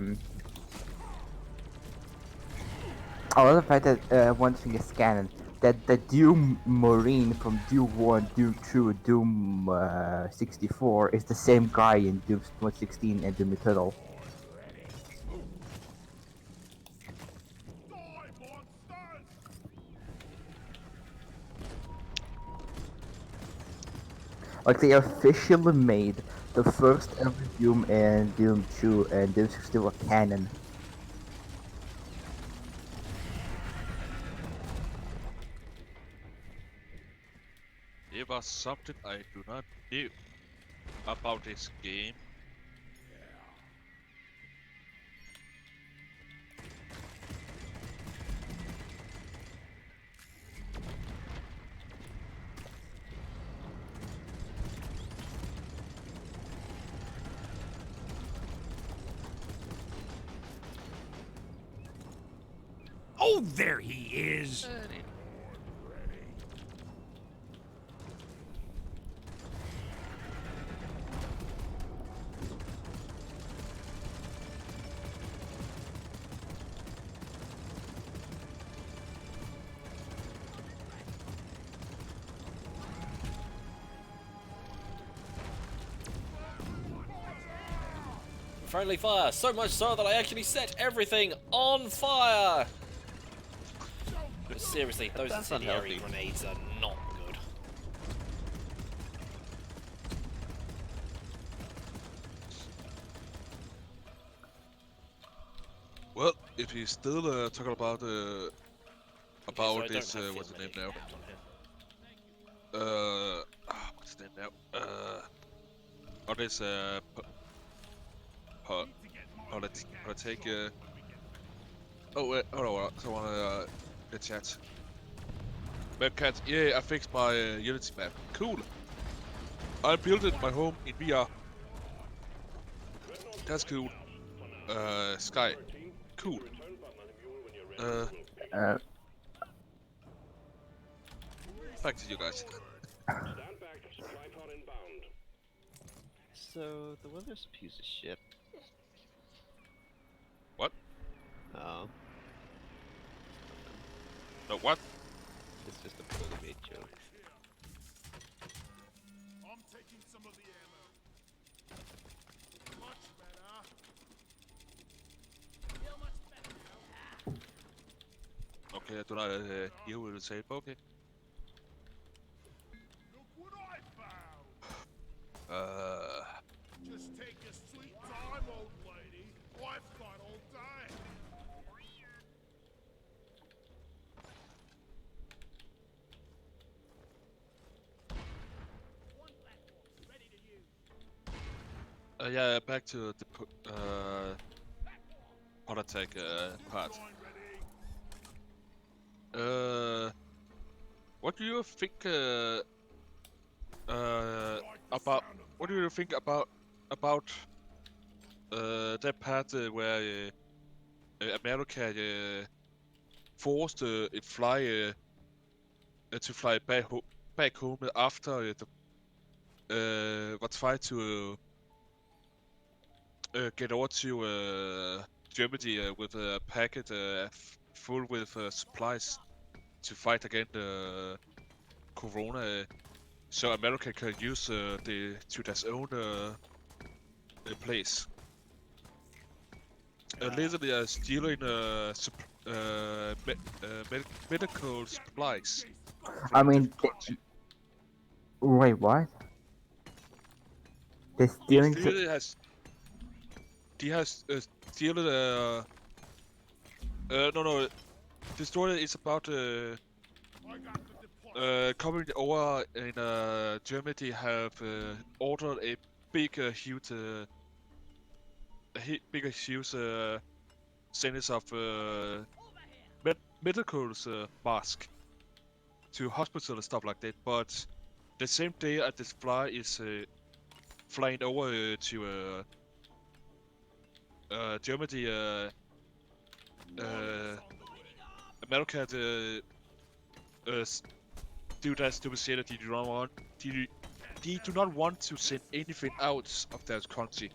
love the fact that one thing is canon, that the Doom Marine from Doom 1, Doom 2, Doom 64 is the same guy in Doom 116 and Doom Eternal. Die, monsters! Like they officially made the first ever Doom and Doom 2 and Doom 64 canon. There was something I do not know about this game. Oh, there he is! Friendly fire, so much so that I actually set everything on fire! But seriously, those That's incendiary unhealthy. grenades are not good. Well, if he's still talking about Okay, so I don't this, have what's the name FILMMAKER now? equipped on here. What's the name now? On this politic. Oh wait, hold on, someone the chat. Webcat, yeah, I fixed my Unity map. Cool. I built it my home in VR. That's cool. Sky. Cool. Back to you guys. So the weather's a piece of shit. What? Oh, No, what? it's just a poorly made joke. I'm taking some of the ammo. Much better. Feel much better now. Okay, I do not hear what you say, but okay. Look what I found! Uh, Just take your sweet time, old lady. I've got all day. One platform, ready to use. yeah, back to the politic part. Join ready. What do you think Like the about? sound of What do you think about that part where America forced it fly to fly back home after was trying to get over to Germany with a packet full with supplies to fight against Corona, so America can use the to their own place. Literally stealing medical supplies I from mean, different countries. wait, what? They're stealing to. He has stealing no. The story is about I got the deposit. coming over in Germany have ordered a big huge series of medical mask to hospital and stuff like that. But the same day that this fly is flying over to Germany, America, do that stupid shit that they do not want to send anything out of their country,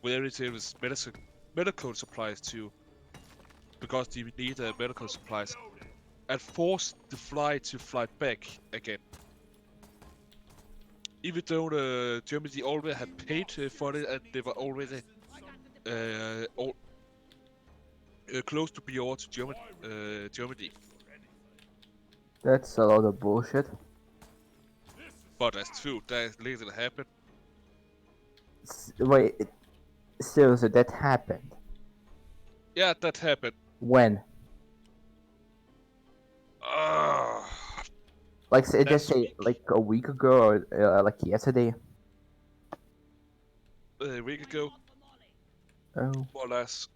where it is medical supplies to, because they need medical supplies, and force the fly to fly back again. Even though Germany already had paid for it and they were already close to be over to Germany. That's a lot of bullshit. But that's true, that later happened. Wait, seriously, that happened? Yeah, that happened. When? Like, just say, like a week ago or like yesterday? A week ago, Oh. more or less.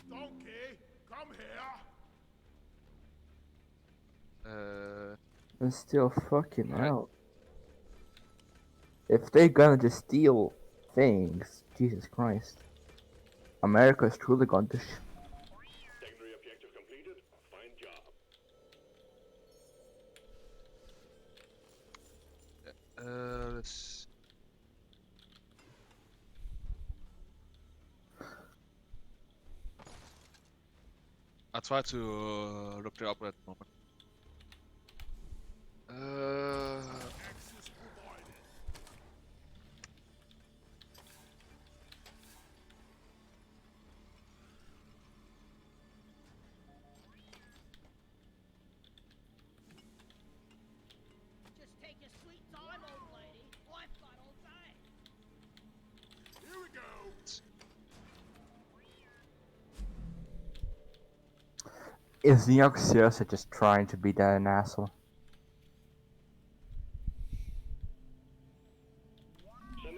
Donkey, come here. It's still fucking Alright. out. If they gonna just steal things, Jesus Christ. America's truly gone to Secondary objective completed. Fine job. Let's... I try to look it up at the moment. Access provided. Just take your sweet time, old lady. I've got all day. Here we go. Is New York seriously just trying to be that an asshole?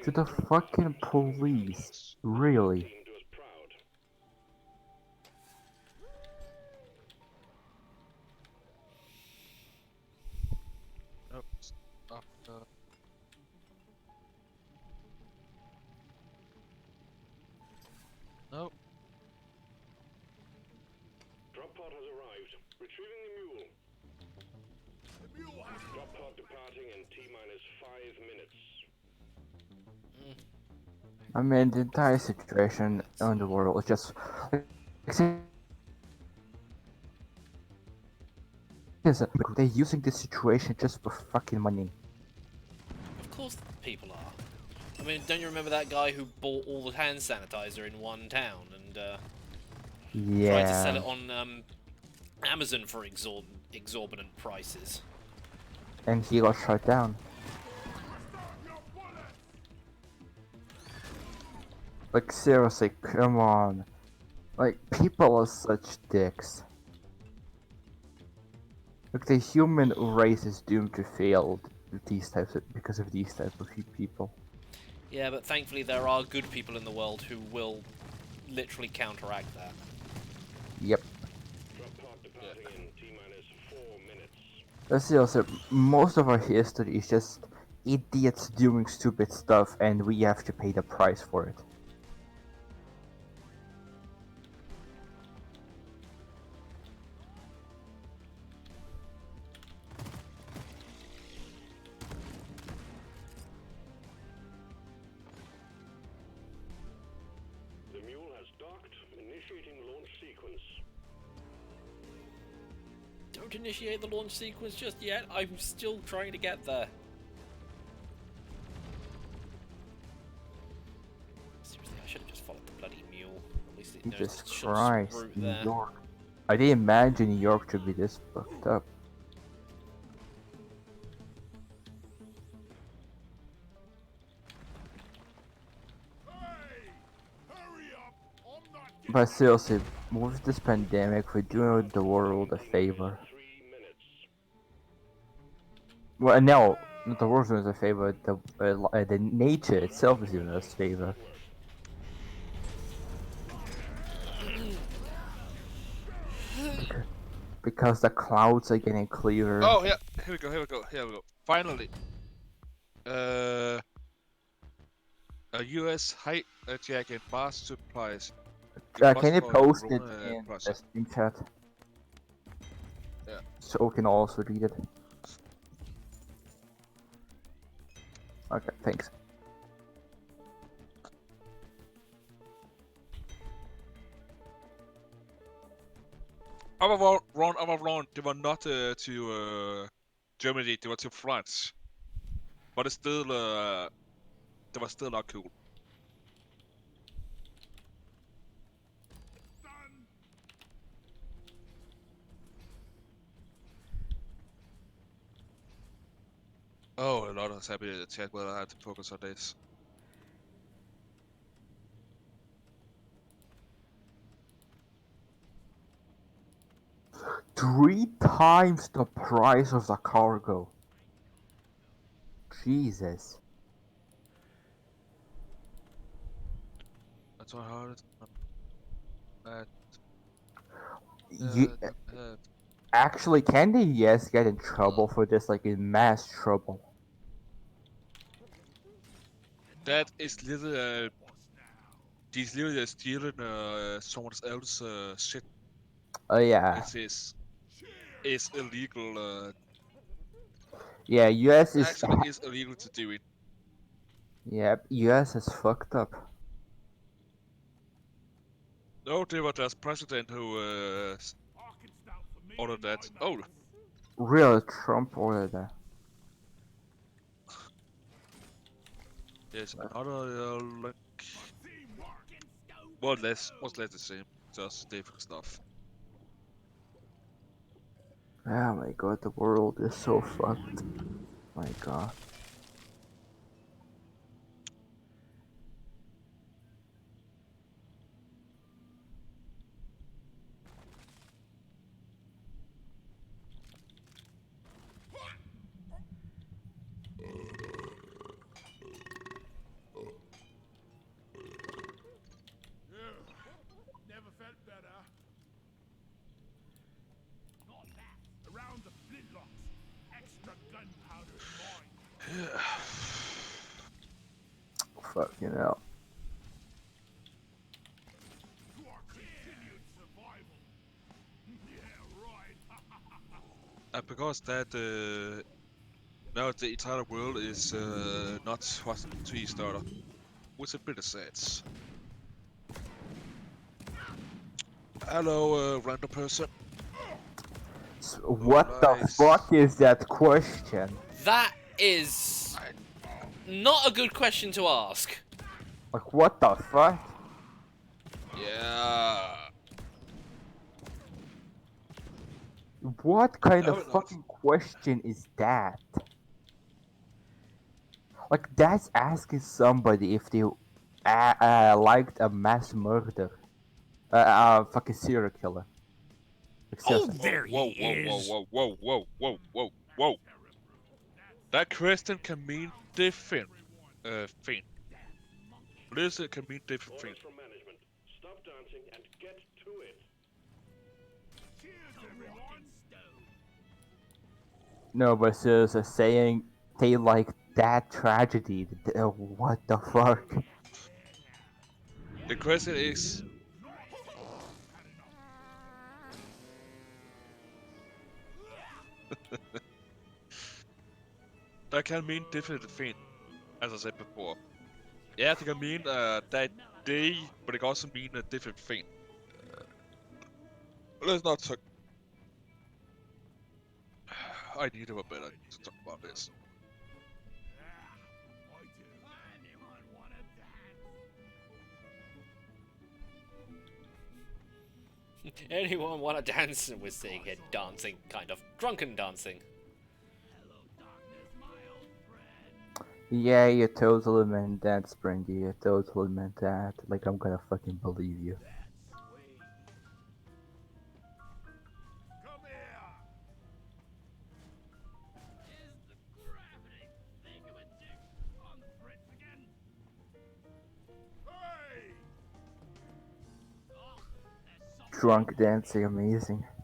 To the fucking police. Really? Team do us proud. No, stop. No. Drop pod has arrived. Retrieving the mule. The mule has Drop pod departing in T-minus 5 minutes. I mean, the entire situation in the world is just... They're using this situation just for fucking money. Of course people are. I mean, don't you remember that guy who bought all the hand sanitizer in one town and tried to sell Yeah. it on Amazon for exorbitant prices? And he got shut down. Like, seriously, come on. Like, people are such dicks. Like, the human race is doomed to fail with because of these types of people. Yeah, but thankfully there are good people in the world who will literally counteract that. Yep. Drop pod departing in T-minus 4 minutes. But seriously, most of our history is just idiots doing stupid stuff and we have to pay the price for it. The mule has docked. Initiating launch sequence. Don't Don't initiate the launch sequence just yet. I'm still trying to get there. Seriously, I should have just followed the bloody mule. At least it knows Jesus the shortest Christ, route New there. York. I didn't imagine New York should be this fucked up. Hey! Hurry up! I'm not getting But seriously, with this pandemic, we're doing the world a favor. 3 minutes. Well, no, not the world doing us a favor. The nature itself is doing us a favor. Because the clouds are getting clearer. Oh, here we go, here we go, here we go. Finally. A US hijacking mass supplies. Can you post it in the stream chat? Yeah. So we can also read it. Okay, thanks. I was wrong. They were not to Germany. They were to France. But it's still they were still not cool. done. Oh, a lot of happy in the chat. Well, I had to focus on this. Three times the price of the cargo. Jesus. That's why I heard You, actually, can the US get in trouble for this? Like, in mass trouble? that is little. These literally stealing someone else's shit. Oh yeah. It is illegal. Yeah, US is Actually, is illegal to do it. Yep, US is fucked up. No, they were just president who ordered that. Oh, Real Trump ordered that. there's another link. More or less the same, just different stuff. Oh my god, the world is so fucked. My god. Never felt better. Not that. Around the flintlocks. Extra gunpowder is mine. Fucking hell. To our continued survival. Yeah, right. Because that now the entire world is not what to starter, which is a bit sad. Hello, random person. What the fuck is that question? That is not a good question to ask. Like, what the fuck? Yeah. What kind No, of not. fucking question is that? Like, that's asking somebody if they liked a mass murder. Fucking serial killer. Like, seriously. There Whoa, he whoa, is. whoa, whoa, whoa, whoa, whoa, whoa. That question can mean different thing. Listen, can mean different thing. Orders from management. Stop dancing and get to it. Cheers, everyone. No, but seriously, saying they like that tragedy. What the fuck? The question is, that can mean different thing, as I said before. Yeah, it can mean that day, but it can also mean a different thing. Let's not talk. I need a better to talk about this. Yeah, I do. Anyone wanna dance? Anyone want to dance? And we're seeing here dancing, kind of drunken dancing. Hello, darkness, my old friend. Yeah, you totally meant that, Springy. You totally meant that. Like, I'm gonna fucking believe you. That's sweet. Come here. Is the gravity thingamajig on the fritz again? Hey! Oh, there's something. Drunk dancing, amazing. Hello?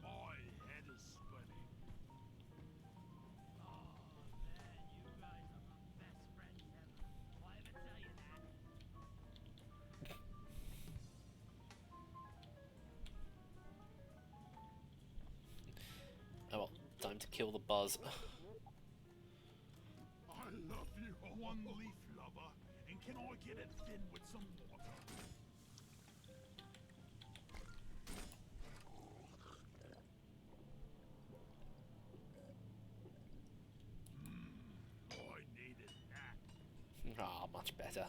Oh, my head is spinning. Oh, man, you guys are the best friends ever. Do I ever tell you that? Oh well, time to kill the buzz. I love you, one leaf lover. And can I get it thin with some water? I needed that. Ah, much better.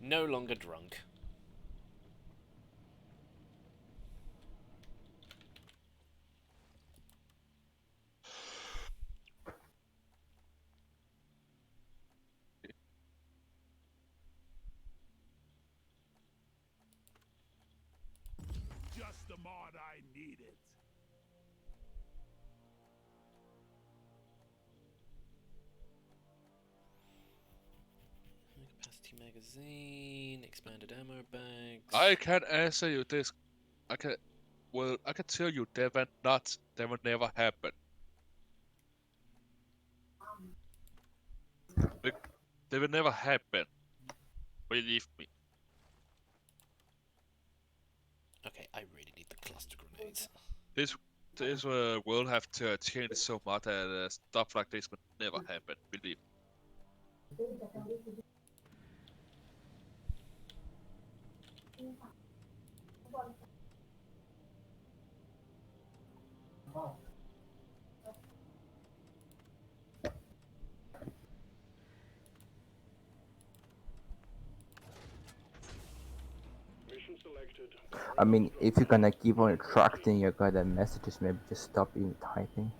No longer drunk. Just the mod I needed. Capacity magazine, expanded ammo bags. I can answer you this. I can. Well, I can tell you they will not. They will never happen. They will never happen. Believe me. Okay, I really need the cluster grenades. This world have to change so much that stuff like this will never happen. Believe. Mission selected. I mean, if you're gonna keep on attracting your goddamn messages, maybe just stop even typing.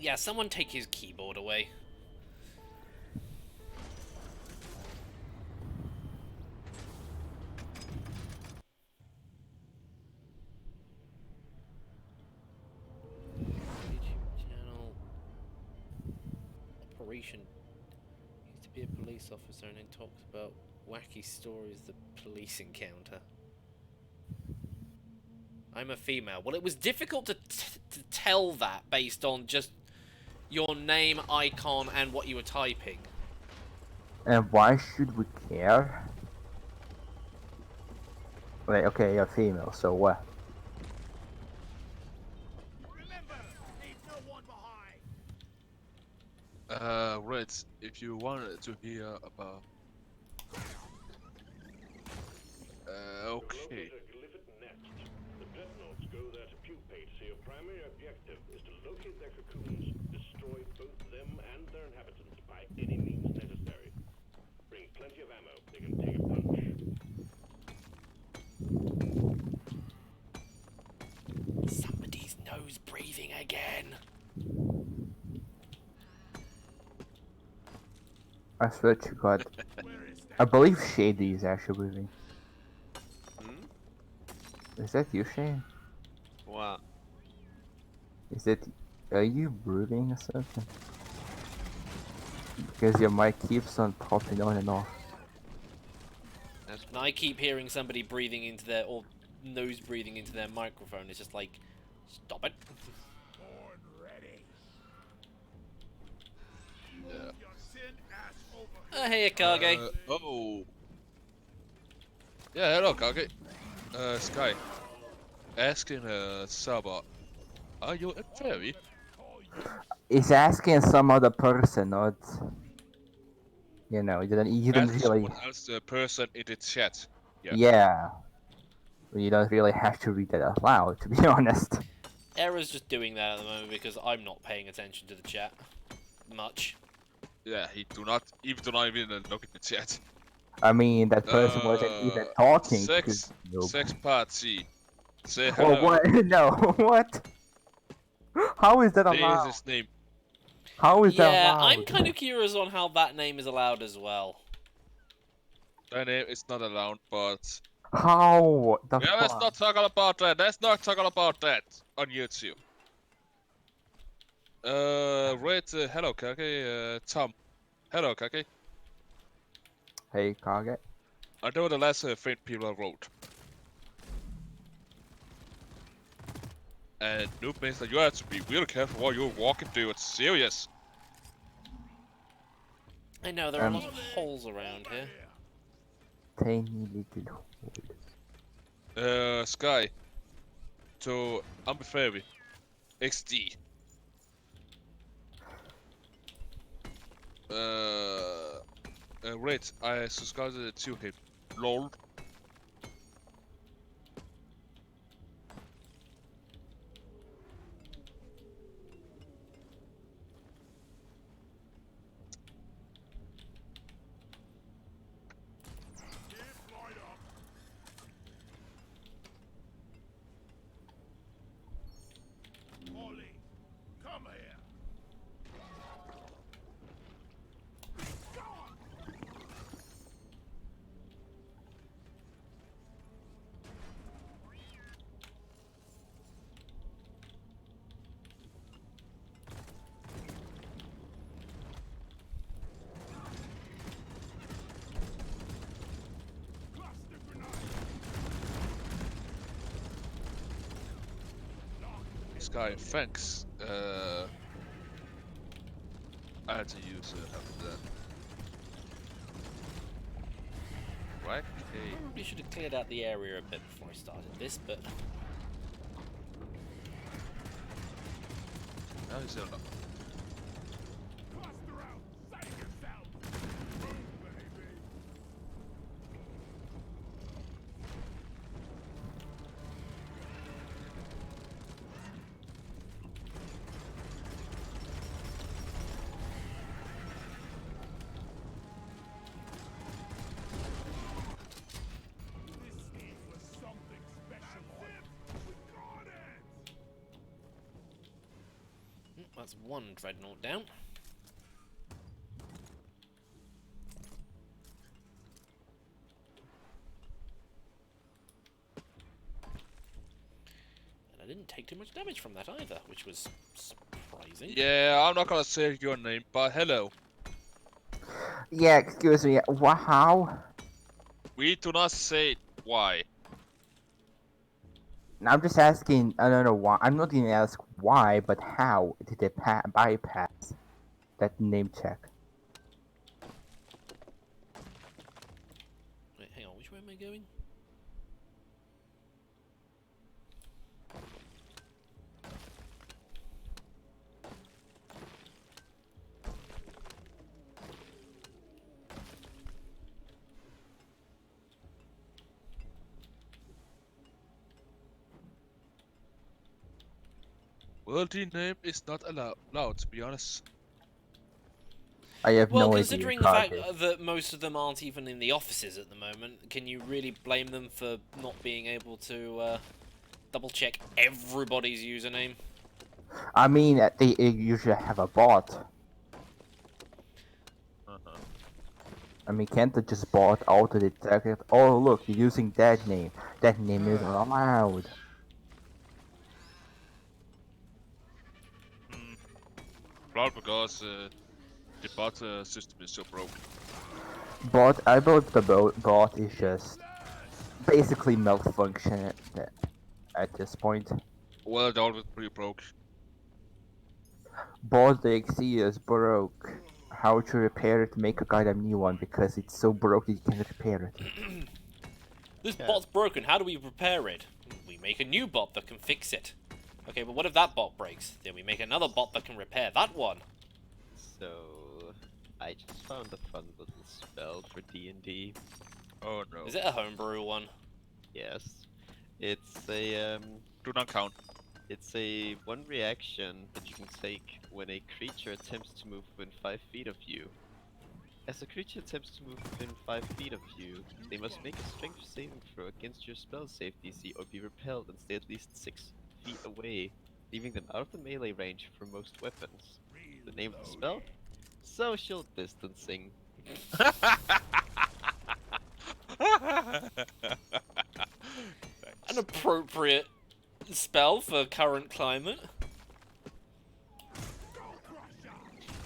Yeah, someone take his keyboard away. YouTube channel. Operation. Used to be a police officer and then talks about wacky stories the police encounter. I'm a female. Well, it was difficult to tell that based on just your name, icon, and what you were typing. And why should we care? Like, okay, you're female, so what? Remember, leave no one behind. Right. If you wanted to hear about. Okay. Locate a glyphid nest. The dreadnoughts go there to pupate, so your primary objective is to locate their cocoons, destroy both them and their inhabitants by any means necessary. Bring plenty of ammo. They can take a punch. Somebody's nose breathing again. I swear to God. Where is that? I believe Shady is actually breathing. Hmm? Is that you, Shane? What? Is it... Are you breathing or something? Because your mic keeps on popping on and off. That's And I keep hearing somebody breathing into their, or nose breathing into their microphone. It's just like, stop it. Born ready. Yeah. Your sin ass over Oh, hey, Akage. Oh. Yeah, hello, Kage. Sky. Asking Saba, are you a fairy? He's asking some other person, not. You know, you didn't Ask really. someone else, the person in the chat. Yeah. Yeah. You don't really have to read that out loud, to be honest. Era's just doing that at the moment because I'm not paying attention to the chat much. Yeah, he do not even look in the chat. I mean, that person wasn't even talking to you. Sex party. Say Oh, hello. what? No, what? How is that This is allowed? his name. How is that Yeah, I'm allowed? kind of curious on how that name is allowed as well. The name is not allowed, but How the yeah, let's fuck? not talk about that. Let's not talk about that on YouTube. Hello, Kake. Tom. Hello, Kake. Hey, Kage. I know the last friend people wrote. And NoobMister, you have to be real careful while you're walking through. It's serious. I know, there are a lot of holes around here. Tiny little hole. Sky. To Amberfairy. XD. Red, I subscribed to him. LOL. Keep right up. Ollie, come here. Cluster grenade. Sky, thanks. I had to use that. Right? Okay. Probably should have cleared out the area a bit before I started this, but Now he's there. Cluster out. Save yourself. Move, baby. This need was something special. We got it. that's one dreadnought down. And I didn't take too much damage from that either, which was surprising. Yeah, I'm not gonna say your name, but hello. Yeah, excuse me. How? We do not say why. I'm just asking. I don't know why. I'm not gonna ask why, but how did they bypass that name check? Wait, hang on, which way am I going? Well, the name is not allowed, to be honest. I have Well, no considering idea. the fact Kage. that most of them aren't even in the offices at the moment, can you really blame them for not being able to double check everybody's username? I mean, they usually have a bot. I mean, can't they just bot auto detect it? Oh, look, you're using that name. That name is allowed. Probably because the bot system is so broken. Bot, I believe the bot is just basically malfunction at this point. Well, it always pretty broke. Bot DXE is broke. How to repair it? Make a goddamn new one because it's so broke that you can't repair it. This Yeah. bot's broken, how do we repair it? We make a new bot that can fix it. Okay, but what if that bot breaks? Then we make another bot that can repair that one. So I just found a fun little spell for D&D. Oh no. Is it a homebrew one? Yes, it's a Do not count. it's a one reaction that you can take when a creature attempts to move within 5 feet of you. As a creature attempts to move within 5 feet of you, they must make a strength saving throw against your spell save DC or be repelled and stay at least 6 feet away, leaving them out of the melee range for most weapons. The name of the spell? Social distancing. An appropriate spell for current climate.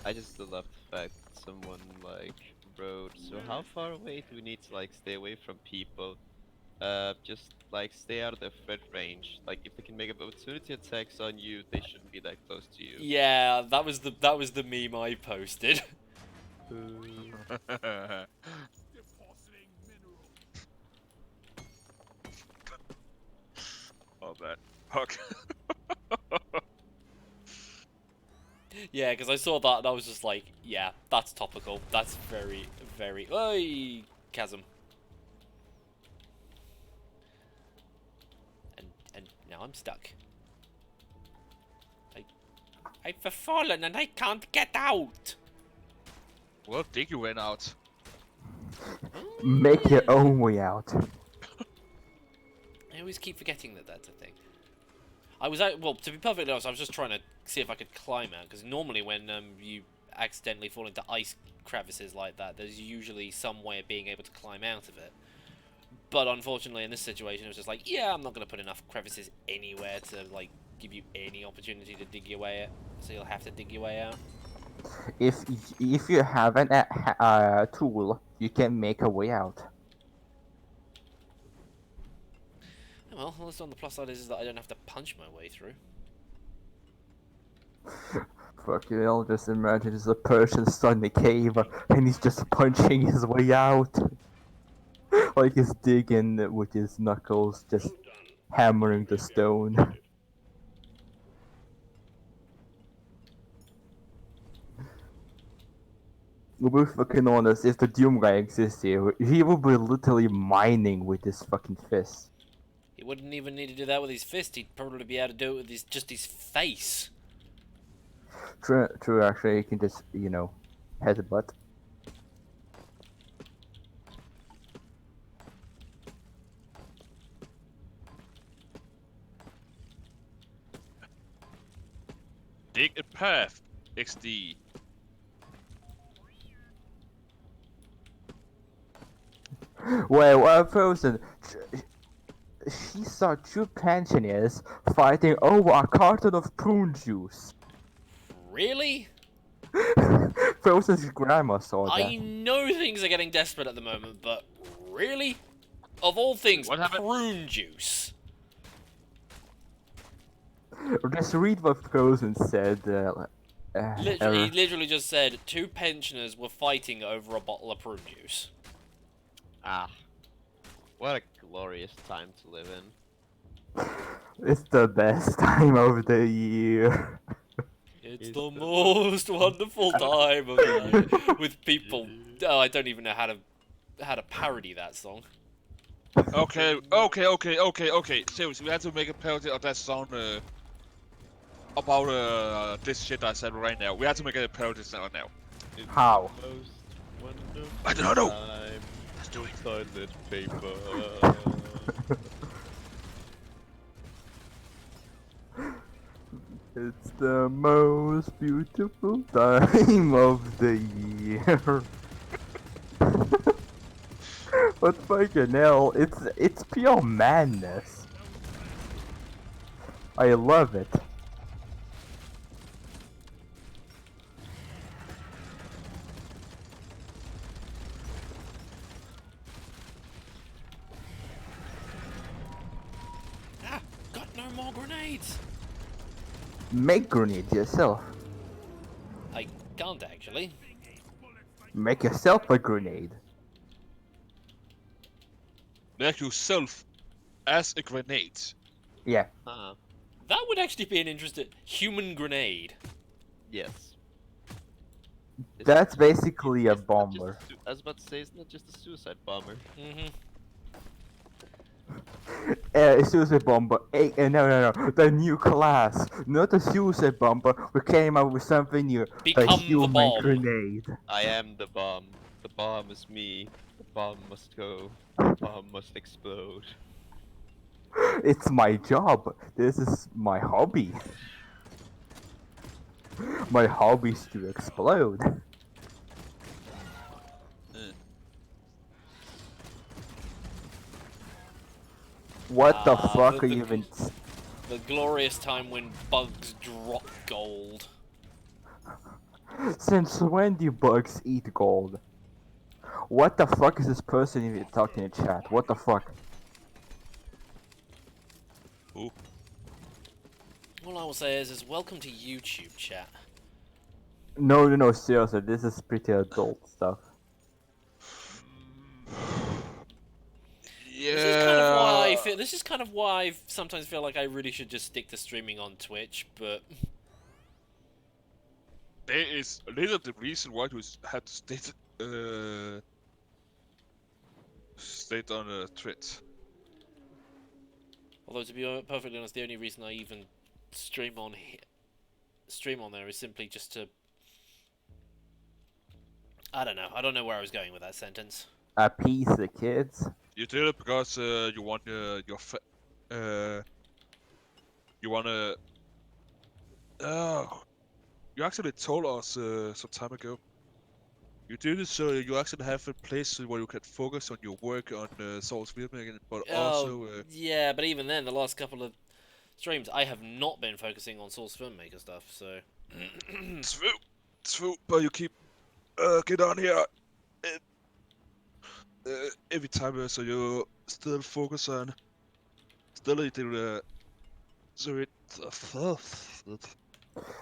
I just still love the fact that someone like wrote, so how far away do we need to like stay away from people? Just like stay out of their threat range. Like if they can make opportunity attacks on you, they shouldn't be that close to you. Yeah, that was the meme I posted. Depositing mineral. Oh man. Fuck. Yeah, because I saw that and I was just like, yeah, that's topical. That's very, very. Oi, chasm. And now I'm stuck. I've fallen and I can't get out. Well, Diggy went out. Make your own way out. I always keep forgetting that that's a thing. I was out. Well, to be perfectly honest, I was just trying to see if I could climb out, because normally when you accidentally fall into ice crevices like that, there's usually some way of being able to climb out of it. But unfortunately, in this situation, it was just like, yeah, I'm not going to put enough crevices anywhere to like give you any opportunity to dig your way out. So you'll have to dig your way out. If you have an tool, you can make a way out. Well, at least on the plus side is that I don't have to punch my way through. Fucking hell, just imagine there's a person stuck in a cave and he's just punching his way out. Like he's digging with his knuckles, just hammering the stone. We'll be fucking honest, if the Doom guy exists here, he will be literally mining with his fucking fist. He wouldn't even need to do that with his fist. He'd probably be able to do it with just his face. True, actually, you can just, you know, headbutt. Dig a path. XD. Well, Frozen, she saw two pensioners fighting over a carton of prune juice. Really? Frozen's grandma saw that. I know things are getting desperate at the moment, but really? Of all things, What happened? prune juice. Just read what Frozen said. He literally just said 2 pensioners were fighting over a bottle of prune juice. Ah, what a glorious time to live in. It's the best time of the year. It's the most wonderful time of the year with people. Oh, I don't even know how to parody that song. Okay. Seriously, we have to make a parody of that song about this shit I said right now. We have to make a parody song now. How? Most wonderful I don't know. time. Let's do it. Toilet paper. It's the most beautiful time of the year. But fucking hell, it's pure madness. I love it. Ah, got no more grenades. Make grenades yourself. I can't actually. Make yourself a grenade. Make yourself as a grenade. Yeah. Huh. That would actually be an interesting human grenade. Yes. That's basically a Isn't that just bomber. I was about to say, isn't that just a suicide bomber? Mm-hmm. Suicide bomber. No. The new class. Not a suicide bomber. We came up with something new. A Become the human bomb. grenade. I am the bomb. The bomb is me. The bomb must go. The bomb must explode. It's my job. This is my hobby. My hobby is to explode. What the fuck are you even... The glorious time when bugs drop gold. Since when do bugs eat gold? What the fuck is this person even talking in chat? What the fuck? Ooh. All I will say is welcome to YouTube chat. No, seriously, this is pretty adult stuff. Yeah. This is kind of why I feel. This is kind of why I sometimes feel like I really should just stick to streaming on Twitch, but There is a little the reason why you had to stay on a Twitch. although to be perfectly honest, the only reason I even stream on there is simply just to. I don't know. I don't know where I was going with that sentence. Appease the kids. You did it because you want you wanna. Oh, you actually told us some time ago. You did it so you actually have a place where you can focus on your work on Soul's filmmaking, but also. Yeah, but even then, the last couple of streams, I have not been focusing on Source Filmmaker stuff, so. True, but you keep get on here every time, so you still focus on still eating so it.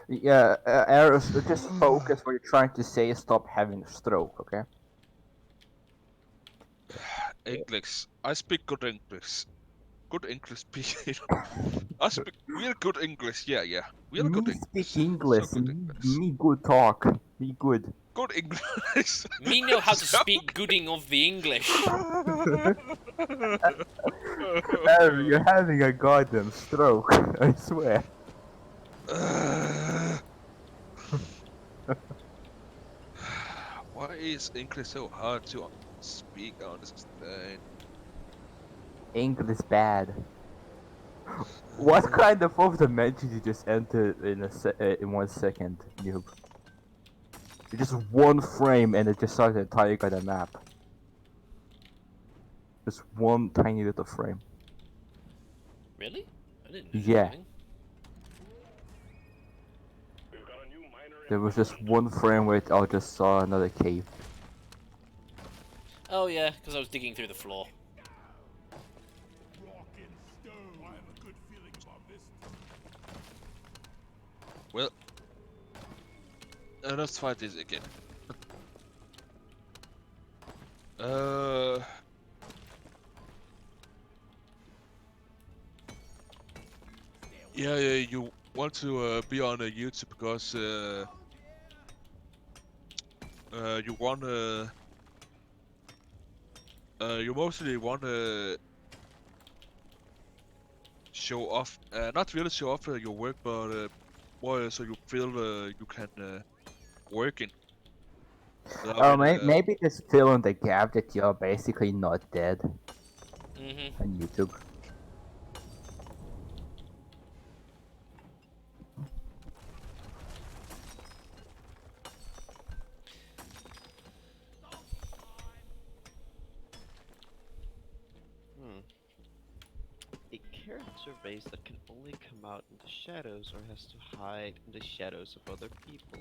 Yeah, Eros, just focus what you're trying to say. Stop having a stroke, okay? English. I speak good English. Good English speaking. I speak real good English. Yeah. Real good Me English. speak English. So good English. Me good talk. Me good. Good English. Me know how to So speak gooding of the English. Aaron, you're having a goddamn stroke. I swear. Why is English so hard to speak and understand? English bad. What kind of fourth dimension you just entered in 1 second, noob? Just one frame and it just started the entire goddamn map. Just one tiny little frame. Really? I didn't know Yeah. anything. There was just one frame where I just saw another cave. Oh yeah, because I was digging through the floor. Rock and stone. I have a good feeling about this. Well, let's try this again. Yeah, you want to be on YouTube because you want you mostly want to show off, not really show off your work, but more so you feel you can working. Oh, maybe just fill in the gap that you're basically not dead on YouTube. A character race that can only come out in the shadows or has to hide in the shadows of other people.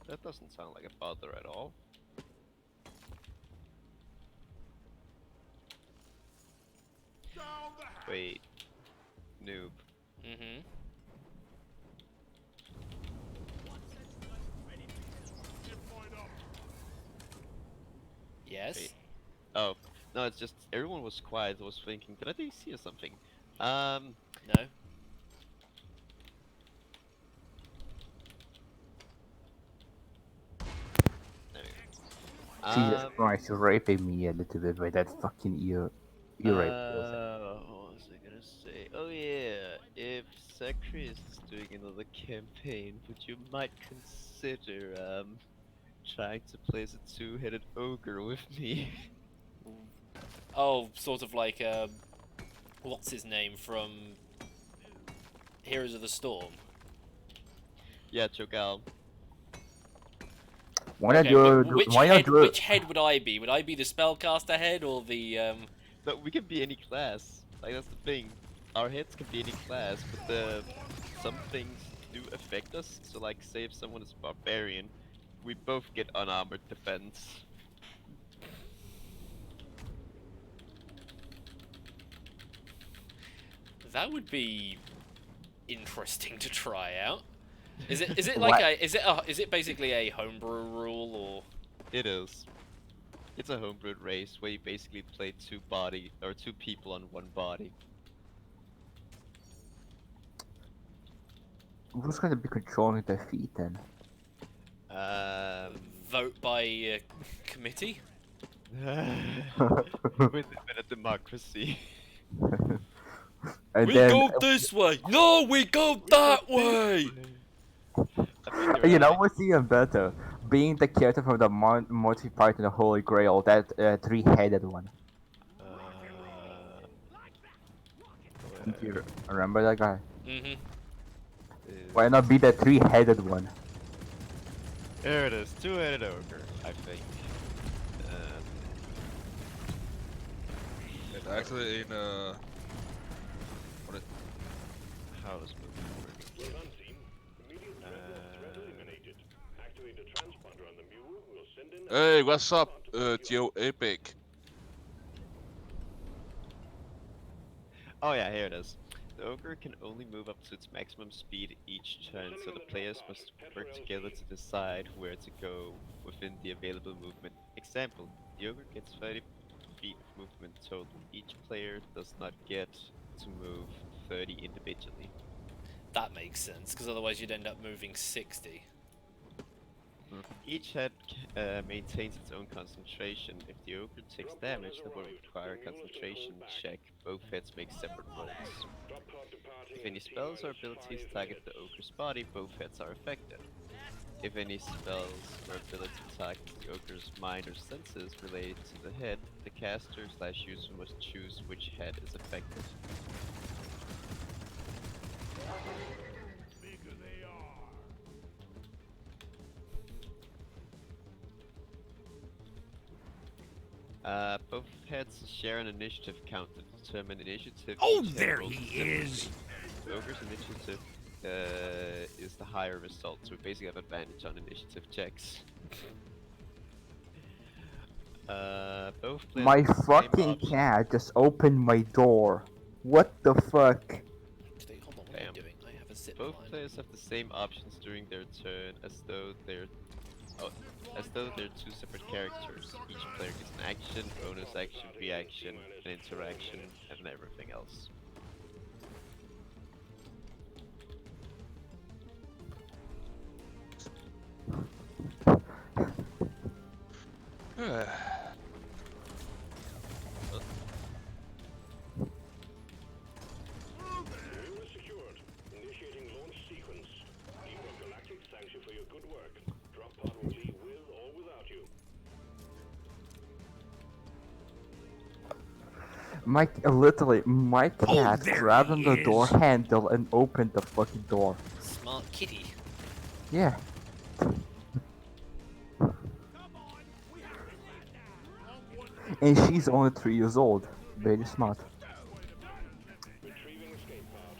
That doesn't sound like a bother at all. Down the hatch. Wait. Noob. Ship point up. Yes? Wait. Oh, No, it's just everyone was quiet. I was thinking, did I see or something? No. There we go. Jesus Christ, you're raping me a little bit by that fucking ear. You're raping yourself. What was I gonna say? Oh yeah, if Zacharias is doing another campaign, would you might consider trying to place a two-headed ogre with me? Oh, sort of like what's his name from Heroes of the Storm? Yeah, Chogal. Why not Okay, why not do which head would I be? Would I be the spellcaster head or the No, we can be any class. Like that's the thing. Our heads can be any class, but some things do affect us. So like, say if someone is a barbarian, we both get unarmored defense. That would be interesting to try out. Is it like What? is it basically a homebrew rule or? It is. It's a homebrewed race where you basically play two people on one body. Who's gonna be controlling the feet then? Vote by committee? With a democracy. And We then go this way. No, we go that way. you know what's even better? Being the character from the Monty Python the Holy Grail, that three-headed one. Do you remember that guy? Mhm. Why not be the three-headed one? There it is, two-headed ogre, I think. And actually in what is How does movement work? When unseen, immediate threat eliminated. Activate the transponder on the mule. We'll send in. Hey, what's up, Joe Epic? Oh yeah, here it is. The ogre can only move up to its maximum speed each turn, so the players must work together to decide where to go within the available movement. Example, the ogre gets 30 feet of movement total. Each player does not get to move 30 individually. That makes sense because otherwise you'd end up moving 60. Each head maintains its own concentration. If the ogre takes damage, that will require a concentration check. Both heads make separate rolls. If any spells or abilities target the ogre's body, both heads are affected. If any spells or abilities target the ogre's mind or senses related to the head, the caster/user must choose which head is affected. Bigger they are. Both heads share an initiative count to determine initiative. Oh, Each head there rolls he is. separately. The ogre's initiative is the higher result, so we basically have advantage on initiative checks. Both players My have the same fucking option. cat just opened my door. What the fuck? Hold on, what am I Damn. doing? I have a zip Both line. players have the same options during their turn, as though they're two separate characters. Each player gets an action, bonus action, reaction, an interaction, and everything else. Mule is secured. Initiating launch sequence. Teamwork Galactic thanks you for your good work. Drop pod will leave with or without you. My cat there grabbed he on the door is. handle and opened the fucking door. Smart kitty. Yeah. And she's only 3 years old. Very smart. Retrieving escape pod.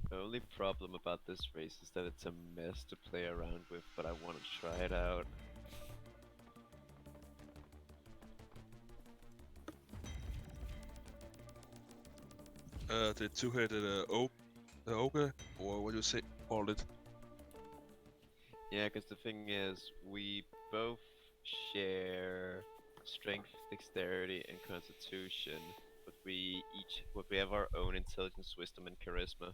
The only problem about this race is that it's a mess to play around with, but I want to try it out. The two-headed ogre, or what you say call it. Yeah, because the thing is, we both share strength, dexterity, and constitution, but we have our own intelligence, wisdom, and charisma.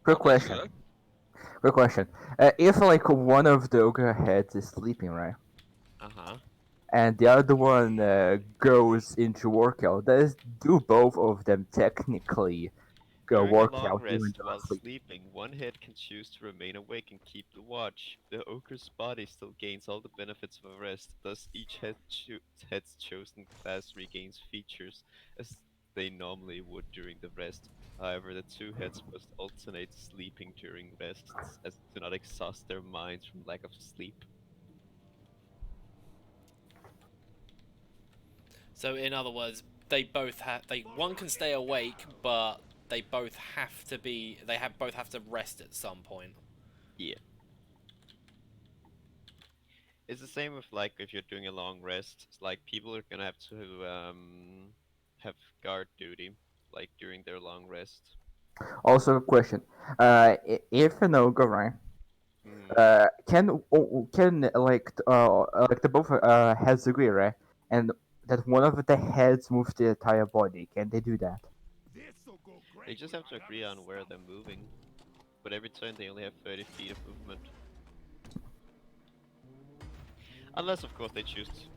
Quick I see question. that. Quick question. If like one of the ogre heads is sleeping, right, Uh-huh. and the other one goes into workout, do both of them technically go During a work long out even rest though while asleep? sleeping, one head can choose to remain awake and keep the watch. The ogre's body still gains all the benefits of a rest, thus each head's chosen class regains features as they normally would during the rest. However, the two heads must alternate sleeping during rests, as to not exhaust their minds from lack of sleep. So in other words, they both have one can stay awake, but they both have to be both have to rest at some point. Yeah. It's the same with like if you're doing a long rest. It's like people are gonna have to have guard duty like during their long rest. Also, a question. If an ogre, right, Mm. can like the both heads agree, right, and that one of the heads moves the entire body. Can they do that? This'll go great They just with have to my agree other on where they're stomach. moving, but every turn they only have 30 feet of movement. Unless, of course,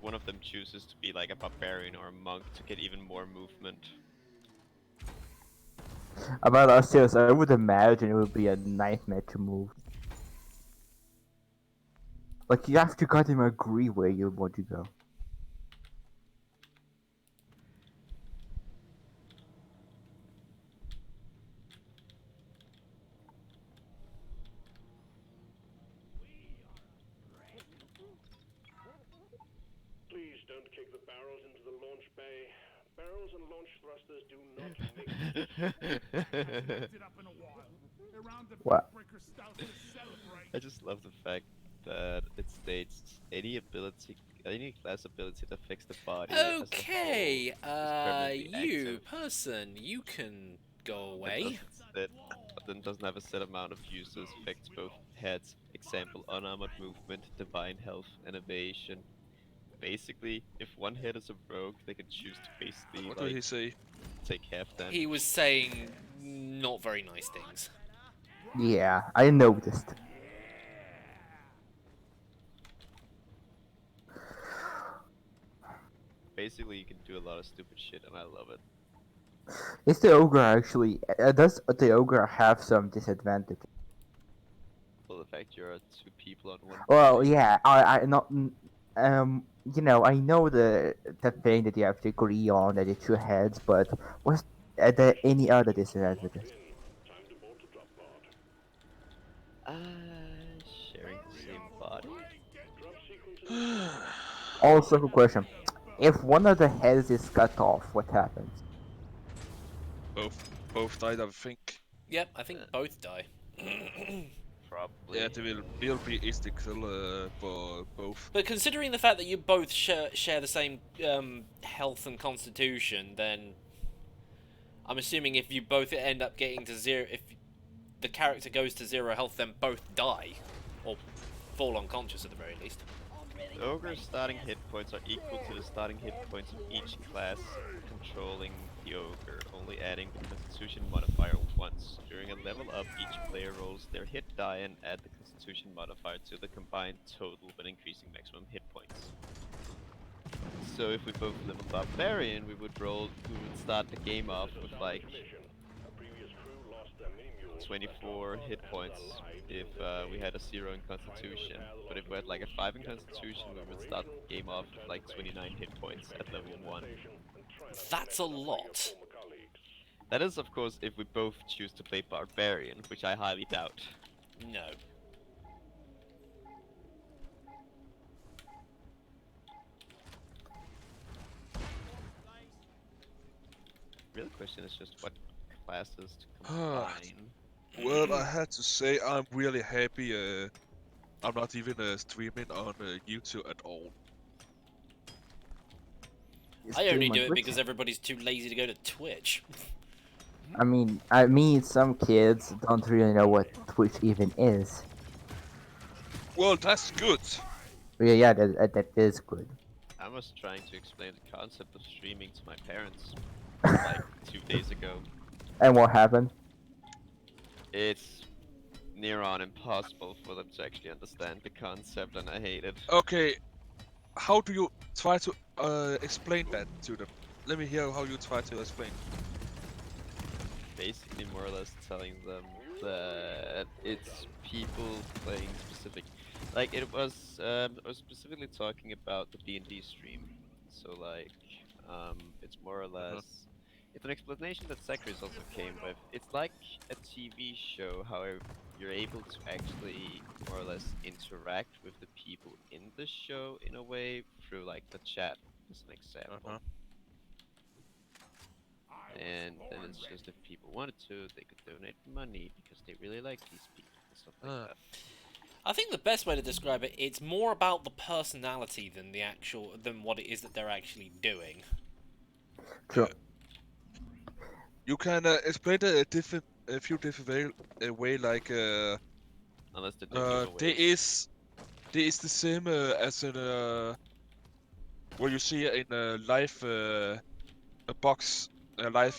one of them chooses to be like a barbarian or a monk to get even more movement. About ourselves, I would imagine it would be a nightmare to move. Like you have to goddamn agree where you want to go. Please don't kick the barrels into the launch bay. Barrels and launch thrusters do not mix. Haven't picked it up in a while. Around the What? Breaker Stout to celebrate. I just love the fact that it states any class ability that affects the body as a whole Okay, is permanently you active. person, you can go and away. doesn't have a set amount of uses, affects both heads. Example, unarmored movement, divine health, and evasion. Basically, if one head is a rogue, they can choose to basically What did like he say? take half damage. He was saying not very nice things. Yeah, I noticed. Basically, you can do a lot of stupid shit, and I love it. Is the ogre actually? Does the ogre have some disadvantage? For the fact you're two people on one Well, body. yeah, I not, I know the thing that you have to agree on that it's two heads, but was there any other disadvantages? Time to bolt the drop pod. Sharing the same body. Drop sequences. Also, a question: if one of the heads is cut off, what happens? Both died, I think. Yep, I think Uh, both die. Probably. Yeah, there will be instant kill for both. But considering the fact that you both share the same health and constitution, then I'm assuming if you both end up getting to zero, if the character goes to 0 health, then both die. Or fall unconscious at the very least. The ogre's starting hit points are equal to the starting hit points of each class controlling the ogre, only adding the constitution modifier once. During a level up, each player rolls their hit die and add the constitution modifier to the combined total when increasing maximum hit points. So if we both level barbarian, we would start the game off with like 24 hit points if we had a 0 in constitution. But if we had like a 5 in constitution, we would start the game off with like 29 hit points at level 1. That's a lot. That is, of course, if we both choose to play barbarian, which I highly doubt. No. Real question is just what classes to combine. Well, I had to say I'm really happy. I'm not even streaming on YouTube at all. I only stream on do it Twitch. because everybody's too lazy to go to Twitch. I mean, some kids don't really know what Twitch even is. Well, that's good. Yeah, that is good. I was trying to explain the concept of streaming to my parents like 2 days ago. And what happened? It's near on impossible for them to actually understand the concept, and I hate it. Okay, how do you try to explain that to them? Let me hear how you try to explain. Basically, more or less telling them that it's people playing specific. Like I was specifically talking about the D&D stream. So like, it's more or less. It's an explanation that Zachary also came with. It's like a TV show, however, you're able to actually more or less interact with the people in the show in a way through like the chat, as an example. And then it's just if people wanted to, they could donate money because they really like these people and stuff like that. I think the best way to describe it, it's more about the personality than than what it is that they're actually doing. True. You can explain it a few different way, like Unless they do giveaways. there is the same as in what you see in a live a box, a live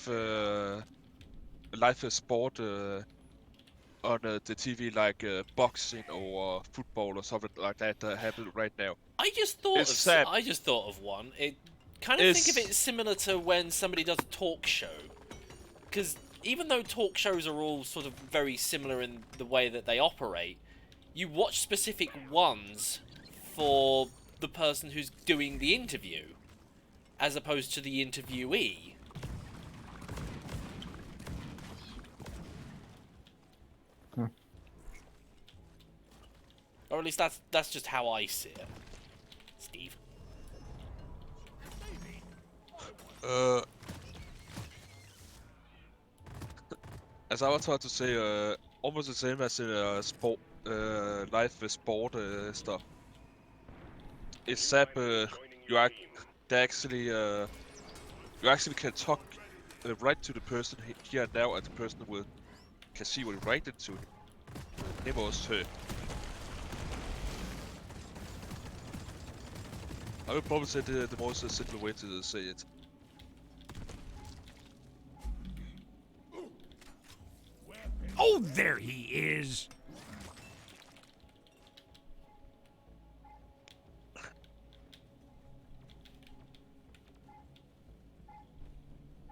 sport on the TV, like boxing or football or something like that happen right now. I just thought of one. It kind of think of it similar to when somebody does a talk show, because even though talk shows are all sort of very similar in the way that they operate, you watch specific ones for the person who's doing the interview, as opposed to the interviewee. Or at least that's just how I see it. Steve. As I was trying to say, almost the same as in sport, live sport stuff. Except you they actually you actually can talk right to the person here and now, and the person will can see what you write into him or her. I would probably say the most simple way to say it. Oh, there he is!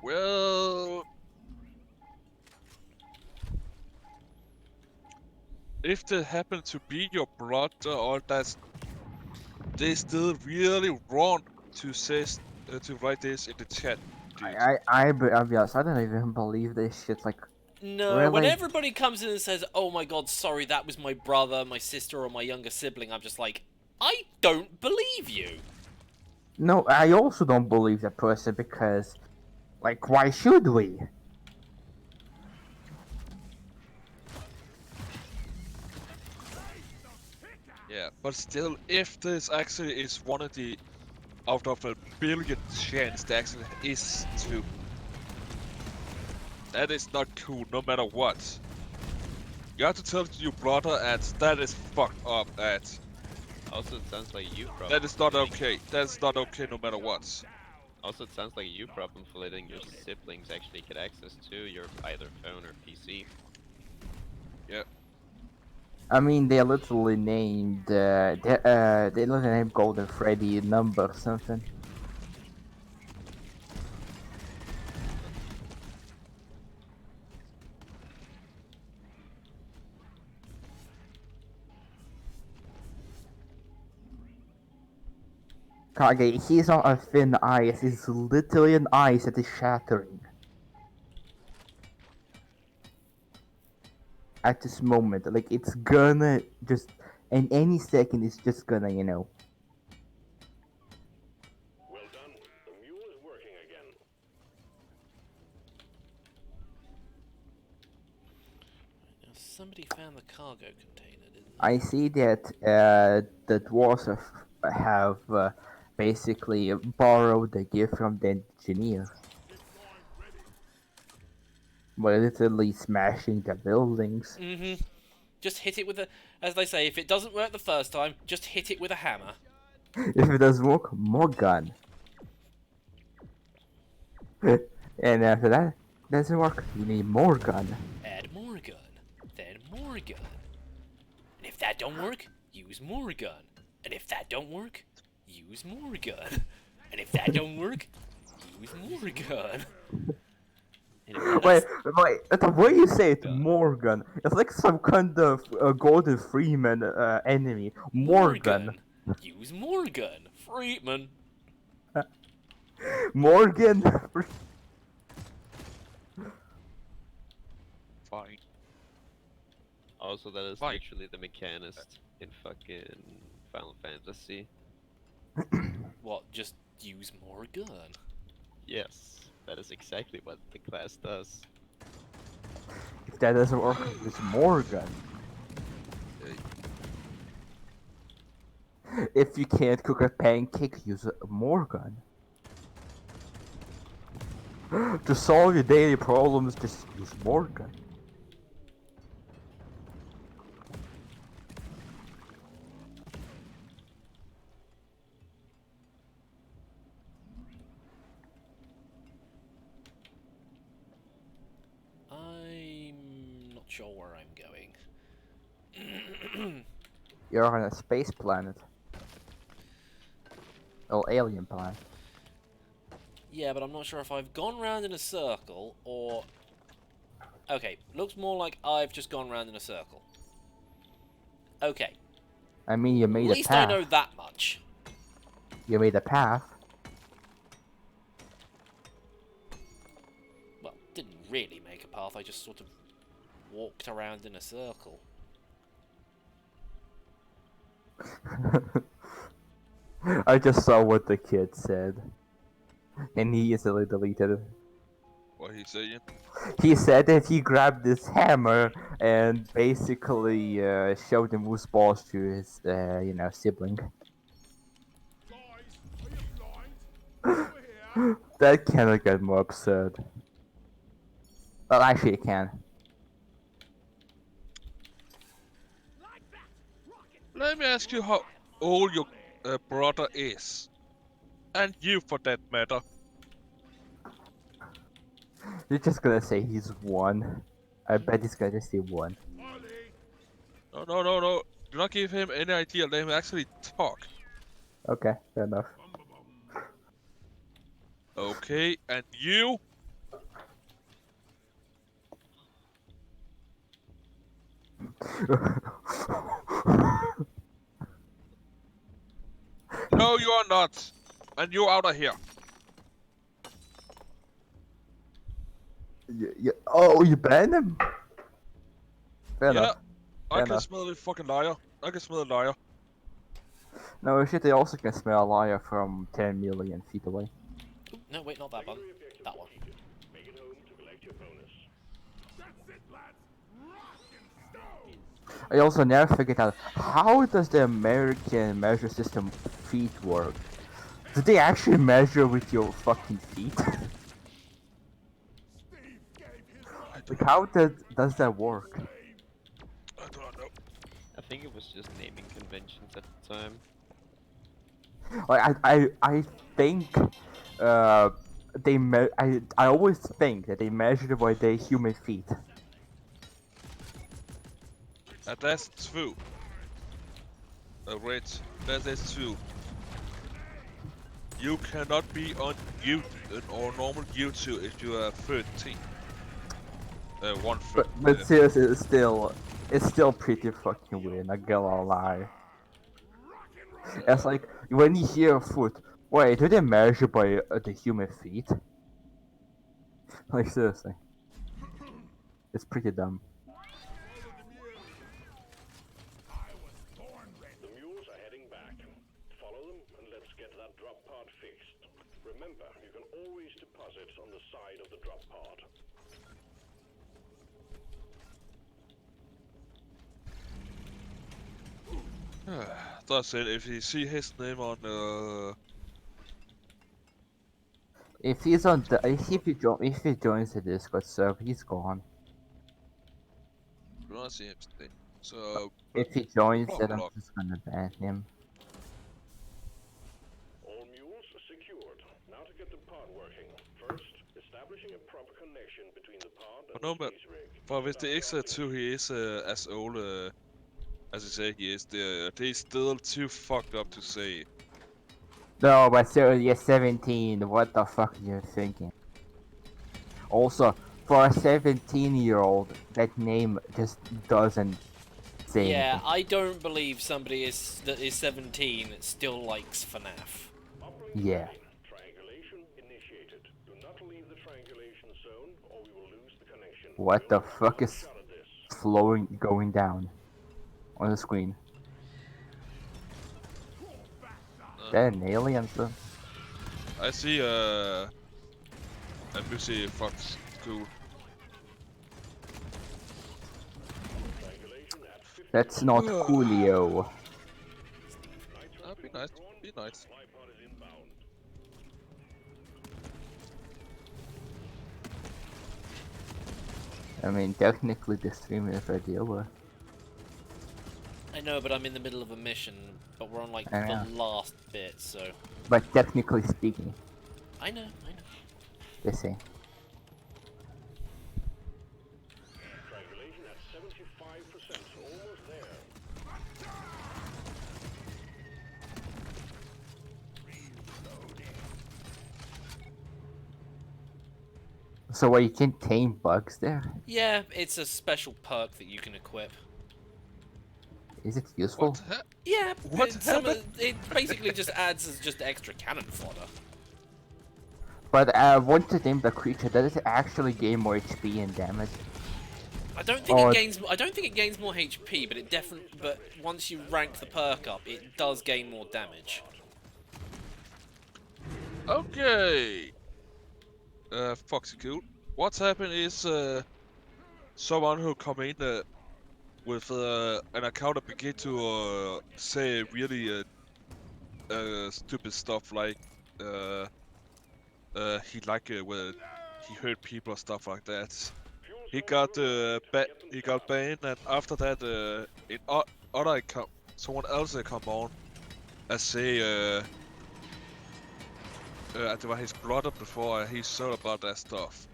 Well, if they happen to be your brother, or that's they still really wrong to say to write this in the chat. Dude. I'll be honest, I don't even believe this shit. Like, No, really? when everybody comes in and says, "Oh my god, sorry, that was my brother, my sister, or my younger sibling," I'm just like, I don't believe you. No, I also don't believe that person because, like, why should we? Yeah, but still, if this actually is one of the out of a billion chance that actually is true, that is not cool, no matter what. You have to tell your brother, and that is fucked up. At Also, it sounds like you problem. that is not okay. That's not okay, no matter what. Also, it sounds like you problem for letting your siblings actually get access to your either phone or PC. Yeah. I mean, they literally named they literally named Golden Freddy number something. Kage, he's not a thin ice, he's literally an ice that is shattering. At this moment, like, it's gonna just, in any second, it's just gonna, you know. Well done. The mule is working again. Now, somebody found the cargo container, didn't they? I see that the dwarves have basically borrow the gift from the engineer. By literally smashing the buildings. Mm-hmm. Just hit it with a... As they say, if it doesn't work the first time, just hit it with a hammer. If it doesn't work, more gun. And after that doesn't work, you need more gun. Add more gun. Then more gun. And if that don't work, use more gun. And if that don't work, use more gun. And if that don't work, use more gun. Anyway, Wait, the way you say it, Morgan, it's like some kind of Golden Freeman enemy. Morgan. Use more gun. Freeman. Morgan. Fine. also, that is Fine. literally the mechanist in fucking Final Fantasy. What, just use more gun? Yes, that is exactly what the class does. If that doesn't work, use Morgan. If you can't cook a pancake, use a Morgan. To solve your daily problems, just use Morgan. I'm not sure where I'm going. You're on a space planet. Oh, alien planet. Yeah, but I'm not sure if I've gone round in a circle or... Okay, looks more like I've just gone round in a circle. Okay, I mean, you made at a least I path. know that much. You made a path. Well, didn't really make a path, I just sort of walked around in a circle. I just saw what the kid said. And he instantly deleted it. What he saying? He said that he grabbed this hammer and basically showed the moose balls to his, sibling. Guys, are you blind? Over here. That cannot get more absurd. Well, actually, it can. Like that! Rocket! Let me ask you how old your brother is. And you for that matter. You're just gonna say he's one. I bet he's gonna say one. Ollie! No. Do not give him any idea. Let him actually talk. Okay, fair enough. Okay, and you? No, you are not. And you're out of here. Oh, you banned him? Fair Yeah, enough. I Fair can enough. smell the fucking liar. I can smell the liar. No shit, they also can smell a liar from 10 million feet away. Ooh, no, wait, not that one. That one. Make it home to collect your bonus. That's it, lads! Rock and stone! I also never figured out, how does the American measure system feet work? Do they actually measure with your fucking feet? Steve gave his life Like, how does that work? I don't know. I think it was just naming conventions at the time. Like, I think, I always think that they measure by their human feet. And that's true. Rich, that is true. You cannot be on YouTube or normal YouTube if you are 13. 1 foot. But seriously, it's still pretty fucking weird, not gonna lie. It's like, when you hear a foot, wait, do they measure by the human feet? Like, seriously. It's pretty dumb. The mules are heading back. Follow them and let's get that drop pod fixed. Remember, you can always deposit on the side of the drop pod. That's it. If you see his name on If he's on the, if he joins the Discord server, he's gone. Do not see him stay. So If he joins block, it, I'm block. just gonna ban him. All mules secured. Now to get the pod working. First, establishing a proper connection between the pod and No, the but space rig. for hvis det ikke er too, he is as old as you say he is. They still too fucked up to say. No, but still, you're 17. What the fuck are you thinking? Also, for a 17-year-old, that name just doesn't say Yeah, anything. I don't believe somebody that is 17 still likes FNAF. Uplink Yeah. ready. Triangulation initiated. Do not leave the triangulation zone or we will lose the connection. What We the only have fuck one is shot at this. flowing, going down on the screen? That an alien, sir? I see a busy fox cool. Triangulation at 50. That's not Julio. Be nice, be nice. Supply pod is inbound. I mean, technically the stream is already over. I know, but I'm in the middle of a mission, but we're on like I the know. last bit, so. But technically speaking, I know. they say. Triangulation at 75%. Almost there. So what, you can tame bugs there? Yeah, it's a special perk that you can equip. Is it useful? What? Yeah, What happened? it basically just adds as just extra cannon fodder. But once you tame the creature, does it actually gain more HP and damage? I don't think Oh, it gains. I don't think it gains more HP, but it definitely. But once you rank the perk up, it does gain more damage. Okay. Foxy cool. What's happened is someone who come in with an account that begin to say really stupid stuff like he when he hurt people or stuff like that. He got banned, and after that in other account someone else come on and say at det var his brother before and he saw about that stuff.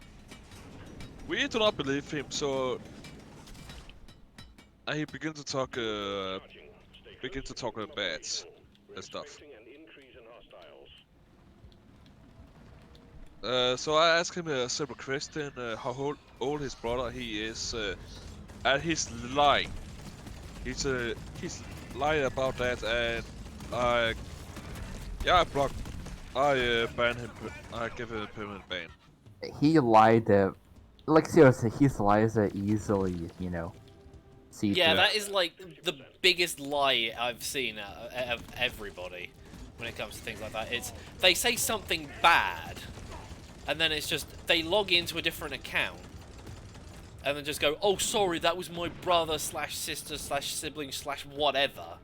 We do not believe him, so and he began to talk bad and stuff. So I asked him a simple question: how old his brother he is, and he's lying. He's lying about that, and I ban him. I give him a permanent ban. He lied. Like seriously, his lies are easily, you know, see Yeah, through. that is like the biggest lie I've seen of everybody when it comes to things like that. It's they say something bad, and then it's just they log into a different account, and then just go, "Oh, sorry, that was my brother slash sister slash sibling slash whatever,"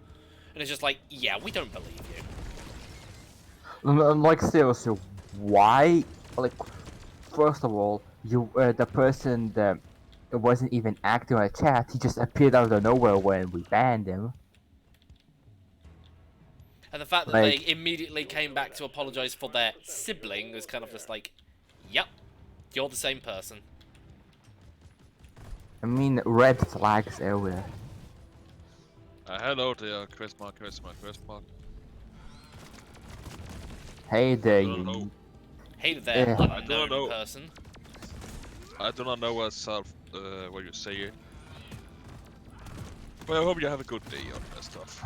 and it's just like, "Yeah, we don't believe you." I'm like seriously, why? Like, first of all, you the person that wasn't even active in a chat. He just appeared out of nowhere when we banned him. And the fact that Like- they immediately came back to apologize for their sibling was kind of just like, "Yep, you're the same person." I mean, red flags everywhere. Hello there, question mark, question mark, question mark. Hey there, I don't you. know. Hey there, Yeah. I don't unknown know. person. I do not know what you say. But I hope you have a good day on that stuff.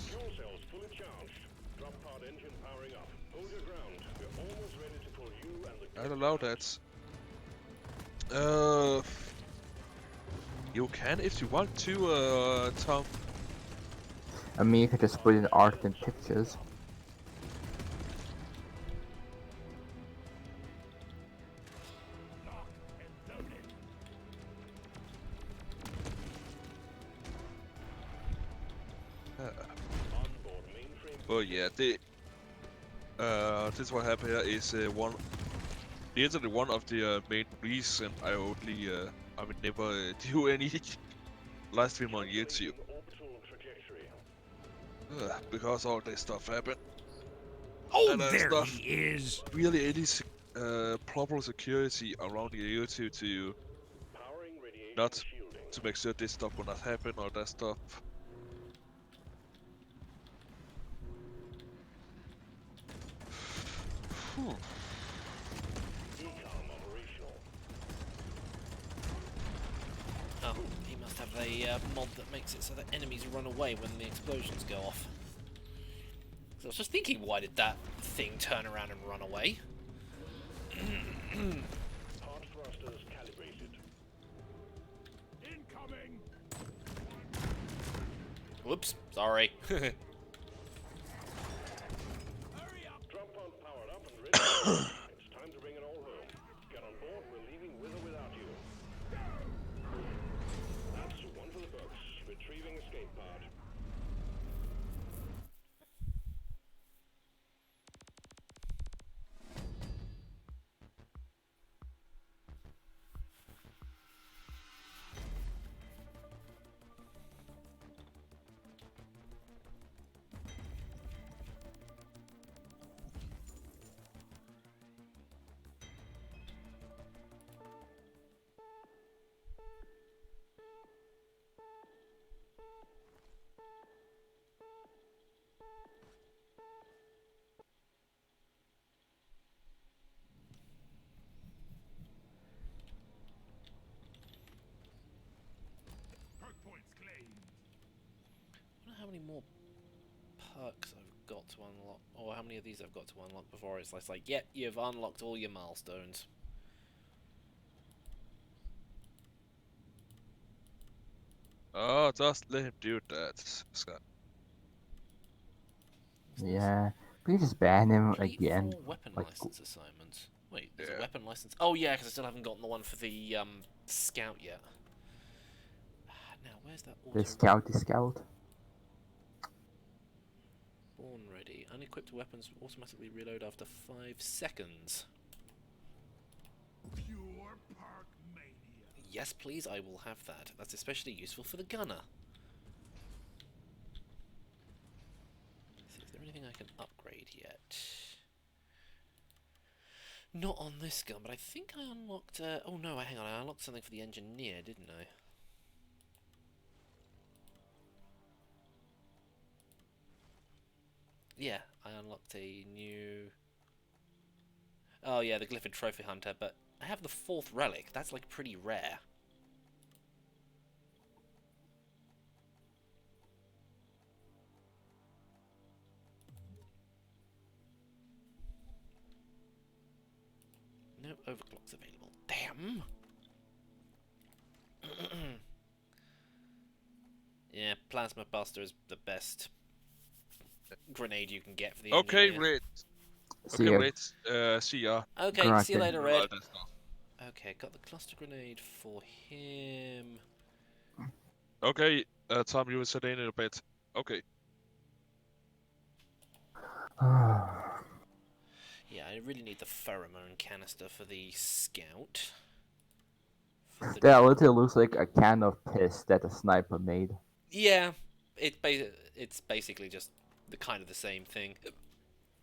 Fuel cells fully charged. Drop pod engine powering up. Hold your ground. We're almost ready to pull you and the I don't know that. You can if you want to, Tom. I mean, you could just put in art and pictures. But yeah, this what happened here is literally one of the main reason I only I would never do any live stream on YouTube. Orbital trajectory. Because all this stuff happened. Oh, And there's there not he is. really any proper security around the YouTube to Powering radiation not shielding. to make sure this stuff will not happen or that stuff. Decom operational. Oh, he must have a mod that makes it so that enemies run away when the explosions go off. So I was just thinking, why did that thing turn around and run away? Hard thrusters calibrated. Incoming. Whoops, sorry. Hurry up. Drop pod powered up and ready to go. It's time to bring it all home. Get on board, we're leaving with or without you. That's one for the books. Retrieving escape pod. Perk points claimed. I wonder how many more perks I've got to unlock, or how many of these I've got to unlock before it's like, yeah, you've unlocked all your milestones. Oh, just let him do that, Scott. Yeah, we just ban him Complete again. 4 weapon Like, license assignments. Wait, there's a Yeah. weapon license? Oh yeah, because I still haven't gotten the one for the scout yet. Now, where's that auto? the scout. Born ready. Unequipped weapons automatically reload after 5 seconds. Pure perk mania. Yes, please, I will have that. That's especially useful for the gunner. Is there anything I can upgrade yet? Not on this gun, but I think I unlocked... oh no, hang on, I unlocked something for the engineer, didn't I? Yeah, I unlocked a new... Oh yeah, the Glyphid Trophy Hunter, but I have the 4th relic. That's like pretty rare. No overclocks available. Damn! Yeah, Plasma Buster is the best grenade you can get for the Okay, engineer. Red. See Okay, ya. Red. See ya. Okay, see you Granted. later, All Red. that stuff. Okay, got the cluster grenade for him. Okay, Tom, you will sit in a bit. Okay. Yeah, I really need the pheromone canister for the scout. For the... That literally looks like a can of piss that a sniper made. Yeah, it's basically just the kind of the same thing.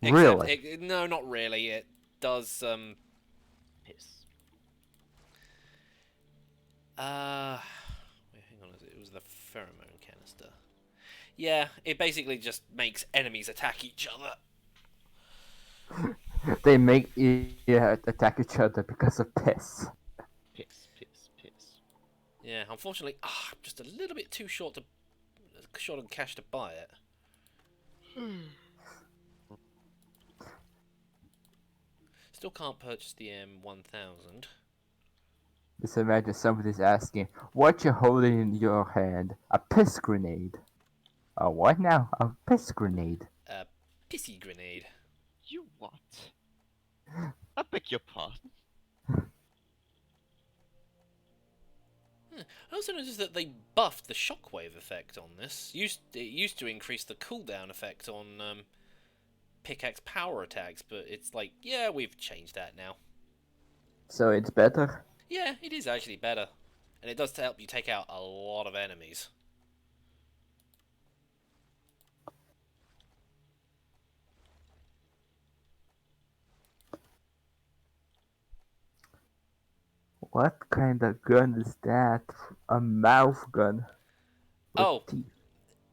Really? No, not really. It does Piss. wait, hang on. It was the pheromone canister. Yeah, it basically just makes enemies attack each other. They make attack each other because of piss. Piss, piss, piss. Yeah, unfortunately, I'm just a little bit too short on cash to buy it. Still can't purchase the M1000. Just imagine somebody's asking, what you holding in your hand? A piss grenade. A what now? A piss grenade. A pissy grenade. You what? I beg your pardon. I also noticed that they buffed the shockwave effect on this. It used to increase the cooldown effect on pickaxe power attacks, but it's like, yeah, we've changed that now. So it's better. Yeah, it is actually better. And it does help you take out a lot of enemies. What kind of gun is that? A mouth gun. With Oh, teeth.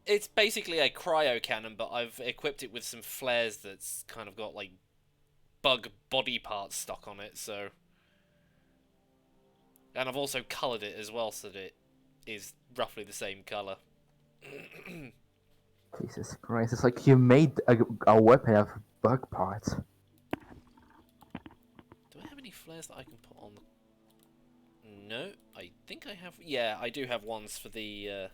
it's basically a cryo cannon, but I've equipped it with some flares that's kind of got, like, bug body parts stuck on it, so... And I've also coloured it as well, so that it is roughly the same colour. Jesus Christ, it's like you made a weapon of bug parts. Do I have any flares that I can put on the... No, I think I have... Yeah, I do have ones for the...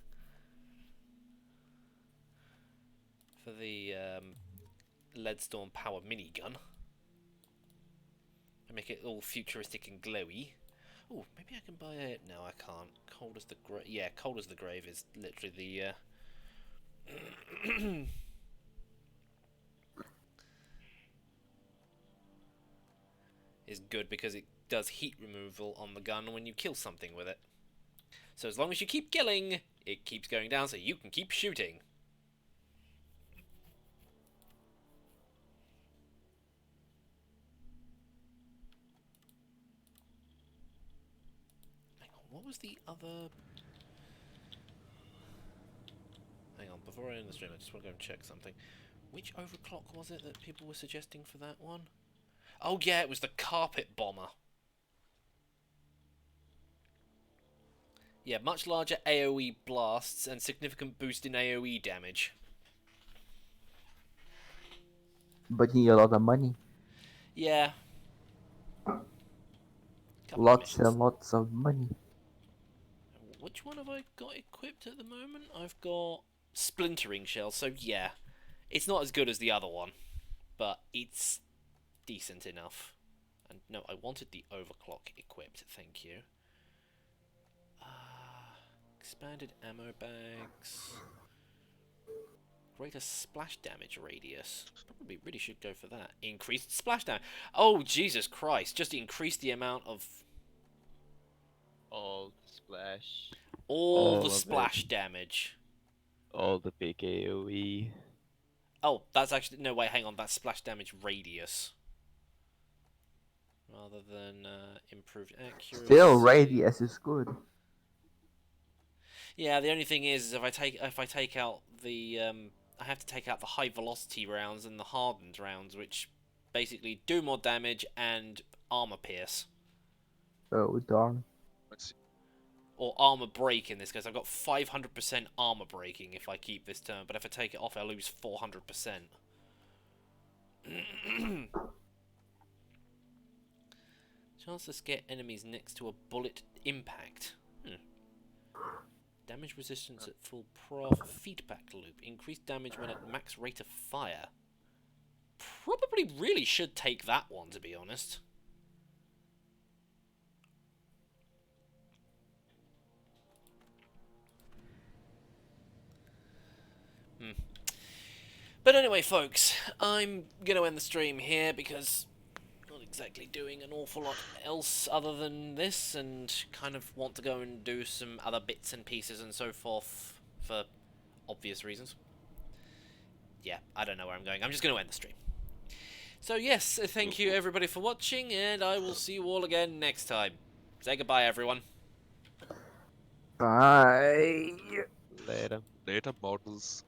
Leadstorm power minigun. I make it all futuristic and glowy. Oh, maybe I can buy it. No, I can't. Cold as the grave. Yeah, cold as the grave is literally the. Is good because it does heat removal on the gun when you kill something with it. So as long as you keep killing, it keeps going down, so you can keep shooting. What was the other... Hang on, before I end the stream, I just want to go and check something. Which overclock was it that people were suggesting for that one? Oh yeah, it was the carpet bomber. Yeah, much larger AoE blasts and significant boost in AoE damage. But you need a lot of money. Yeah. Lots and lots of money. Which one have I got equipped at the moment? I've got splintering shells, so yeah. It's not as good as the other one, but it's decent enough. And no, I wanted the overclock equipped, thank you. Expanded ammo bags. Greater splash damage radius. Probably really should go for that. Increased splash damage. Oh, Jesus Christ. Just increase the amount of... All the splash. All the of splash it. damage. All the big AoE. Oh, that's actually... No, wait, hang on. That's splash damage radius. Rather than improved accuracy. Still, radius is good. Yeah, the only thing is if I take out the I have to take out the high velocity rounds and the hardened rounds, which basically do more damage and armor pierce. Oh darn. Let's see. Or armor break in this case. I've got 500% armor breaking if I keep this turn, but if I take it off I lose 400%. Chance to scare enemies next to a bullet impact. Damage resistance at full prof. Feedback loop. Increased damage when at max rate of fire. Probably really should take that one, to be honest. But anyway, folks, I'm going to end the stream here because I'm not exactly doing an awful lot else other than this, and kind of want to go and do some other bits and pieces and so forth for obvious reasons. Yeah, I don't know where I'm going. I'm just going to end the stream. So yes, thank you everybody for watching, and I will see you all again next time. Say goodbye, everyone. Bye. Later. Later, models.